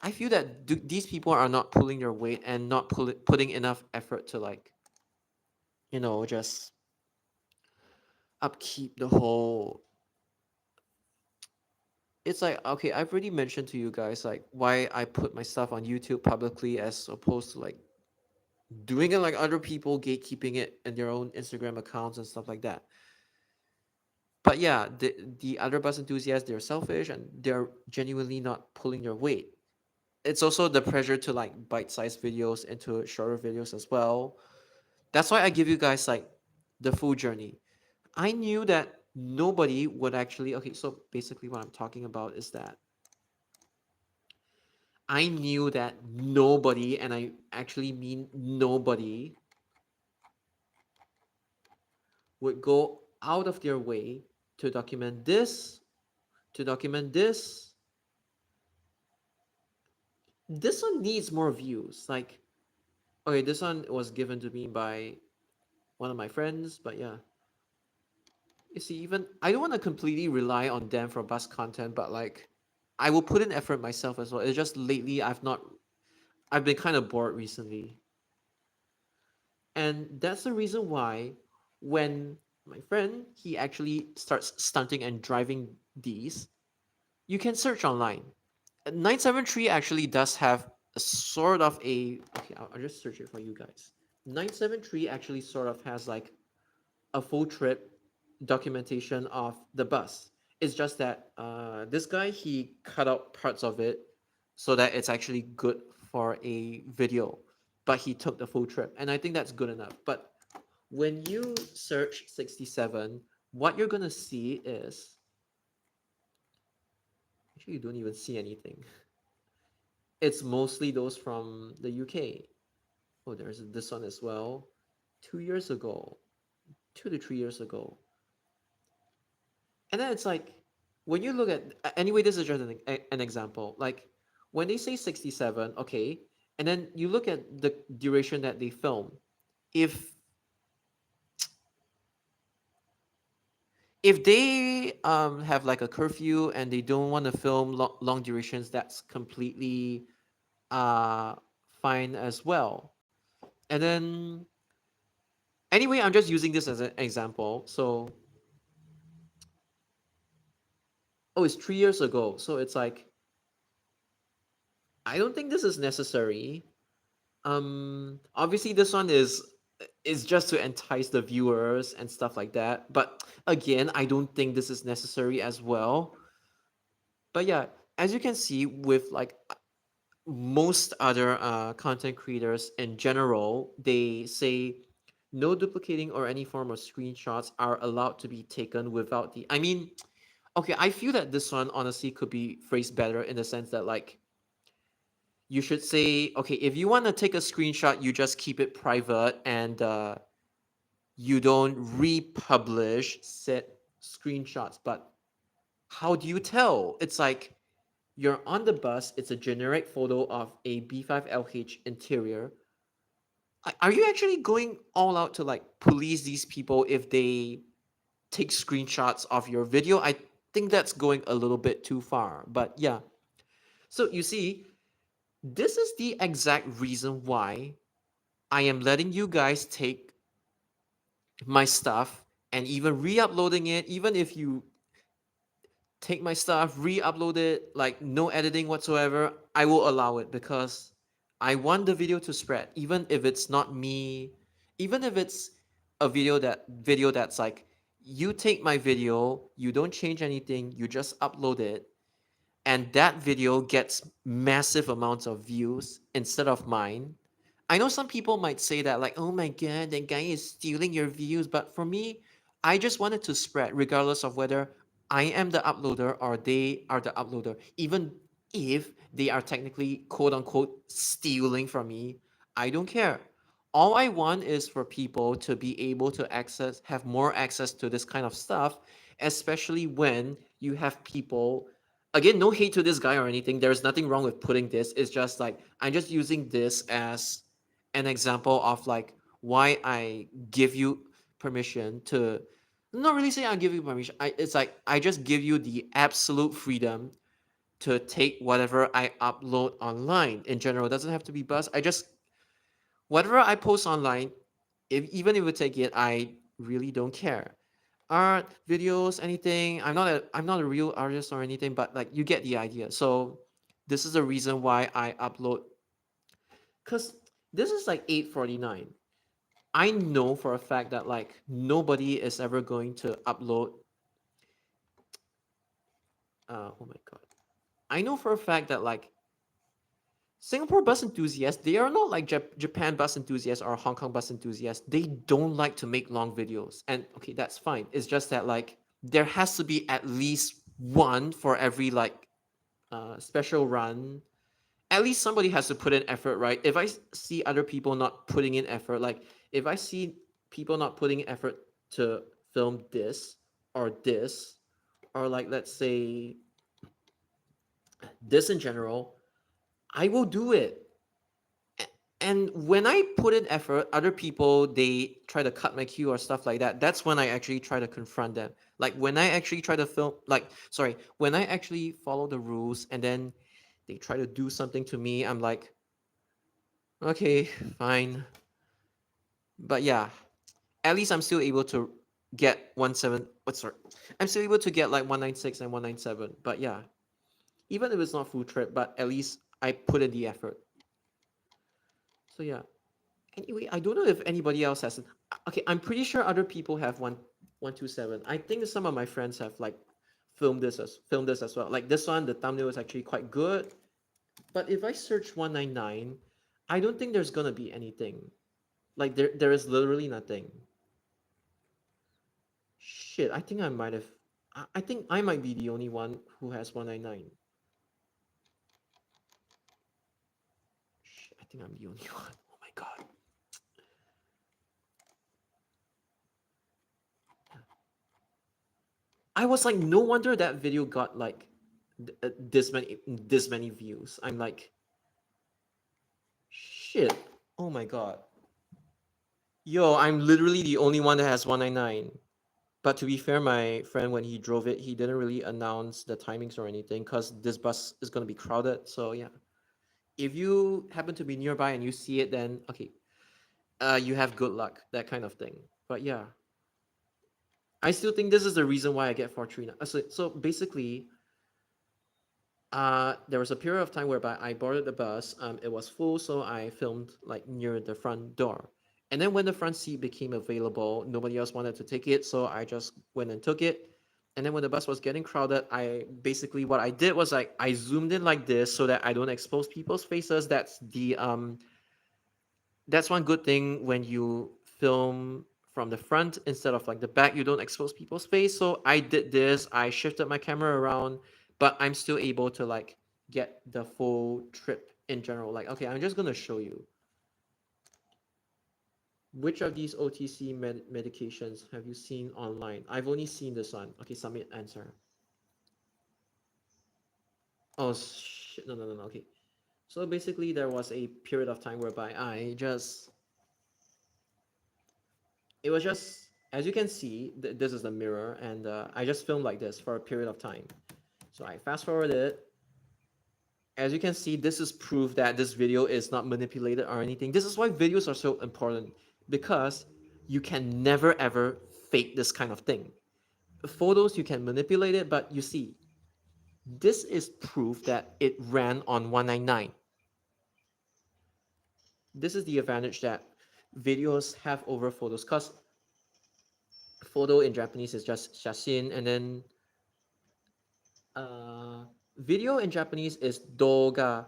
I feel that these people are not pulling their weight and not putting enough effort to like, just upkeep the whole. It's like, okay, I've already mentioned to you guys like why I put my stuff on YouTube publicly as opposed to like doing it like other people gatekeeping it in their own Instagram accounts and stuff like that. But yeah, the other bus enthusiasts, they're selfish and they're genuinely not pulling their weight. It's also the pressure to like bite-sized videos into shorter videos as well. That's why I give you guys like the full journey. I knew that nobody would actually. Okay, so basically what I'm talking about is that I knew that nobody, and I actually mean nobody, would go out of their way to document this, to document this. This one needs more views. Like, okay, this one was given to me by one of my friends, but yeah. You see, even I don't want to completely rely on them for bus content, but like, I will put in effort myself as well. It's just lately I've been kind of bored recently. And that's the reason why when my friend, he actually starts stunting and driving these, you can search online. 973 actually does have a sort of a, okay, I'll just search it for you guys. 973 actually sort of has like a full trip documentation of the bus. It's just that this guy, he cut out parts of it so that it's actually good for a video, but he took the full trip, and I think that's good enough. But when you search 67, what you're gonna see is, actually you don't even see anything. It's mostly those from the UK. Oh, there's this one as well. 2 years ago, 2 to 3 years ago. And then it's like, when you look at, anyway, this is just an example. Like, when they say 67, okay, and then you look at the duration that they film. If they have like a curfew and they don't want to film long durations, that's completely uh fine as well. And then anyway, I'm just using this as an example. So, oh, it's 3 years ago. So it's like, I don't think this is necessary. Obviously this one is just to entice the viewers and stuff like that. But again, I don't think this is necessary as well. But yeah, as you can see with like most other content creators in general, they say no duplicating or any form of screenshots are allowed to be taken without the. I mean, okay, I feel that this one honestly could be phrased better in the sense that like you should say, okay, if you want to take a screenshot, you just keep it private and you don't republish said screenshots. But how do you tell? It's like you're on the bus, it's a generic photo of a B5LH interior. Are you actually going all out to like police these people if they take screenshots of your video? I think that's going a little bit too far. But yeah. So you see, this is the exact reason why I am letting you guys take my stuff and even re-uploading it, even if you take my stuff, re-upload it, like no editing whatsoever, I will allow it because I want the video to spread, even if it's not me, even if it's a video that's like, you take my video, you don't change anything, you just upload it, and that video gets massive amounts of views instead of mine. I know some people might say that, like, oh my god, that guy is stealing your views. But for me, I just wanted to spread, regardless of whether I am the uploader or they are the uploader. Even if they are technically quote unquote stealing from me, I don't care. All I want is for people to be able to have more access to this kind of stuff, especially when you have people. Again, no hate to this guy or anything. There's nothing wrong with putting this. It's just like I'm just using this as an example of like why I give you permission to not really say I give you permission. It's like I just give you the absolute freedom to take whatever I upload online in general. It doesn't have to be buzz. I just whatever I post online, if even if you take it, I really don't care. art, videos, anything. I'm not a real artist or anything, but like you get the idea. So this is the reason why I upload, because this is like 8:49. I know for a fact that like nobody is ever going to upload. Oh my god. I know for a fact that like Singapore bus enthusiasts, they are not like Japan bus enthusiasts or Hong Kong bus enthusiasts. They don't like to make long videos. And okay, that's fine. It's just that like there has to be at least one for every like special run. At least somebody has to put in effort, right? If I see other people not putting in effort, like if I see people not putting in effort to film this, or like let's say this in general, I will do it. And when I put in effort, other people they try to cut my cue or stuff like that. That's when I actually try to confront them. Like when I actually try to film, like sorry, when I actually follow the rules and then they try to do something to me, I'm like, okay, fine. But yeah, at least I'm still able to get 17. What sorry? I'm still able to get like 196 and 197. But yeah, even if it's not full trip, but at least I put in the effort. So yeah. Anyway, I don't know if anybody else has. Okay, I'm pretty sure other people have 127. I think some of my friends have like filmed this as well. Like this one, the thumbnail is actually quite good. But if I search 199, I don't think there's gonna be anything. Like there is literally nothing. Shit, I think I might have. I think I might be the only one who has 199. Shit, I think I'm the only one. Oh my god. I was like, no wonder that video got like this many views. I'm like, shit. Oh my god. Yo, I'm literally the only one that has 199. But to be fair, my friend when he drove it, he didn't really announce the timings or anything because this bus is gonna be crowded. So yeah, if you happen to be nearby and you see it, then okay, you have good luck, that kind of thing. But yeah, I still think this is the reason why I get Fortuna. So basically, there was a period of time whereby I boarded the bus. It was full, so I filmed like near the front door. And then when the front seat became available, nobody else wanted to take it, so I just went and took it. And then when the bus was getting crowded, I basically what I did was like I zoomed in like this so that I don't expose people's faces. That's one good thing when you film from the front instead of like the back, you don't expose people's face. So I did this, I shifted my camera around, but I'm still able to like get the full trip in general. Like, okay, I'm just gonna show you. Which of these OTC medications have you seen online? I've only seen this one. Okay, submit answer. Oh shit, no. Okay. So basically there was a period of time whereby it was just, as you can see, this is the mirror, and I just filmed like this for a period of time. So I fast forwarded. As you can see, this is proof that this video is not manipulated or anything. This is why videos are so important, because you can never ever fake this kind of thing. Photos, you can manipulate it, but you see, this is proof that it ran on 199. This is the advantage that videos have over photos, because photo in Japanese is just shashin, and then video in Japanese is doga,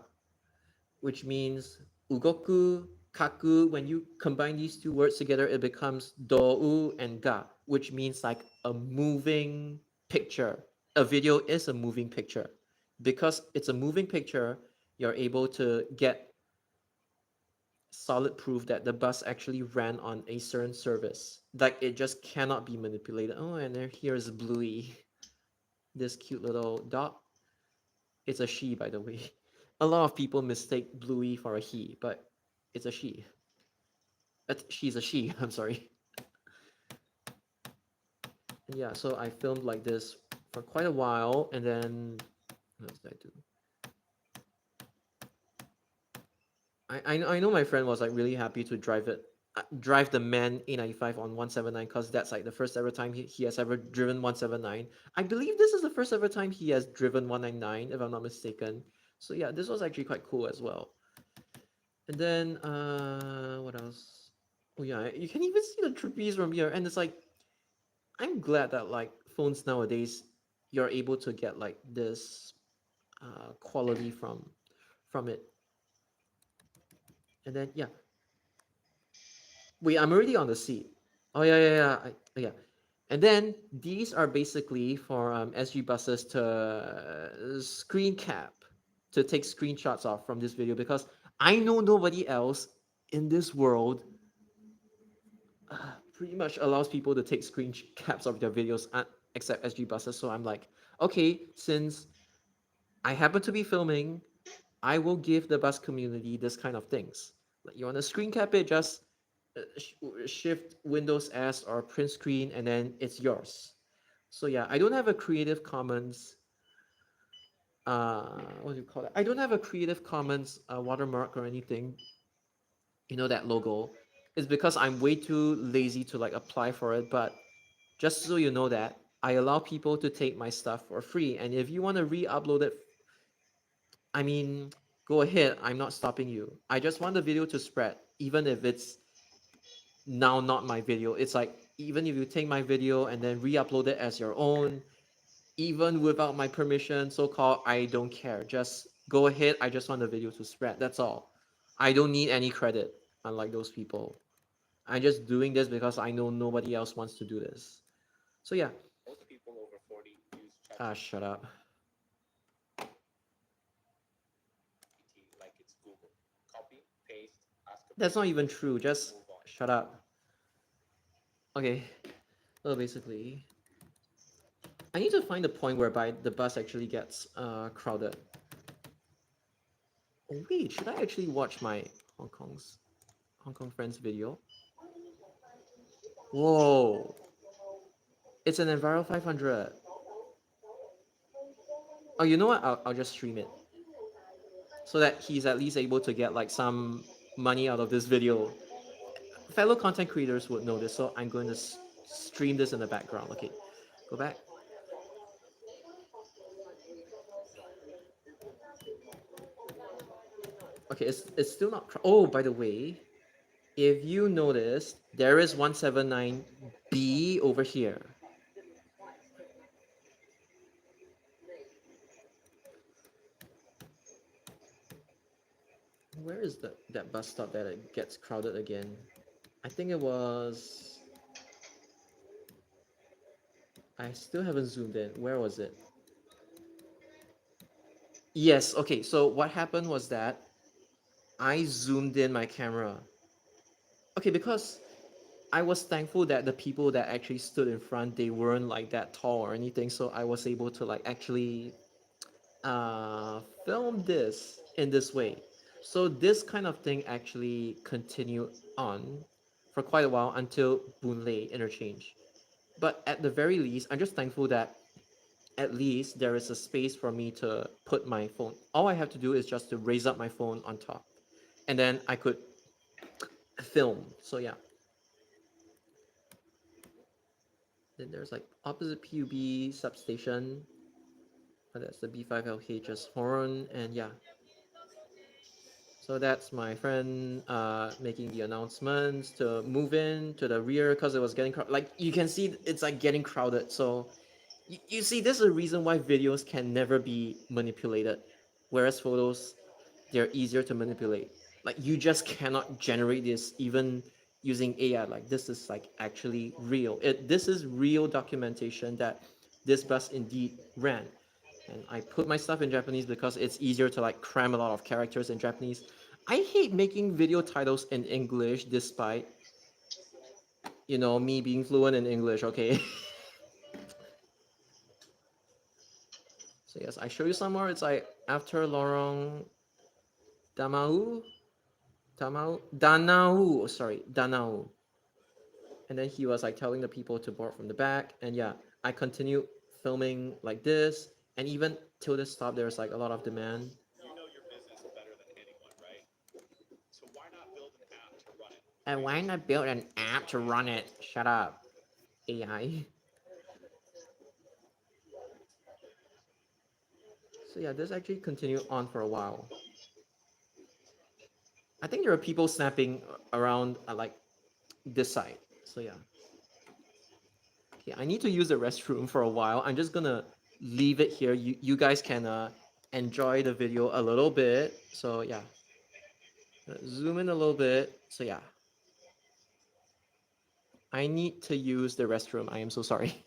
which means ugoku, kaku. When you combine these two words together, it becomes dou and ga, which means like a moving picture. A video is a moving picture. Because it's a moving picture, you're able to get solid proof that the bus actually ran on a certain service. Like it just cannot be manipulated. Oh, and there here's Bluey, this cute little dog. It's a she, by the way. A lot of people mistake Bluey for a he, but it's a she. She's a she. I'm sorry. And yeah, so I filmed like this for quite a while, and then what else did I do? I know my friend was like really happy to drive it drive the man A95 on 179 because that's like the first ever time he has ever driven 179. I believe this is the first ever time he has driven 199, if I'm not mistaken. So yeah, this was actually quite cool as well. And then what else? Oh yeah, you can even see the trapeze from here, and it's like I'm glad that like phones nowadays you're able to get like this quality from it. And then yeah, wait, I'm already on the seat. Oh yeah. And then these are basically for SG buses to screen cap, to take screenshots off from this video, because I know nobody else in this world pretty much allows people to take screen caps of their videos except SG buses. So I'm like, okay, since I happen to be filming, I will give the bus community this kind of things. Like you want to screen cap it, just shift Windows S or print screen, and then it's yours. So yeah, I don't have a Creative Commons. What do you call it? I don't have a Creative Commons watermark or anything. You know that logo. It's because I'm way too lazy to like apply for it. But just so you know that I allow people to take my stuff for free, and if you want to re-upload it, I mean, go ahead. I'm not stopping you. I just want the video to spread, even if it's now not my video. It's like even if you take my video and then re-upload it as your own, even without my permission, so-called, I don't care. Just go ahead. I just want the video to spread. That's all. I don't need any credit, unlike those people. I'm just doing this because I know nobody else wants to do this. So yeah. Most people over 40 use Shut up. ChatGPT like it's Google. Copy, paste, ask a That's not question, even true. Just move on. shut up. Okay. Well, basically, I need to find the point whereby the bus actually gets crowded. Oh wait, should I actually watch my Hong Kong friends video? Whoa, it's an Enviro 500. Oh, you know what? I'll just stream it so that he's at least able to get like some money out of this video. Fellow content creators would know this, so I'm going to stream this in the background. Okay, go back. Okay, it's still not. Oh, by the way, if you notice, there is 179B over here. Where is that bus stop that it gets crowded again? I think it was. I still haven't zoomed in. Where was it? Yes, okay. So what happened was that I zoomed in my camera. Okay, because I was thankful that the people that actually stood in front, they weren't like that tall or anything, so I was able to like actually film this in this way. So this kind of thing actually continued on for quite a while until Boon Lay interchange. But at the very least, I'm just thankful that at least there is a space for me to put my phone. All I have to do is just to raise up my phone on top, and then I could film. So yeah. Then there's like opposite PUB substation. That's the B5LH's horn, and yeah. So that's my friend making the announcements to move in to the rear because it was getting like you can see it's like getting crowded. So you see, this is a reason why videos can never be manipulated, whereas photos, they're easier to manipulate. Like you just cannot generate this even using AI. Like this is like actually real. This is real documentation that this bus indeed ran. And I put my stuff in Japanese because it's easier to like cram a lot of characters in Japanese. I hate making video titles in English despite, you know, me being fluent in English, okay? So yes, I show you some more. It's like after Lorong Damau, Danau, sorry, Danau. And then he was like telling the people to board from the back. And yeah, I continued filming like this. And even till this stop, there's like a lot of demand. You know your business better than anyone, right? So why not build an app to run it? And why not build an app to run it? Shut up, AI. So yeah, this actually continued on for a while. I think there are people snapping around like this side. So yeah. Okay, I need to use the restroom for a while. I'm just gonna leave it here. You guys can enjoy the video a little bit. So yeah. Zoom in a little bit. So yeah. I need to use the restroom. I am so sorry.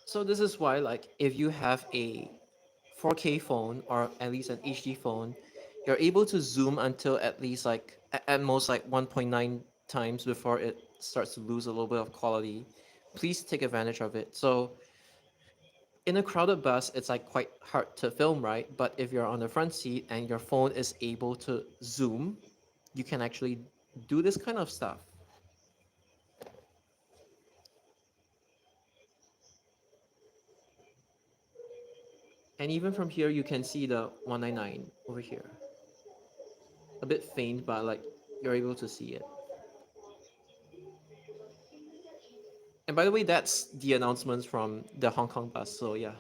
So this is why, like, if you have a 4K phone or at least an HD phone, you're able to zoom until at least like at most like 1.9 times before it starts to lose a little bit of quality. Please take advantage of it. So in a crowded bus, it's like quite hard to film, right? But if you're on the front seat and your phone is able to zoom, you can actually do this kind of stuff. And even from here, you can see the 199 over here. A bit faint, but like you're able to see it. And by the way, that's the announcements from the Hong Kong bus. So yeah.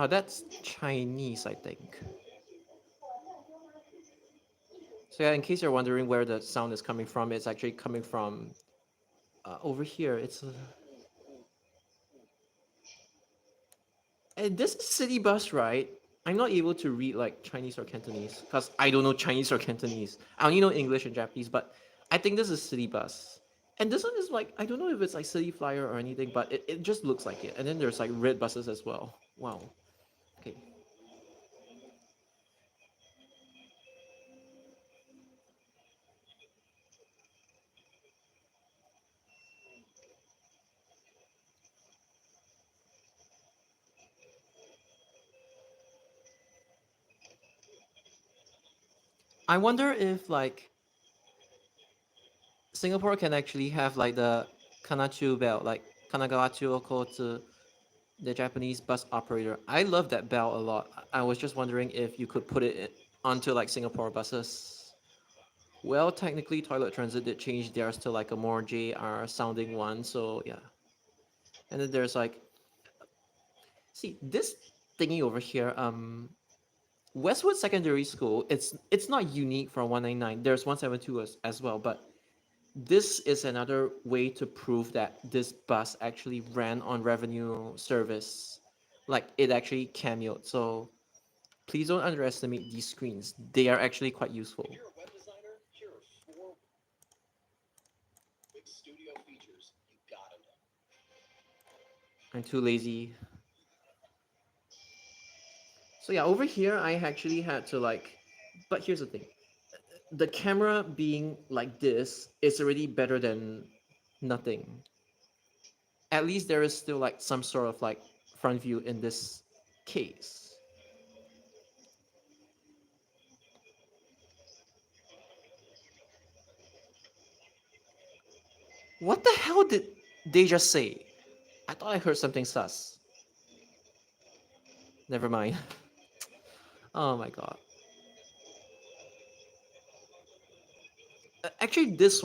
That's Chinese, I think. So yeah, in case you're wondering where the sound is coming from, it's actually coming from over here. And this is city bus, right? I'm not able to read like Chinese or Cantonese because I don't know Chinese or Cantonese. I only know English and Japanese, but I think this is city bus. And this one is like, I don't know if it's like city flyer or anything, but it just looks like it. And then there's like red buses as well. Wow. Okay. I wonder if like Singapore can actually have like the Kanachu bell, like Kanagawachu Okotu, the Japanese bus operator. I love that bell a lot. I was just wondering if you could put it onto like Singapore buses. Well, technically, Toilet Transit did change theirs to like a more JR sounding one. So yeah, and then there's like, see this thingy over here. Westwood Secondary School. It's not unique for 199. There's 172 as well, but this is another way to prove that this bus actually ran on revenue service, like it actually cameoed. So please don't underestimate these screens. They are actually quite useful. If you're a web designer, here are 4 big studio features you gotta know. I'm too lazy. So yeah, over here I actually had to like, but here's the thing. The camera being like this is already better than nothing. at least there is still like some sort of like front view in this case. What the hell did they just say? I thought I heard something sus. Never mind. Oh my god. Actually, this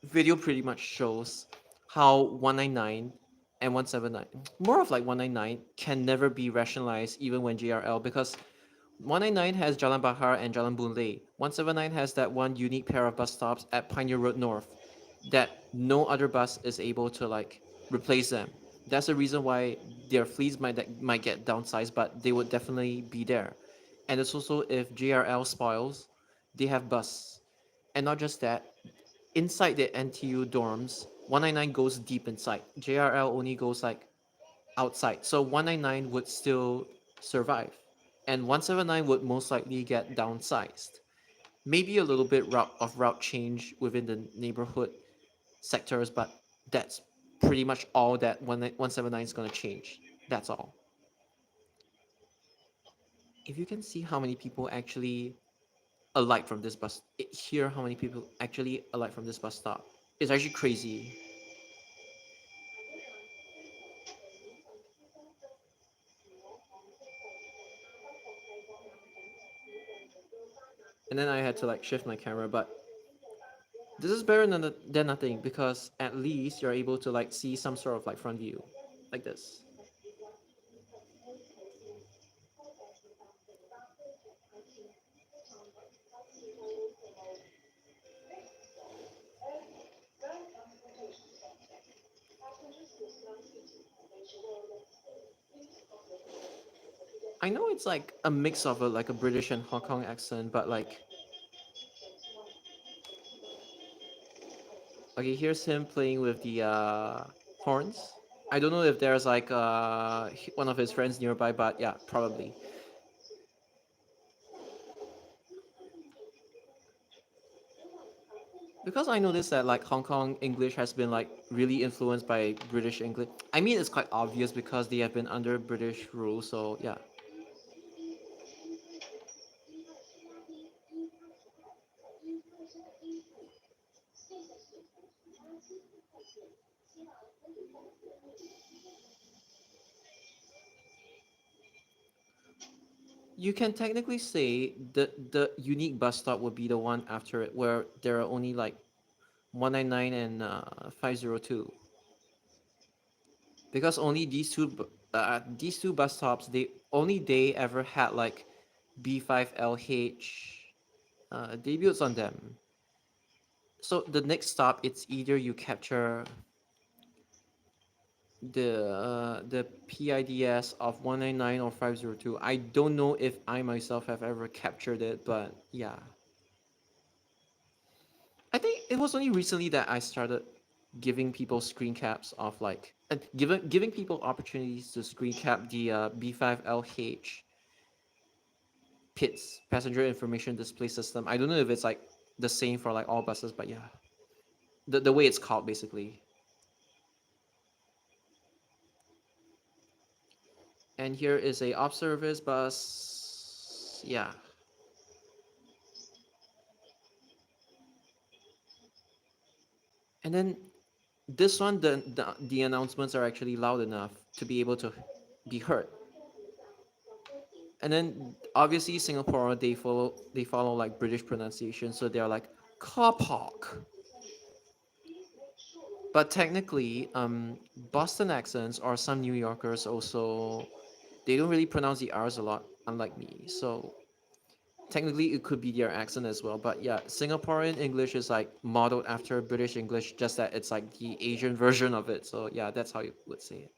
video pretty much shows how 199 and 179, more of like 199, can never be rationalized even when GRL, because 199 has Jalan Bahar and Jalan Boon Lay. 179 has that one unique pair of bus stops at Pioneer Road North that no other bus is able to like replace them. That's the reason why their fleets might get downsized, but they would definitely be there. And it's also, if JRL spoils, they have bus. And not just that, inside the NTU dorms, 199 goes deep inside. JRL only goes like outside. So 199 would still survive. And 179 would most likely get downsized. Maybe a little bit of route change within the neighborhood sectors, but that's pretty much all that 179 is going to change. That's all. If you can see how many people actually alight from this bus, hear how many people actually alight from this bus stop, it's actually crazy. And then I had to like shift my camera, but this is better than nothing, because at least you're able to like see some sort of like front view like this. I know it's like a mix of like a British and Hong Kong accent, but like, okay, here's him playing with the horns. I don't know if there's like one of his friends nearby, but yeah, probably. Because I noticed that like Hong Kong English has been like really influenced by British English. I mean, it's quite obvious because they have been under British rule, so yeah. You can technically say the unique bus stop would be the one after it, where there are only like 199 and 502, because only these two bus stops, they ever had like B5LH debuts on them. So the next stop, it's either you capture the PIDS of 199 or 502. I don't know if I myself have ever captured it, but yeah. I think it was only recently that I started giving people screen caps of like giving people opportunities to screen cap the B5LH PIDS, passenger information display system. I don't know if it's like the same for like all buses, but yeah, the way it's called basically. And here is a off service bus. Yeah. And then this one, the announcements are actually loud enough to be able to be heard. And then obviously Singapore, they follow like British pronunciation, so they're like car park. But technically, Boston accents or some New Yorkers also, they don't really pronounce the R's a lot, unlike me. So technically, it could be their accent as well. But yeah, Singaporean English is like modeled after British English, just that it's like the Asian version of it. So yeah, that's how you would say it.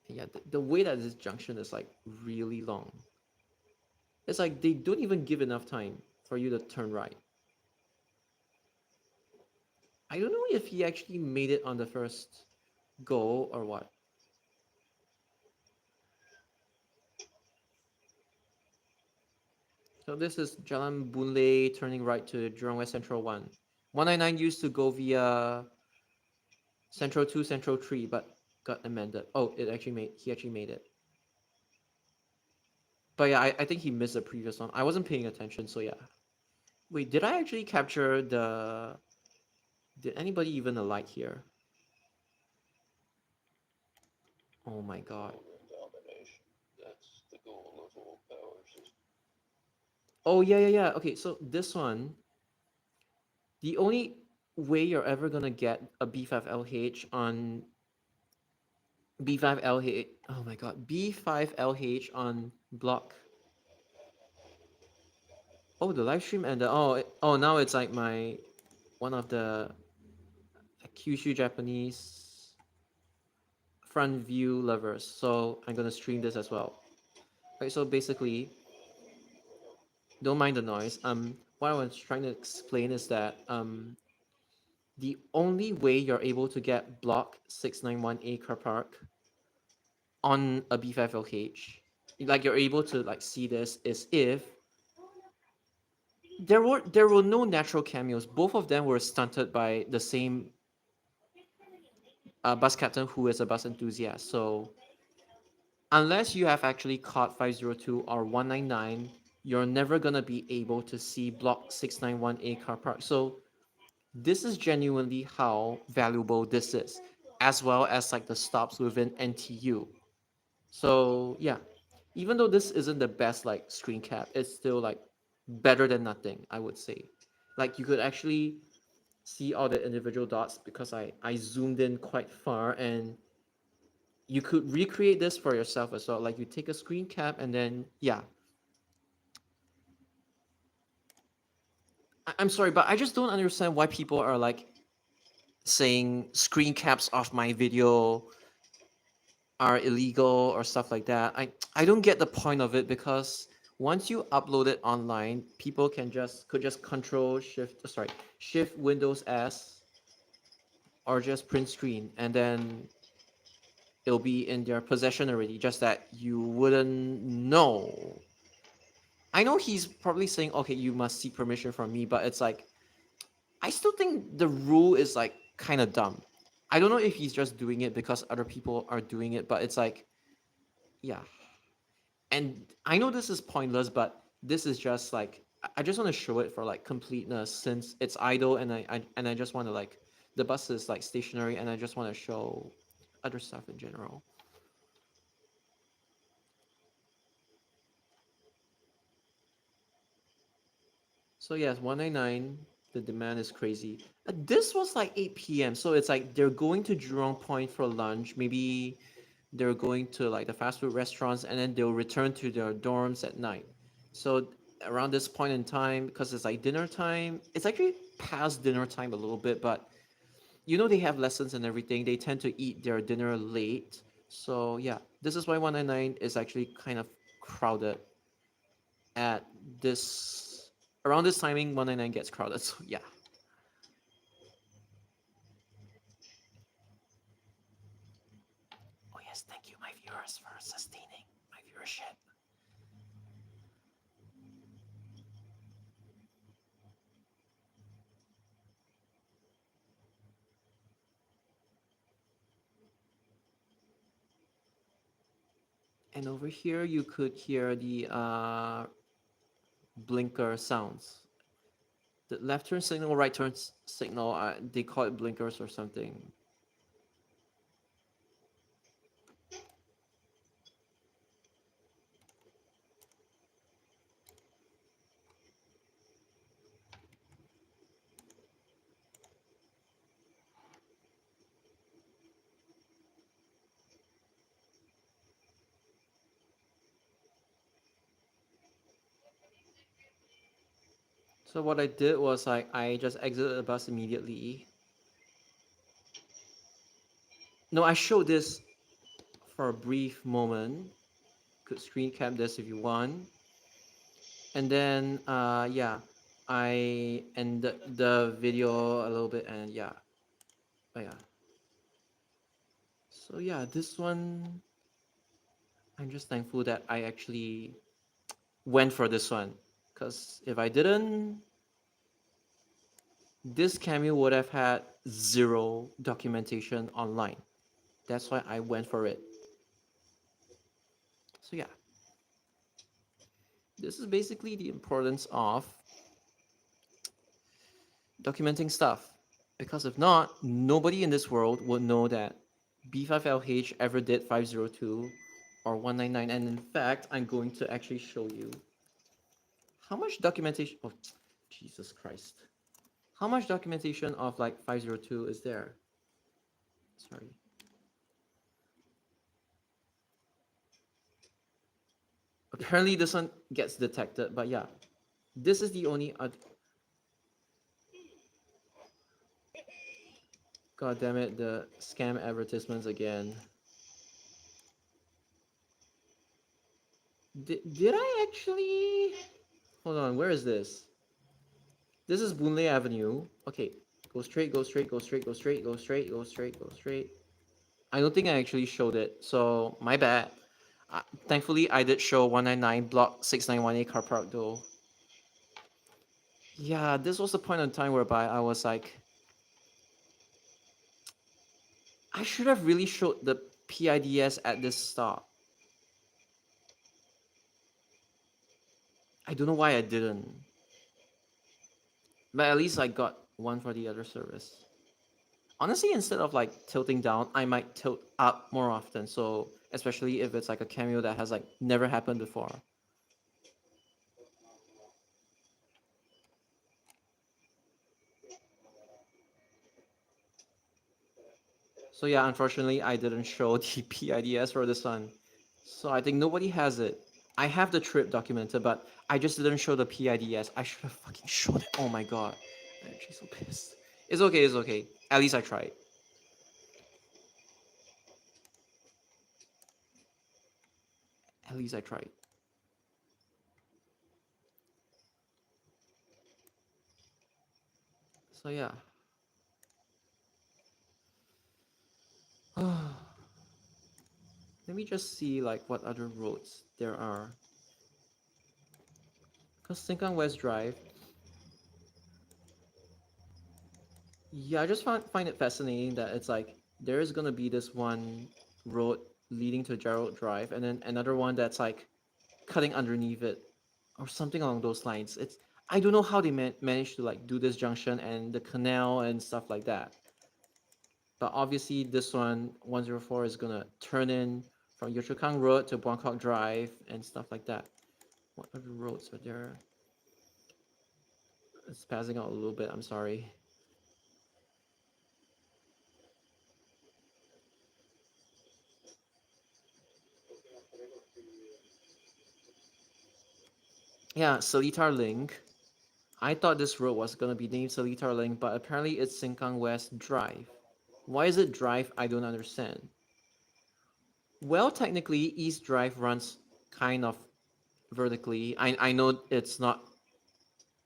Yeah, the way that this junction is like really long. It's like they don't even give enough time for you to turn right. I don't know if he actually made it on the first go or what. So this is Jalan Boon Lay turning right to Jurong West Central 1. 199 used to go via Central 2, Central 3, but got amended. Oh, he actually made it. But yeah, I think he missed the previous one. I wasn't paying attention, so yeah. Wait, did I actually capture the... Did anybody even alight here? Oh my god. Domination. That's the goal of all power systems. Oh, yeah. Okay, so this one, the only way you're ever gonna get a B5LH on B5LH, oh my god, B5LH on block. Oh, the live stream ended. Oh, now it's like one of the Kyushu Japanese front view lovers. So I'm gonna stream this as well. Okay, so basically, don't mind the noise. What I was trying to explain is that the only way you're able to get block 691A car park on a B5LH, like you're able to like see this, is if there were no natural cameos. Both of them were stunted by the same bus captain who is a bus enthusiast. So unless you have actually caught 502 or 199, you're never gonna be able to see block 691A car park. So this is genuinely how valuable this is, as well as like the stops within NTU. So yeah, even though this isn't the best like screen cap, it's still like better than nothing, I would say. Like you could actually see all the individual dots because I zoomed in quite far, and you could recreate this for yourself as well. Like you take a screen cap and then yeah. I'm sorry, but I just don't understand why people are like saying screen caps of my video are illegal or stuff like that. I don't get the point of it, because once you upload it online, people could just shift Windows S or just print screen, and then it'll be in their possession already, just that you wouldn't know. I know he's probably saying, okay, you must seek permission from me, but it's like, I still think the rule is like kind of dumb. I don't know if he's just doing it because other people are doing it, but it's like, yeah. And I know this is pointless, but this is just like, I just want to show it for like completeness, since it's idle, and I just want to like, the bus is like stationary, and I just want to show other stuff in general. So yes, 199, the demand is crazy. This was like 8 p.m. So it's like they're going to Jurong Point for lunch. Maybe they're going to like the fast food restaurants, and then they'll return to their dorms at night. So around this point in time, because it's like dinner time, it's actually past dinner time a little bit, but you know they have lessons and everything. They tend to eat their dinner late. So yeah, this is why 199 is actually kind of crowded at this around this timing. 199 gets crowded. So yeah. Oh yes, thank you, my viewers, for sustaining my viewership. And over here, you could hear the blinker sounds. The left turn signal, right turn signal, they call it blinkers or something. So what I did was I just exited the bus immediately. No, I showed this for a brief moment. Could screen cap this if you want. And then yeah, I ended the video a little bit, and yeah. Oh yeah. So yeah, this one, I'm just thankful that I actually went for this one, because if I didn't, this cameo would have had zero documentation online. That's why I went for it. So yeah, this is basically the importance of documenting stuff. Because if not, nobody in this world would know that B5LH ever did 502 or 199. And in fact, I'm going to actually show you how much documentation. Oh, Jesus Christ. How much documentation of like 502 is there? Sorry. Apparently this one gets detected, but yeah. This is the only God damn it, the scam advertisements again. Did I actually... Hold on, where is this? This is Boonlay Avenue. Okay, go straight, go straight, go straight, go straight, go straight, go straight, go straight. I don't think I actually showed it, so my bad. Thankfully, I did show 199 block 691A car park though. Yeah, this was the point in time whereby I was like, I should have really showed the PIDS at this stop. I don't know why I didn't. But at least I got one for the other service. Honestly, instead of like tilting down, I might tilt up more often. So especially if it's like a cameo that has like never happened before. So yeah, unfortunately, I didn't show the PIDS for this one. So I think nobody has it. I have the trip documented, but I just didn't show the PIDS. I should have fucking showed it. Oh my god. I'm actually so pissed. It's okay, it's okay. At least I tried. At least I tried. So yeah. Let me just see like what other roads there are. Cause Sengkang West Drive. Yeah, I just find it fascinating that it's like there is gonna be this one road leading to Gerald Drive, and then another one that's like cutting underneath it, or something along those lines. It's I don't know how they managed to like do this junction and the canal and stuff like that. But obviously, this one 104 is gonna turn in from Yio Chu Kang Road to Buangkok Drive and stuff like that. What other roads are there? It's passing out a little bit. I'm sorry. Yeah, Seletar Link. I thought this road was gonna be named Seletar Link, but apparently it's Sengkang West Drive. Why is it Drive? I don't understand. Well, technically, East Drive runs kind of vertically. I know it's not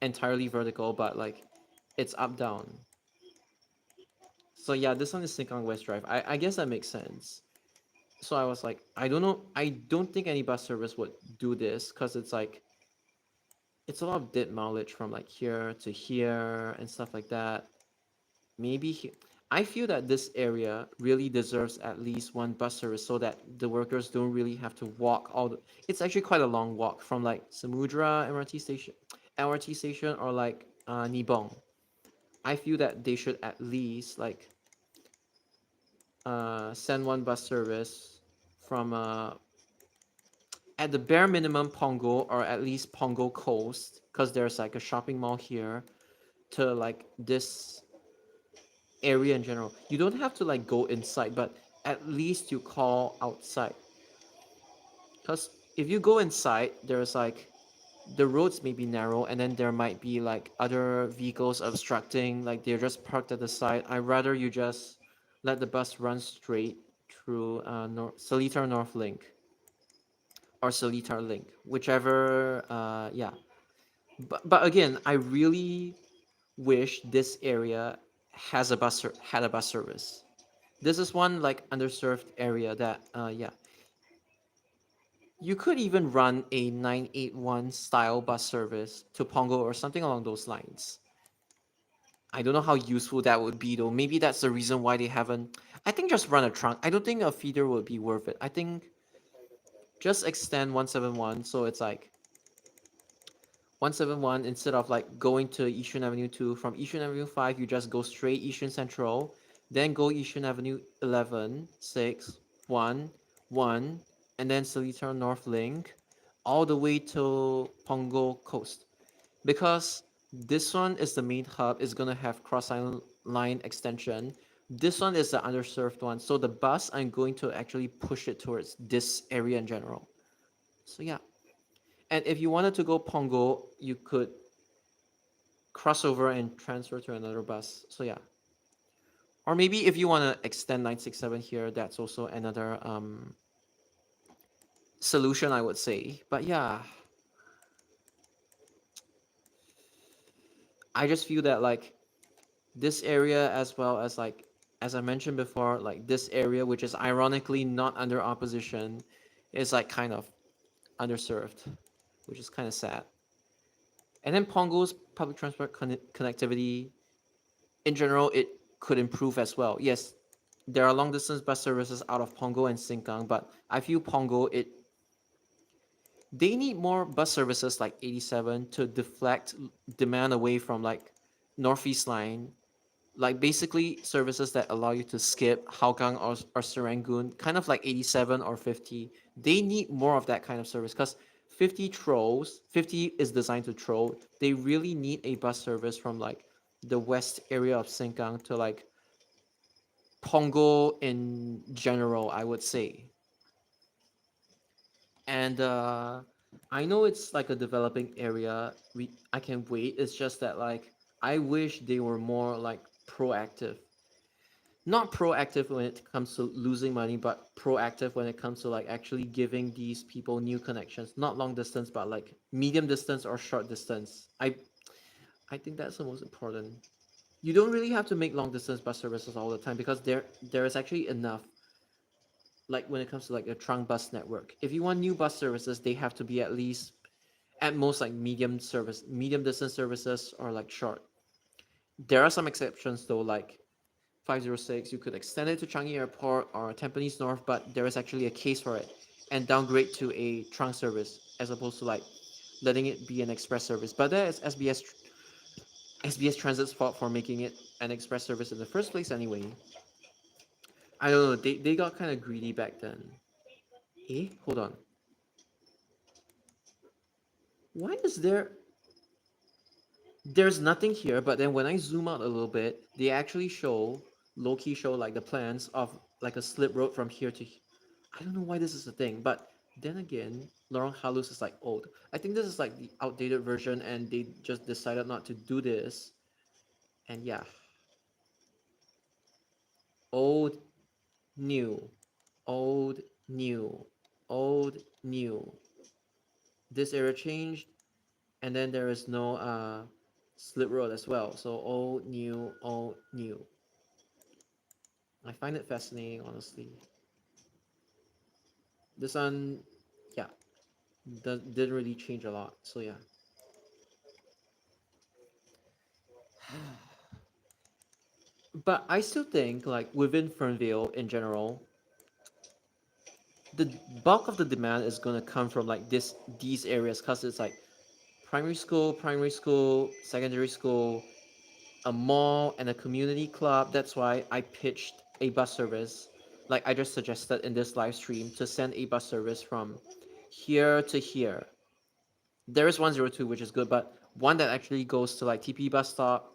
entirely vertical, but like it's up down. So yeah, this one is Sengkang West Drive. I guess that makes sense. So I was like, I don't know. I don't think any bus service would do this because it's like it's a lot of dead mileage from like here to here and stuff like that. Maybe I feel that this area really deserves at least one bus service so that the workers don't really have to walk all the. It's actually quite a long walk from like Samudra MRT station or like Nibong. I feel that they should at least like send one bus service from at the bare minimum Pongo or at least Pongo Coast because there's like a shopping mall here to like this area in general. You don't have to like go inside, but at least you call outside. Because if you go inside, there's like the roads may be narrow and then there might be like other vehicles obstructing, like they're just parked at the side. I'd rather you just let the bus run straight through Seletar North Link or Seletar Link, whichever. Yeah, but again, I really wish this area had a bus service. This is one like underserved area that yeah, you could even run a 981 style bus service to Pongo or something along those lines. I don't know how useful that would be though. Maybe that's the reason why they haven't. I think just run a trunk. I don't think a feeder would be worth it. I think just extend 171 so it's like 171 instead of like going to Yishun Avenue 2. From Yishun Avenue 5, you just go straight Yishun Central, then go Yishun Avenue 11, 6, 1, 1, and then Seletar North Link, all the way to Pongo Coast. Because this one is the main hub, is gonna have cross island line extension. This one is the underserved one. So the bus, I'm going to actually push it towards this area in general. So yeah. And if you wanted to go Pongo, you could cross over and transfer to another bus. So yeah. Or maybe if you want to extend 967 here, that's also another solution, I would say. But yeah, I just feel that like this area, as well as like as I mentioned before, like this area, which is ironically not under opposition, is like kind of underserved, which is kind of sad. And then Pongo's public transport connectivity in general, it could improve as well. Yes, there are long distance bus services out of Pongo and Sengkang, but I feel Pongo, they need more bus services like 87 to deflect demand away from like Northeast Line, like basically services that allow you to skip Hougang or Serangoon, kind of like 87 or 50. They need more of that kind of service because 50 is designed to troll. They really need a bus service from like the west area of Sengkang to like Pongo in general, I would say. And I know it's like a developing area. I can wait. It's just that like I wish they were more like proactive. Not proactive when it comes to losing money, but proactive when it comes to like actually giving these people new connections. Not long distance, but like medium distance or short distance. I think that's the most important. You don't really have to make long distance bus services all the time because there is actually enough, like when it comes to like a trunk bus network. If you want new bus services, they have to be at least at most like medium distance services or like short. There are some exceptions though, like 506, you could extend it to Changi Airport or Tampines North, but there is actually a case for it, and downgrade to a trunk service as opposed to like letting it be an express service. But that is SBS Transit's fault for making it an express service in the first place anyway. I don't know, they got kind of greedy back then. Eh? Hold on. Why is there's nothing here, but then when I zoom out a little bit, they actually low-key show like the plans of like a slip road from here to I don't know why this is a thing, but then again, Lorong Halus is like old. I think this is like the outdated version and they just decided not to do this. And yeah. Old, new, old, new, old, new. This area changed, and then there is no slip road as well. So old, new, old, new. I find it fascinating, honestly. This one, yeah, didn't really change a lot. So yeah. But I still think like within Fernvale in general, the bulk of the demand is gonna come from like these areas because it's like primary school, secondary school, a mall, and a community club. That's why I pitched a bus service, like I just suggested in this live stream, to send a bus service from here to here. There is 102, which is good, but one that actually goes to like TP bus stop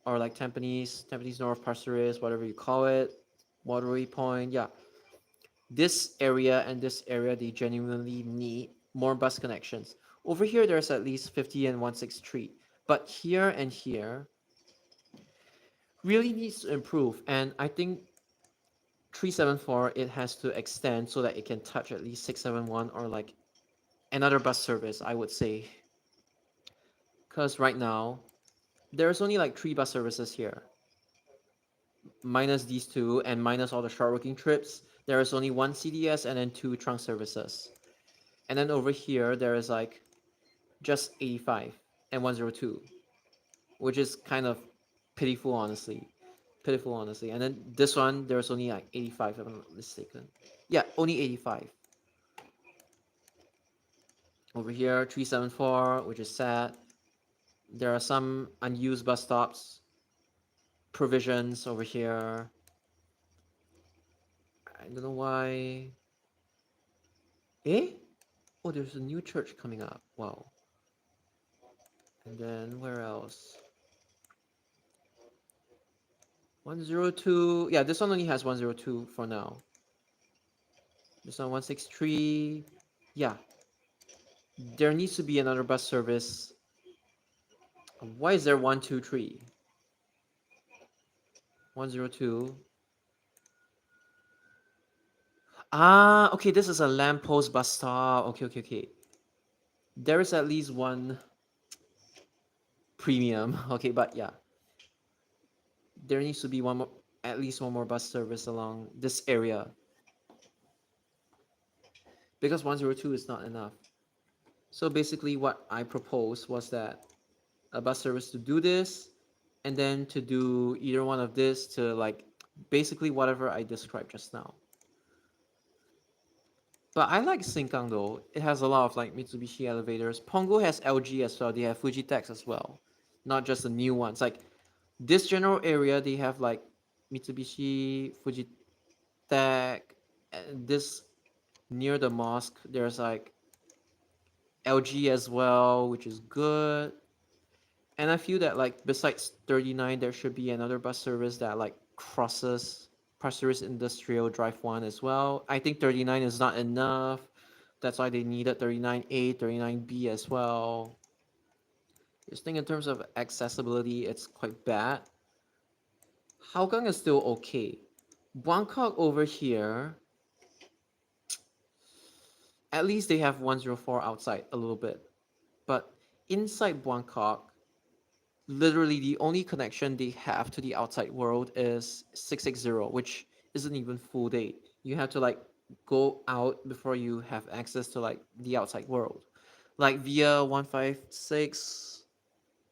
or like Tampines North, Pasir Ris, whatever you call it, Waterway Point. Yeah, this area and this area, they genuinely need more bus connections. Over here, there's at least 50 and 16th Street, but here and here really needs to improve. And I think 374, it has to extend so that it can touch at least 671 or like another bus service, I would say. Because right now, there's only like 3 bus services here. Minus these 2 and minus all the short working trips, there is only 1 CDS and then 2 trunk services. And then over here, there is like just 85 and 102, which is kind of pitiful, honestly. Pitiful, honestly. And then this one, there's only like 85, if I'm not mistaken. Yeah, only 85. Over here, 374, which is sad. There are some unused bus stops. Provisions over here. I don't know why. Eh? Oh, there's a new church coming up. Wow. And then where else? 102. Yeah, this one only has 102 for now. This one 163. Yeah. There needs to be another bus service. Why is there 123? 102. Ah, okay, this is a lamppost bus stop. Okay. There is at least one premium. Okay, but yeah. There needs to be one more, at least one more bus service along this area. Because 102 is not enough. So basically what I proposed was that a bus service to do this, and then to do either one of this to like basically whatever I described just now. But I like Sengkang though. It has a lot of like Mitsubishi elevators. Pongo has LG as well. They have Fujitex as well, not just the new ones. Like this general area, they have like Mitsubishi, Fujitec. And this near the mosque, there's like LG as well, which is good. And I feel that like besides 39, there should be another bus service that like crosses Pasir Ris Industrial Drive 1 as well. I think 39 is not enough. That's why they needed 39A, 39B as well. Just think in terms of accessibility, it's quite bad. Hougang is still okay. Buangkok over here, at least they have 104 outside a little bit. But inside Buangkok, literally the only connection they have to the outside world is 660, which isn't even full day. You have to like go out before you have access to like the outside world. Like via 156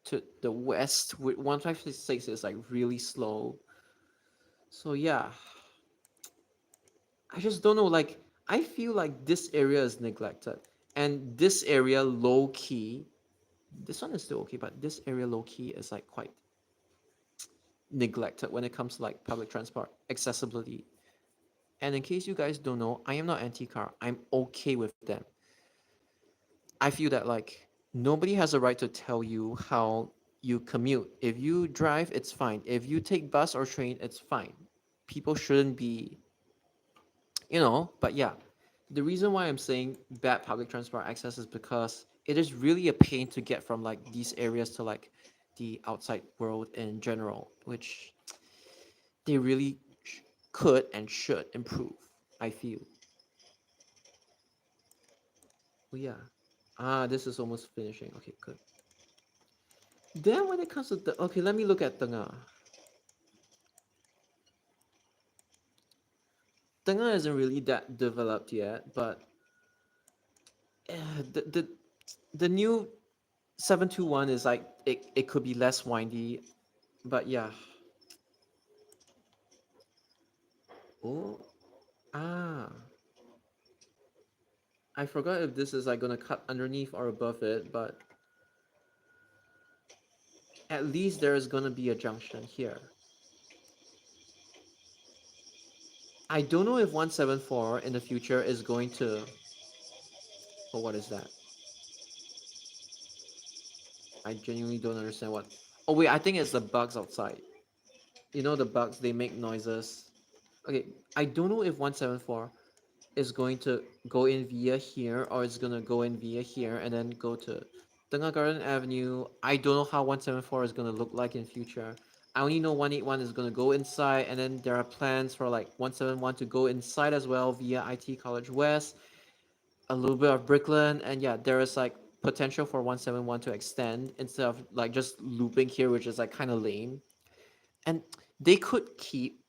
to the west, with 156 is like really slow. So yeah, I just don't know, like I feel like this area is neglected, and this area low key, this one is still okay, but this area low key is like quite neglected when it comes to like public transport accessibility. And in case you guys don't know, I am not anti-car. I'm okay with them. I feel that like nobody has a right to tell you how you commute. If you drive, it's fine. If you take bus or train, it's fine. People shouldn't be, but yeah. The reason why I'm saying bad public transport access is because it is really a pain to get from like these areas to like the outside world in general, which they really could and should improve, I feel. Oh yeah. Ah, this is almost finishing. Okay, good. Then when it comes to the okay, let me look at Tengah. Tengah isn't really that developed yet, but the new 721 is like it could be less windy, but yeah. Oh, ah. I forgot if this is like gonna cut underneath or above it, but at least there is gonna be a junction here. I don't know if 174 in the future is going to. Oh, what is that? I genuinely don't understand what. Oh wait, I think it's the bugs outside. You know the bugs, they make noises. Okay, I don't know if 174 is going to go in via here or it's gonna go in via here and then go to Tengah Garden Avenue. I don't know how 174 is gonna look like in future. I only know 181 is gonna go inside, and then there are plans for like 171 to go inside as well via IT College West, a little bit of Brickland, and yeah, there is like potential for 171 to extend instead of like just looping here, which is like kind of lame. And they could keep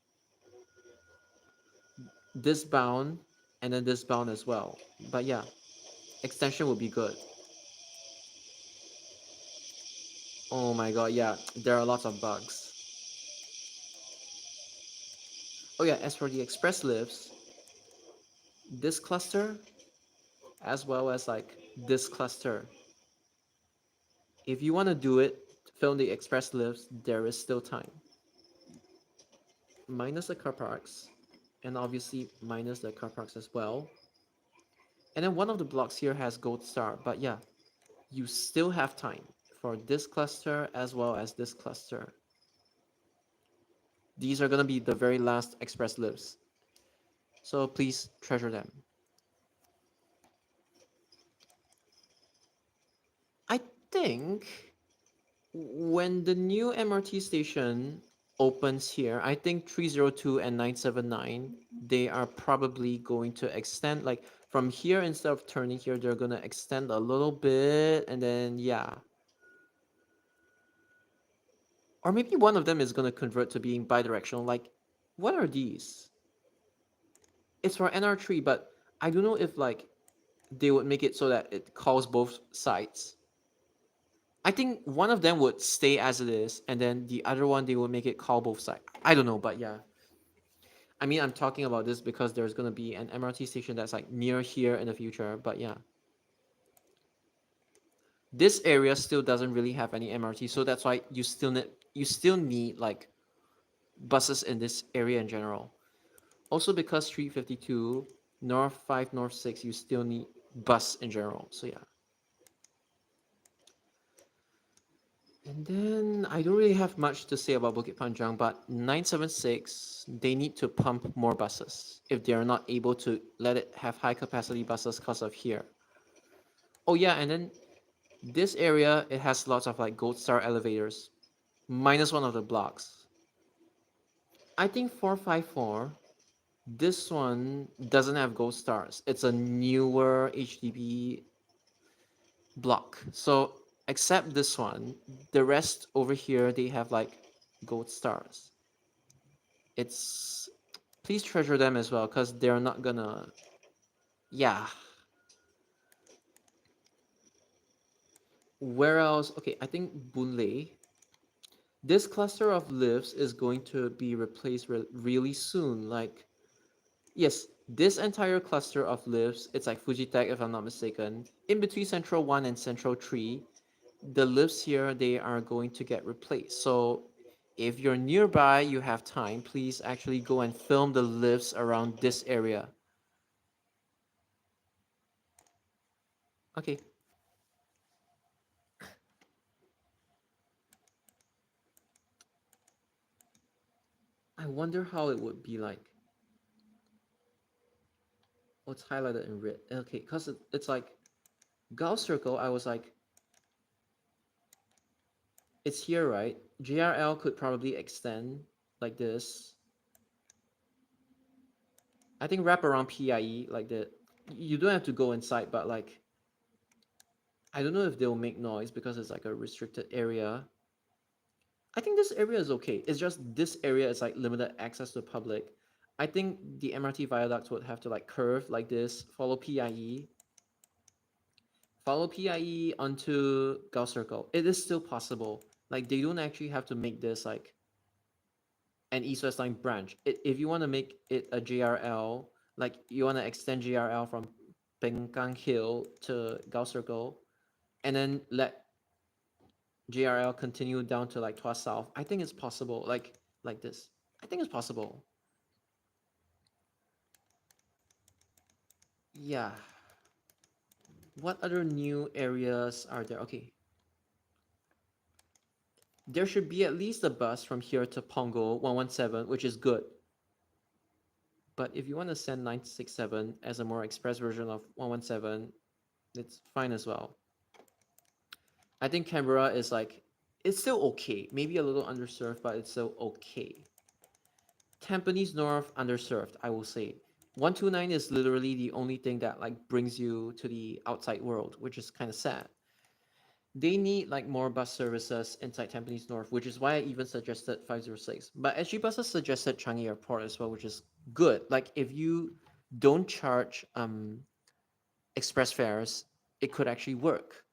this bound and then this bound as well. But yeah, extension would be good. Oh my god, yeah, there are lots of bugs. Oh yeah, as for the express lifts, this cluster, as well as like this cluster, if you want to do it, film the express lifts, there is still time. Minus the car parks, and obviously minus the car parks as well. And then one of the blocks here has gold star, but yeah, you still have time for this cluster as well as this cluster. These are gonna be the very last express lifts, so please treasure them. I think when the new MRT station opens here, I think 302 and 979, they are probably going to extend, like from here, instead of turning here, they're gonna extend a little bit, and then yeah. Or maybe one of them is gonna convert to being bidirectional. Like, what are these? It's for NR3, but I don't know if like they would make it so that it calls both sides. I think one of them would stay as it is, and then the other one they will make it call both sides. I don't know, but yeah. I mean, I'm talking about this because there's gonna be an MRT station that's like near here in the future, but yeah. This area still doesn't really have any MRT, so that's why you still need like buses in this area in general. Also because 352, North 5, North 6, you still need bus in general, so yeah. And then I don't really have much to say about Bukit Panjang, but 976, they need to pump more buses if they are not able to let it have high capacity buses because of here. Oh yeah, and then this area, it has lots of like gold star elevators, minus one of the blocks. I think 454, this one doesn't have gold stars. It's a newer HDB block. So except this one, the rest over here, they have like gold stars. It's, please treasure them as well because they're not gonna, yeah. Where else? Okay, I think Boonlay. This cluster of lifts is going to be replaced really soon. Like, yes, this entire cluster of lifts, it's like Fujitech if I'm not mistaken. In between Central 1 and Central 3, the lifts here, they are going to get replaced. So if you're nearby, you have time, please actually go and film the lifts around this area. Okay. I wonder how it would be like. Oh, it's highlighted in red. Okay, because it's like Gauss circle, I was like, it's here, right? JRL could probably extend like this. I think wrap around PIE like that. You don't have to go inside, but like, I don't know if they'll make noise because it's like a restricted area. I think this area is okay. It's just this area is like limited access to the public. I think the MRT viaducts would have to like curve like this, follow PIE onto Gauss circle. It is still possible. Like they don't actually have to make this like an east-west line branch. If you want to make it a JRL, like you want to extend JRL from Pengkang Hill to Gauss circle, and then let JRL continue down to like Tuas South, I think it's possible. Like this. I think it's possible. Yeah. What other new areas are there? Okay. There should be at least a bus from here to Pongo 117, which is good. But if you want to send 967 as a more express version of 117, it's fine as well. I think Canberra is like, it's still okay. Maybe a little underserved, but it's still okay. Tampines North, underserved, I will say. 129 is literally the only thing that like brings you to the outside world, which is kind of sad. They need like more bus services inside Tampines North, which is why I even suggested 506. But SG Buses suggested Changi Airport as well, which is good. Like if you don't charge express fares, it could actually work.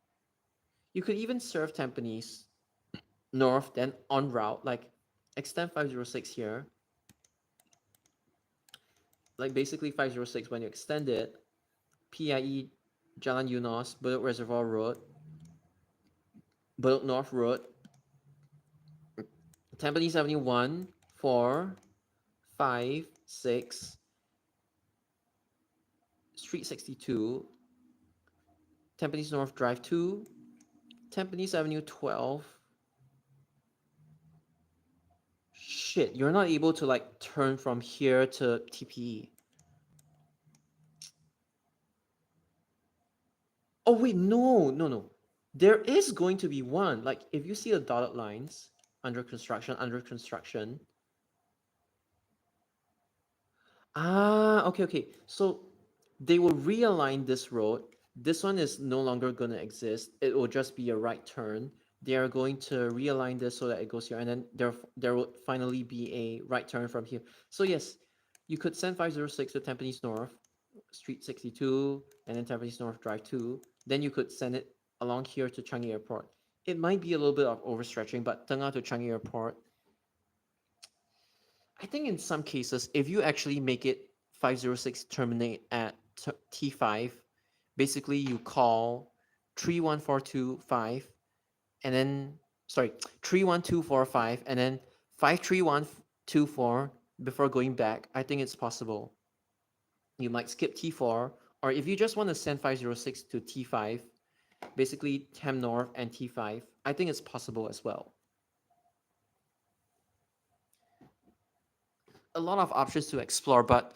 You could even serve Tampines North, then en route, like extend 506 here, like basically 506 when you extend it, PIE Jalan Eunos, Bedok Reservoir Road, Bedok North Road, Tampines Avenue 1, 4, 5, 6, Street 62, Tampines North Drive 2, Tampines Avenue 12. Shit, you're not able to like turn from here to TPE. Oh wait, no. There is going to be one. Like if you see the dotted lines, under construction. Ah, okay. So they will realign this road. This one is no longer going to exist. It will just be a right turn. They are going to realign this so that it goes here, and then there will finally be a right turn from here. So yes, you could send 506 to Tampines North, Street 62, and then Tampines North Drive 2. Then you could send it along here to Changi Airport. It might be a little bit of overstretching, but Tengah to Changi Airport, I think in some cases, if you actually make it 506 terminate at T5, basically you call 31425 and then, sorry, 31245 and then 53124 before going back. I think it's possible. You might skip T4, or if you just want to send 506 to T5, basically Tem North and T5, I think it's possible as well. A lot of options to explore, but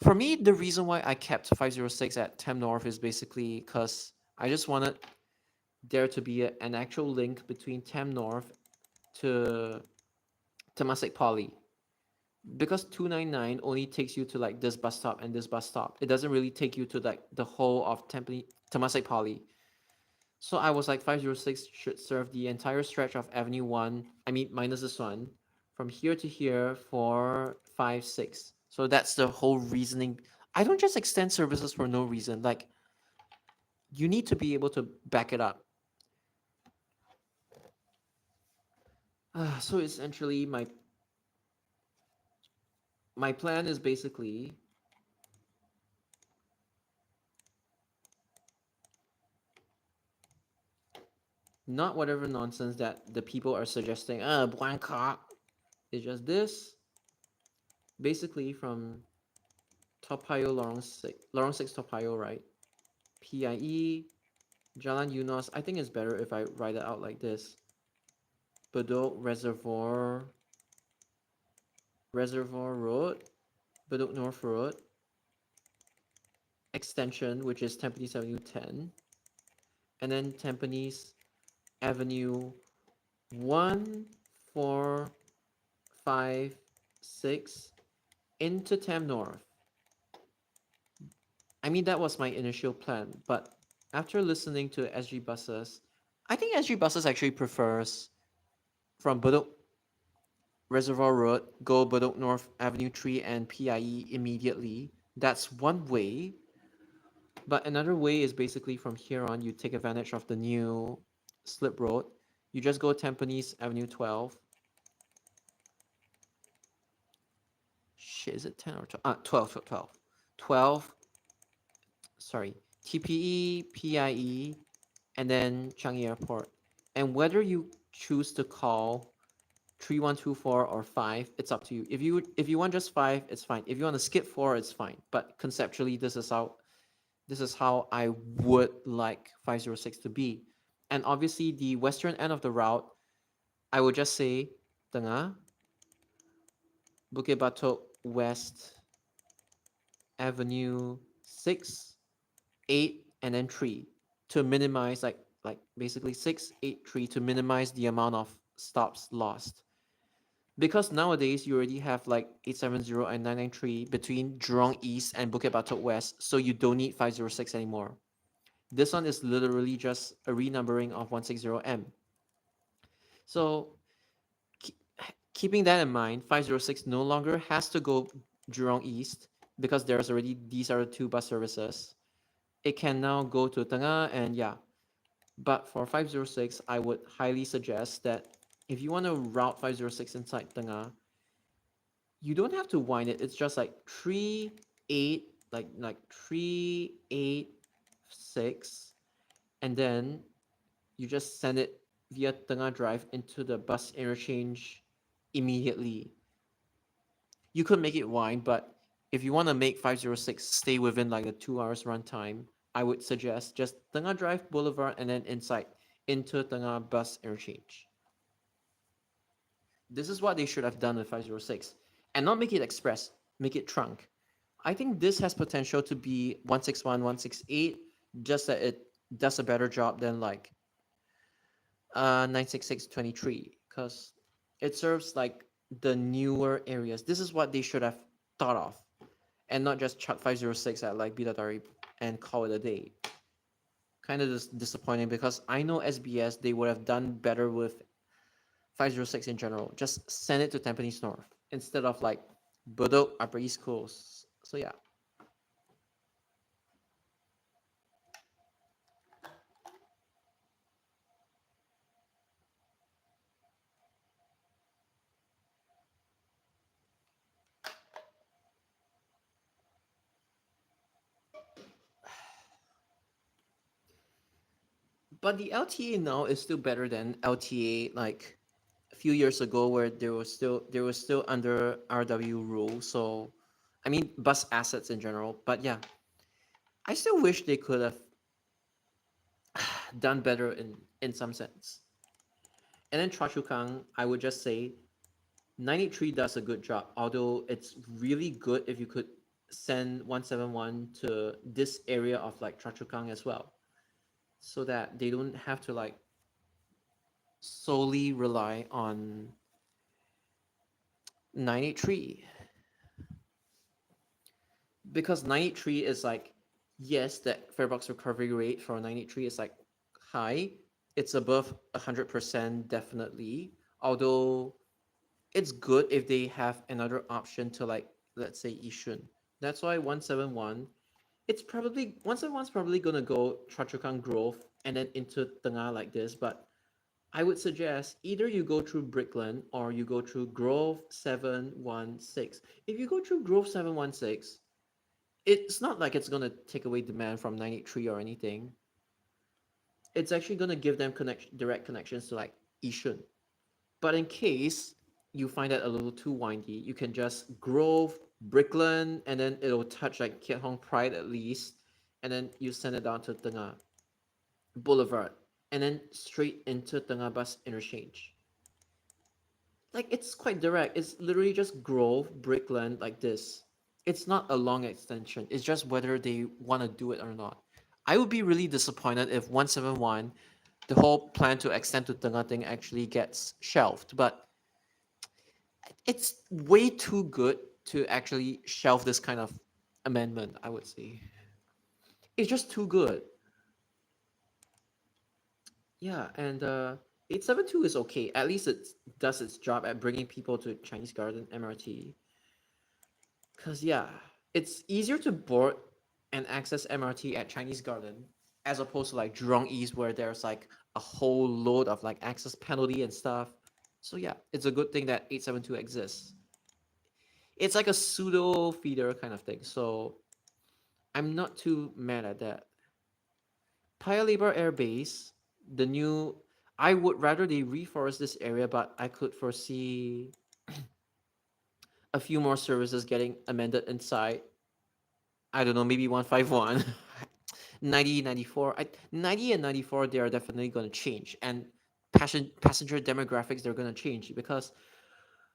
for me, the reason why I kept 506 at Tem North is basically because I just wanted there to be an actual link between Tem North to Temasek Poly. Because 299 only takes you to like this bus stop and this bus stop. It doesn't really take you to like the whole of Temasek Poly. So I was like 506 should serve the entire stretch of Avenue 1, I mean minus this one, from here to here for 5, 6. So that's the whole reasoning. I don't just extend services for no reason. Like, you need to be able to back it up. So essentially, my plan is basically not whatever nonsense that the people are suggesting. Blanca. It's just this. Basically from Toa Payoh, Lorong 6 Toa Payoh, right? PIE, Jalan Eunos. I think it's better if I write it out like this. Bedok Reservoir Road, Bedok North Road, extension, which is Tampines Avenue 10, and then Tampines Avenue 1, 4, 5, 6, into Tam North. I mean, that was my initial plan, but after listening to SG Buses, I think SG Buses actually prefers from Bedok Reservoir Road, go Bedok North Avenue 3 and PIE immediately. That's one way. But another way is basically from here on, you take advantage of the new slip road. You just go Tampines Avenue 12. Shit, is it 10 or 12? 12. Sorry. TPE, PIE, and then Changi Airport. And whether you choose to call 3124 or 5, it's up to you. If you want just 5, it's fine. If you want to skip 4, it's fine. But conceptually, this is how I would like 506 to be. And obviously, the western end of the route, I would just say Tengah, Bukit Batok West Avenue 6, 8, and then 3 to minimize like basically 6, 8, 3 to minimize the amount of stops lost. Because nowadays you already have like 870 and 993 between Jurong East and Bukit Batok West, so you don't need 506 anymore. This one is literally just a renumbering of 160M. So keeping that in mind, 506 no longer has to go Jurong East because there's already these are the 2 bus services. It can now go to Tengah, and yeah. But for 506, I would highly suggest that if you want to route 506 inside Tengah, you don't have to wind it. It's just like 3 8, like 386, and then you just send it via Tengah Drive into the bus interchange immediately. You could make it wide, but if you want to make 506 stay within like the 2 hours runtime, I would suggest just Tengah Drive Boulevard and then inside into Tengah bus interchange. This is what they should have done with 506, and not make it express, make it trunk. I think this has potential to be 161, 168, just that it does a better job than like 96623, because it serves like the newer areas. This is what they should have thought of, and not just chuck 506 at like Bidadari and call it a day. Kind of disappointing, because I know SBS, they would have done better with 506 in general. Just send it to Tampines North instead of like Bedok, Upper East Coast. So yeah. But the LTA now is still better than LTA like a few years ago, where there was still under RW rule. So I mean bus assets in general. But yeah, I still wish they could have done better in some sense. And then Choa Chu Kang, I would just say 983 does a good job, although it's really good if you could send 171 to this area of like Choa Chu Kang as well, so that they don't have to like solely rely on 983. Because 983 is like, yes, the farebox recovery rate for 983 is like high. It's above 100% definitely. Although it's good if they have another option to like, let's say Yishun. That's why 171, it's probably 171's probably gonna go Choa Chu Kang Grove and then into Tengah like this. But I would suggest either you go through Brickland or you go through Grove 716. If you go through Grove 716, it's not like it's gonna take away demand from 983 or anything. It's actually gonna give them direct connections to like Yishun. But in case you find that a little too windy, you can just Grove, Brickland, and then it'll touch like Kiat Hong Pride at least, and then you send it down to Tengah Boulevard, and then straight into Tengah bus interchange. Like it's quite direct. It's literally just Grove, Brickland like this. It's not a long extension. It's just whether they want to do it or not. I would be really disappointed if 171, the whole plan to extend to Tengah thing actually gets shelved. But it's way too good to actually shelve this kind of amendment, I would say. It's just too good. Yeah, and 872 is okay. At least it does its job at bringing people to Chinese Garden MRT. Because, yeah, it's easier to board and access MRT at Chinese Garden as opposed to like Jurong East, where there's like a whole load of like access penalty and stuff. So, yeah, it's a good thing that 872 exists. It's like a pseudo feeder kind of thing. So, I'm not too mad at that. Paya Lebar Air Base, the new. I would rather they reforest this area, but I could foresee a few more services getting amended inside. I don't know, maybe 151, 90, 94. 90 and 94, they are definitely going to change. And passenger demographics, they're going to change because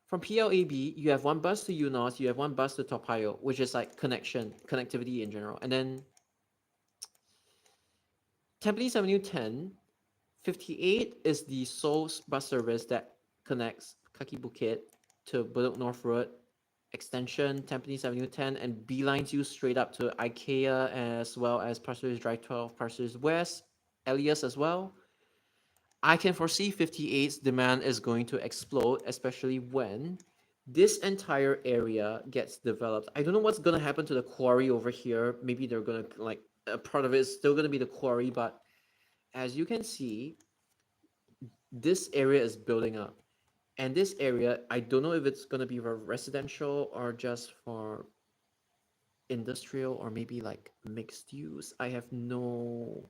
from PLAB, you have one bus to UNOS, you have one bus to Toa Payoh, which is like connectivity in general. And then Tampines Avenue 10, 58 is the sole bus service that connects Kaki Bukit to Bedok North Road extension, Tampines Avenue 10, and beelines you straight up to IKEA as well as Pasir Ris Drive 12, Pasir Ris West, Elias as well. I can foresee 58's demand is going to explode, especially when this entire area gets developed. I don't know what's gonna happen to the quarry over here. Maybe they're gonna like a part of it is still gonna be the quarry, but as you can see, this area is building up. And this area, I don't know if it's gonna be for residential or just for industrial or maybe like mixed use. I have no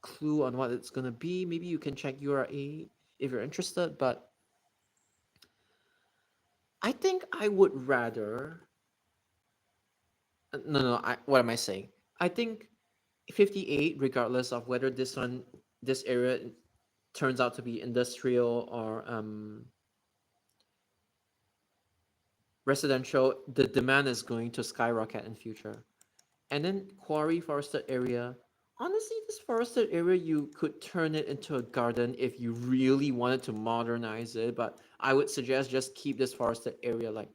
clue on what it's gonna be. Maybe you can check URA if you're interested, but I think I would rather. No. What am I saying? I think 58, regardless of whether this area turns out to be industrial or residential, the demand is going to skyrocket in future. And then quarry forested area. Honestly, this forested area, you could turn it into a garden if you really wanted to modernize it. But I would suggest just keep this forested area. Like,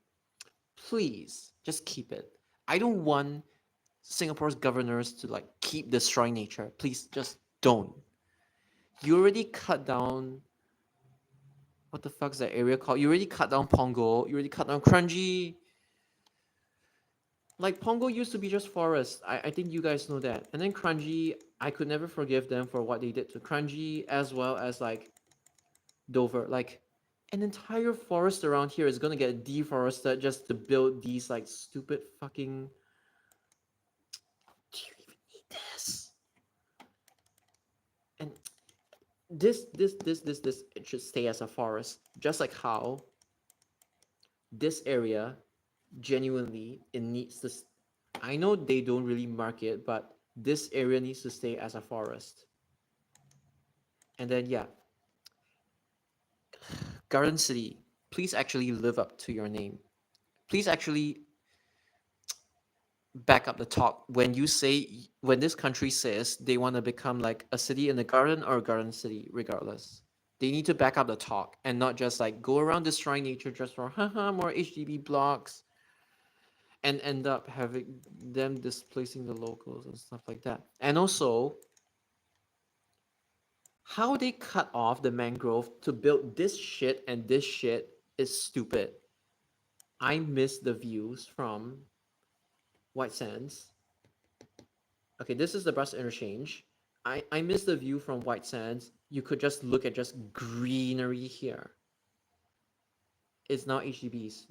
please, just keep it. I don't want Singapore's governors to like keep destroying nature. Please, just don't. You already cut down. What the fuck's that area called? You already cut down Pongo. You already cut down Kranji. Like Pongo used to be just forest. I think you guys know that. And then Kranji, I could never forgive them for what they did to Kranji as well as like Dover. Like an entire forest around here is gonna get deforested just to build these like stupid fucking. Do you even need this? And this it should stay as a forest. Just like how this area genuinely it needs to. I know they don't really mark it, but this area needs to stay as a forest. And then yeah, Garden City, please actually live up to your name. Please actually back up the talk when you say when this country says they want to become like a city in the garden or a garden city, regardless. They need to back up the talk and not just like go around destroying nature just for haha more HDB blocks and end up having them displacing the locals and stuff like that. And also, how they cut off the mangrove to build this shit and this shit is stupid. I miss the views from White Sands. Okay, this is the bus interchange. I miss the view from White Sands. You could just look at just greenery here. It's now HDBs.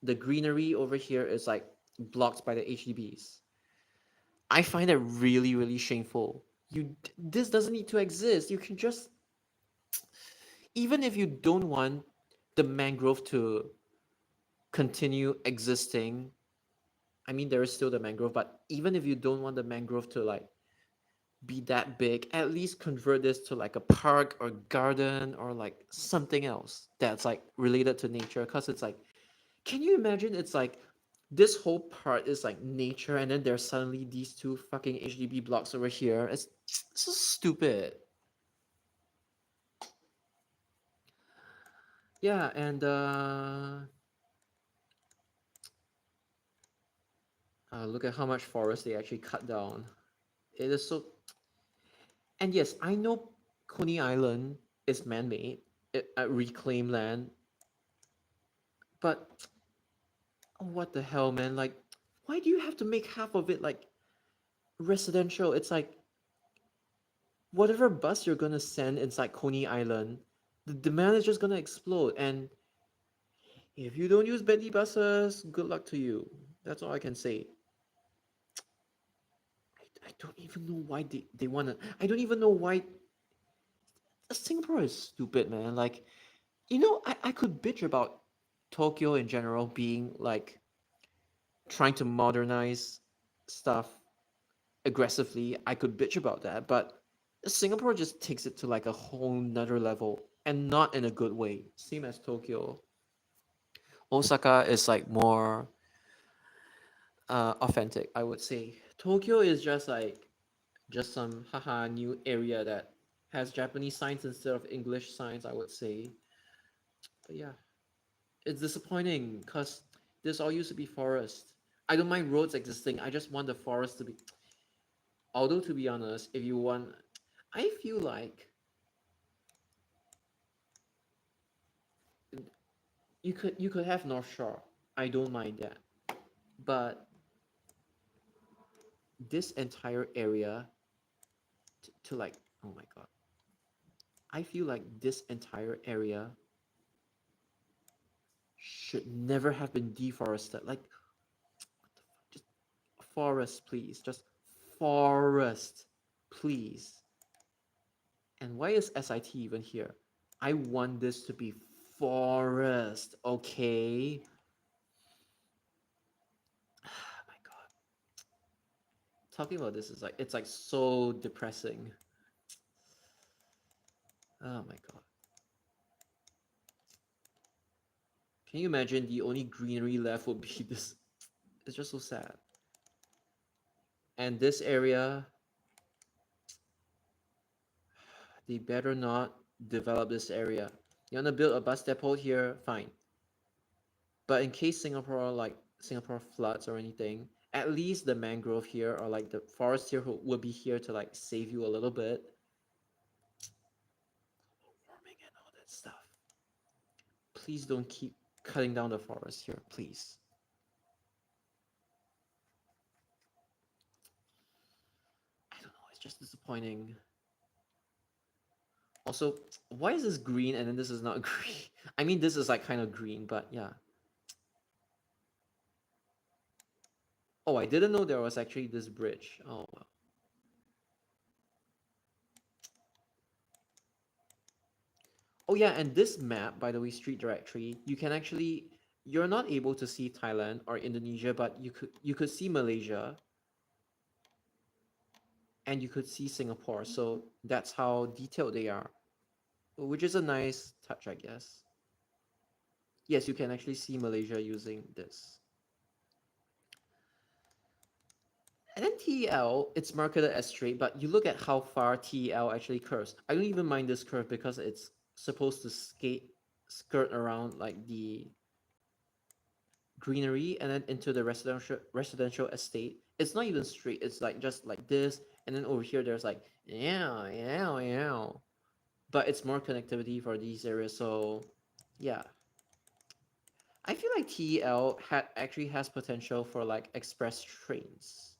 The greenery over here is like blocked by the HDBs. I find it really, really shameful. This doesn't need to exist. You can just, even if you don't want the mangrove to continue existing, I mean there is still the mangrove, but even if you don't want the mangrove to like be that big, at least convert this to like a park or garden or like something else that's like related to nature. Because it's like, can you imagine it's like this whole part is like nature and then there's suddenly these two fucking HDB blocks over here. It's so stupid. Yeah, and look at how much forest they actually cut down. It is so. And yes, I know Coney Island is man-made, reclaimed land, but oh, what the hell, man? Like, why do you have to make half of it like residential? It's like whatever bus you're gonna send inside Coney Island, the demand is just gonna explode. And if you don't use Bentley buses, good luck to you. That's all I can say. I don't even know why they wanna. I don't even know why. Singapore is stupid, man. Like, I could bitch about Tokyo in general being like trying to modernize stuff aggressively. I could bitch about that, but Singapore just takes it to like a whole nother level and not in a good way. Same as Tokyo. Osaka is like more authentic, I would say. Tokyo is just some haha new area that has Japanese signs instead of English signs, I would say. But yeah, it's disappointing because this all used to be forest. I don't mind roads existing. I just want the forest to be. Although to be honest, if you want, I feel like you could have North Shore. I don't mind that, but this entire area to like, oh my god, I feel like this entire area should never have been deforested. Like, what the fuck? Just forest, please. Just forest, please. And why is SIT even here? I want this to be forest, okay? My God. Talking about this is like, it's like so depressing. Oh my God. Can you imagine the only greenery left would be this? It's just so sad. And this area, they better not develop this area. You want to build a bus depot here? Fine. But in case Singapore floods or anything, at least the mangrove here or like the forest here will be here to like save you a little bit. Global warming and all that stuff. Please don't keep cutting down the forest here, please. I don't know, it's just disappointing. Also, why is this green and then this is not green? I mean, this is like kind of green, but yeah. Oh, I didn't know there was actually this bridge. Oh, well. Oh yeah, and this map, by the way, street directory, you can actually, you're not able to see Thailand or Indonesia, but you could see Malaysia and you could see Singapore. So that's how detailed they are, which is a nice touch, I guess. Yes, you can actually see Malaysia using this. And then TEL, it's marketed as straight, but you look at how far TEL actually curves. I don't even mind this curve because it's supposed to skirt around like the greenery and then into the residential estate. It's not even straight. It's like just like this, and then over here there's like yeah. But it's more connectivity for these areas. So yeah, I feel like TEL actually has potential for like express trains.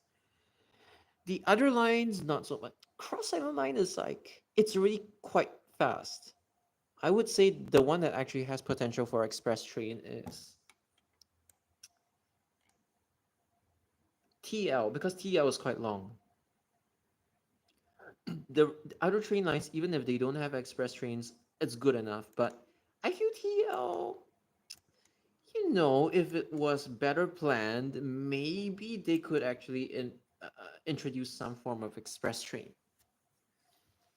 The other lines, not so much. Cross Island Line is like, it's really quite fast. I would say the one that actually has potential for express train is TL, because TL is quite long. The other train lines, even if they don't have express trains, it's good enough. But I feel TL, you know, if it was better planned, maybe they could actually introduce some form of express train.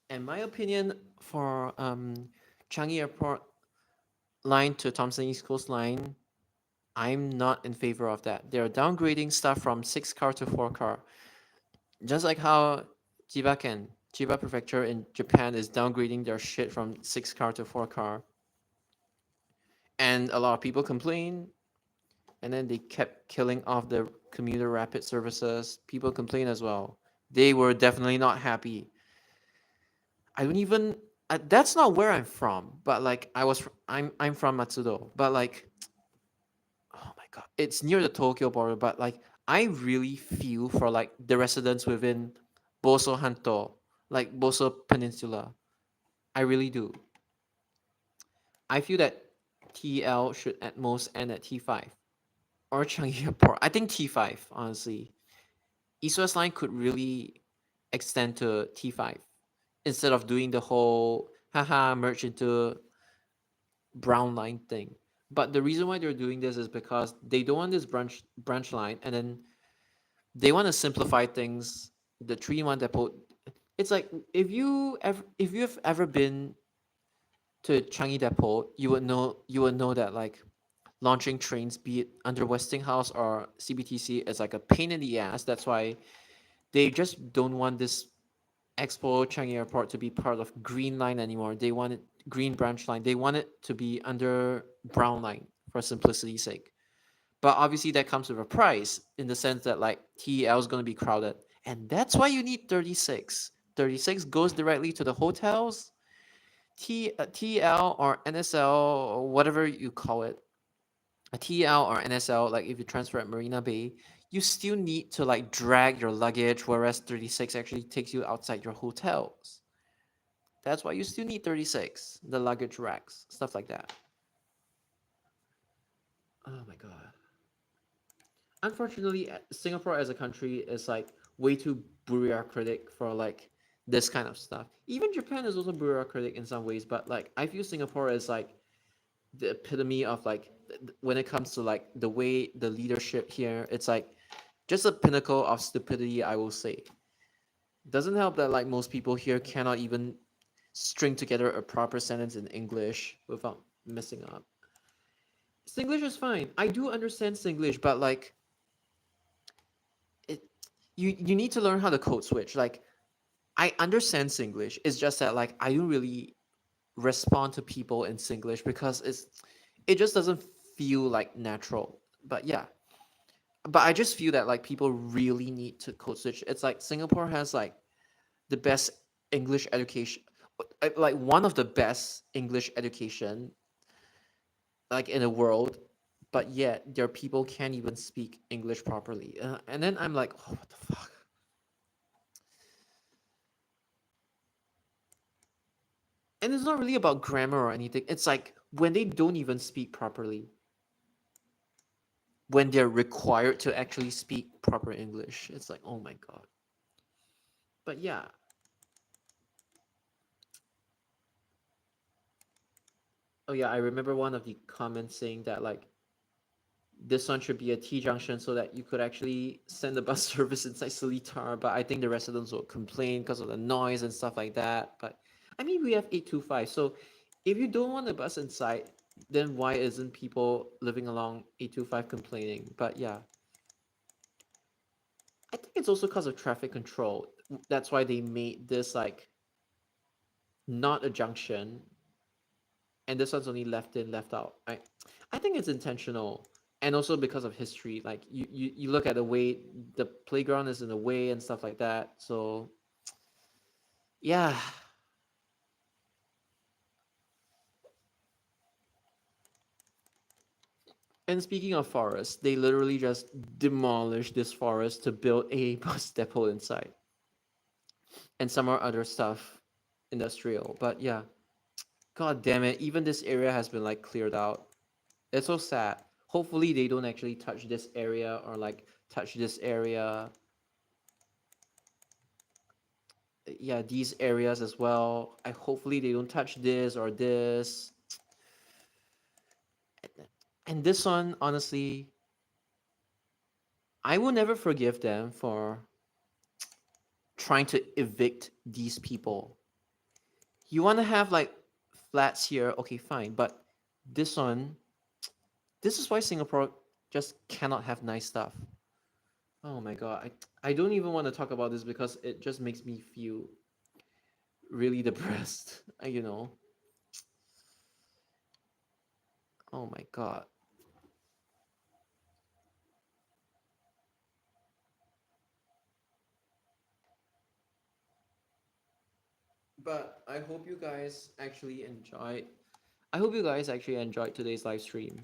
In my opinion, for Changi Airport line to Thomson East Coast line, I'm not in favor of that. They're downgrading stuff from 6 car to 4 car. Just like how Chiba Prefecture in Japan is downgrading their shit from 6 car to 4 car. And a lot of people complain. And then they kept killing off the commuter rapid services. People complain as well. They were definitely not happy. I don't even. That's not where I'm from. But like I'm from Matsudo. But like, oh my god, it's near the Tokyo border. But like, I really feel for like the residents within Boso Hanto, like Boso Peninsula. I really do. I feel that TL should at most end at T5 or Changi Airport. I think T5, honestly. East West Line could really extend to T5 instead of doing the whole haha merge into brown line thing. But the reason why they're doing this is because they don't want this branch line, and then they want to simplify things. The 3-in-1 depot. It's like if you've ever been to Changi Depot, you would know that like launching trains, be it under Westinghouse or CBTC, is like a pain in the ass. That's why they just don't want this Expo Changi Airport to be part of Green Line anymore. They want it Green Branch Line. They want it to be under Brown Line for simplicity's sake. But obviously that comes with a price in the sense that like TEL is going to be crowded. And that's why you need 36. 36 goes directly to the hotels. TL or NSL or whatever you call it. A TL or NSL, like if you transfer at Marina Bay, you still need to like drag your luggage, whereas 36 actually takes you outside your hotels. That's why you still need 36, the luggage racks, stuff like that. Oh my god. unfortunately, Singapore as a country is like way too bureaucratic for like this kind of stuff. Even Japan is also bureaucratic in some ways, but like I feel Singapore is like the epitome of like when it comes to like the way the leadership here, it's like just a pinnacle of stupidity, I will say. Doesn't help that like most people here cannot even string together a proper sentence in English without messing up. Singlish is fine. I do understand Singlish, but like it, you need to learn how to code switch. Like I understand Singlish. It's just that like I don't really respond to people in Singlish because it just doesn't feel like natural. But yeah, but I just feel that like people really need to code switch. It's like Singapore has like the best English education, like one of the best English education like in the world, but yet their people can't even speak English properly. And then I'm like, oh, what the fuck? And it's not really about grammar or anything. It's like when they don't even speak properly, when they're required to actually speak proper English, it's like, oh my god. But yeah. Oh yeah, I remember one of the comments saying that like this one should be a T junction so that you could actually send the bus service inside Seletar, but I think the residents will complain because of the noise and stuff like that. But I mean, we have 825, so if you don't want the bus inside, then why isn't people living along 825 complaining? But yeah, I think it's also because of traffic control. That's why they made this like not a junction, and this one's only left in, left out. I think it's intentional, and also because of history. Like you look at the way the playground is in the way and stuff like that. So yeah. And speaking of forests, they literally just demolished this forest to build a bus depot inside, and some more other stuff, industrial. But yeah, god damn it! Even this area has been like cleared out. It's so sad. Hopefully they don't actually touch this area or like touch this area. Yeah, these areas as well. I hopefully they don't touch this or this. And this one, honestly, I will never forgive them for trying to evict these people. You want to have like flats here, okay, fine, but this one, this is why Singapore just cannot have nice stuff. Oh my god, I don't even want to talk about this because it just makes me feel really depressed, you know. Oh my god. But I hope you guys actually enjoyed. I hope you guys actually enjoyed today's live stream.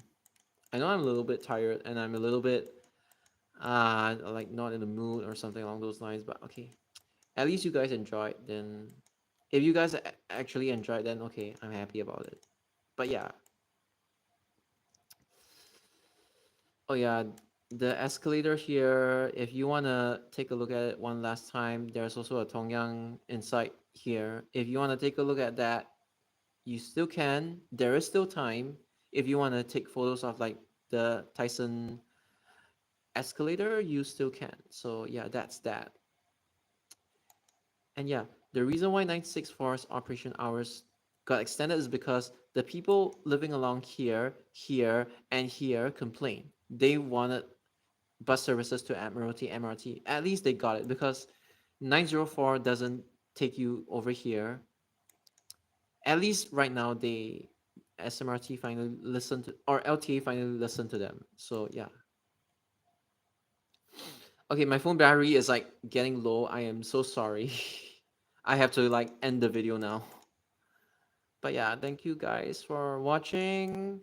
I know I'm a little bit tired and I'm a little bit like not in the mood or something along those lines, but okay. At least you guys enjoyed, then if you guys actually enjoyed, then okay, I'm happy about it. But yeah. Oh yeah, the escalator here, if you wanna take a look at it one last time, there's also a Tongyang inside here. If you wanna take a look at that, you still can. There is still time if you wanna take photos of like the Tyson escalator, you still can. So yeah, that's that. And yeah, the reason why 964's operation hours got extended is because the people living along here, here, and here complained. They wanted bus services to Admiralty, MRT. At least they got it because 904 doesn't take you over here. At least right now, they SMRT finally listened to, or LTA finally listened to them. So yeah. Okay, my phone battery is like getting low. I am so sorry. I have to like end the video now. But yeah, thank you guys for watching.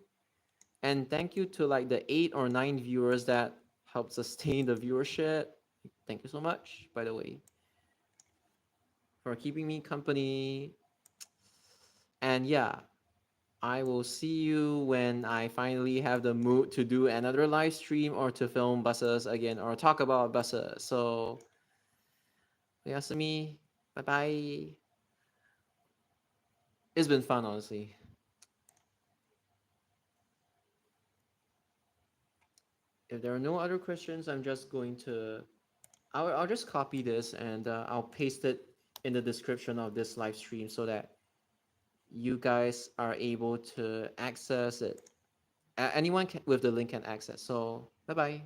And thank you to like the 8 or 9 viewers that helped sustain the viewership. Thank you so much, by the way, for keeping me company. And yeah, I will see you when I finally have the mood to do another live stream or to film buses again or talk about buses. So, Yasumi, bye bye. It's been fun, honestly. If there are no other questions, I'm just going to, I'll just copy this and I'll paste it in the description of this live stream so that you guys are able to access it. Anyone with the link can access. So, bye bye.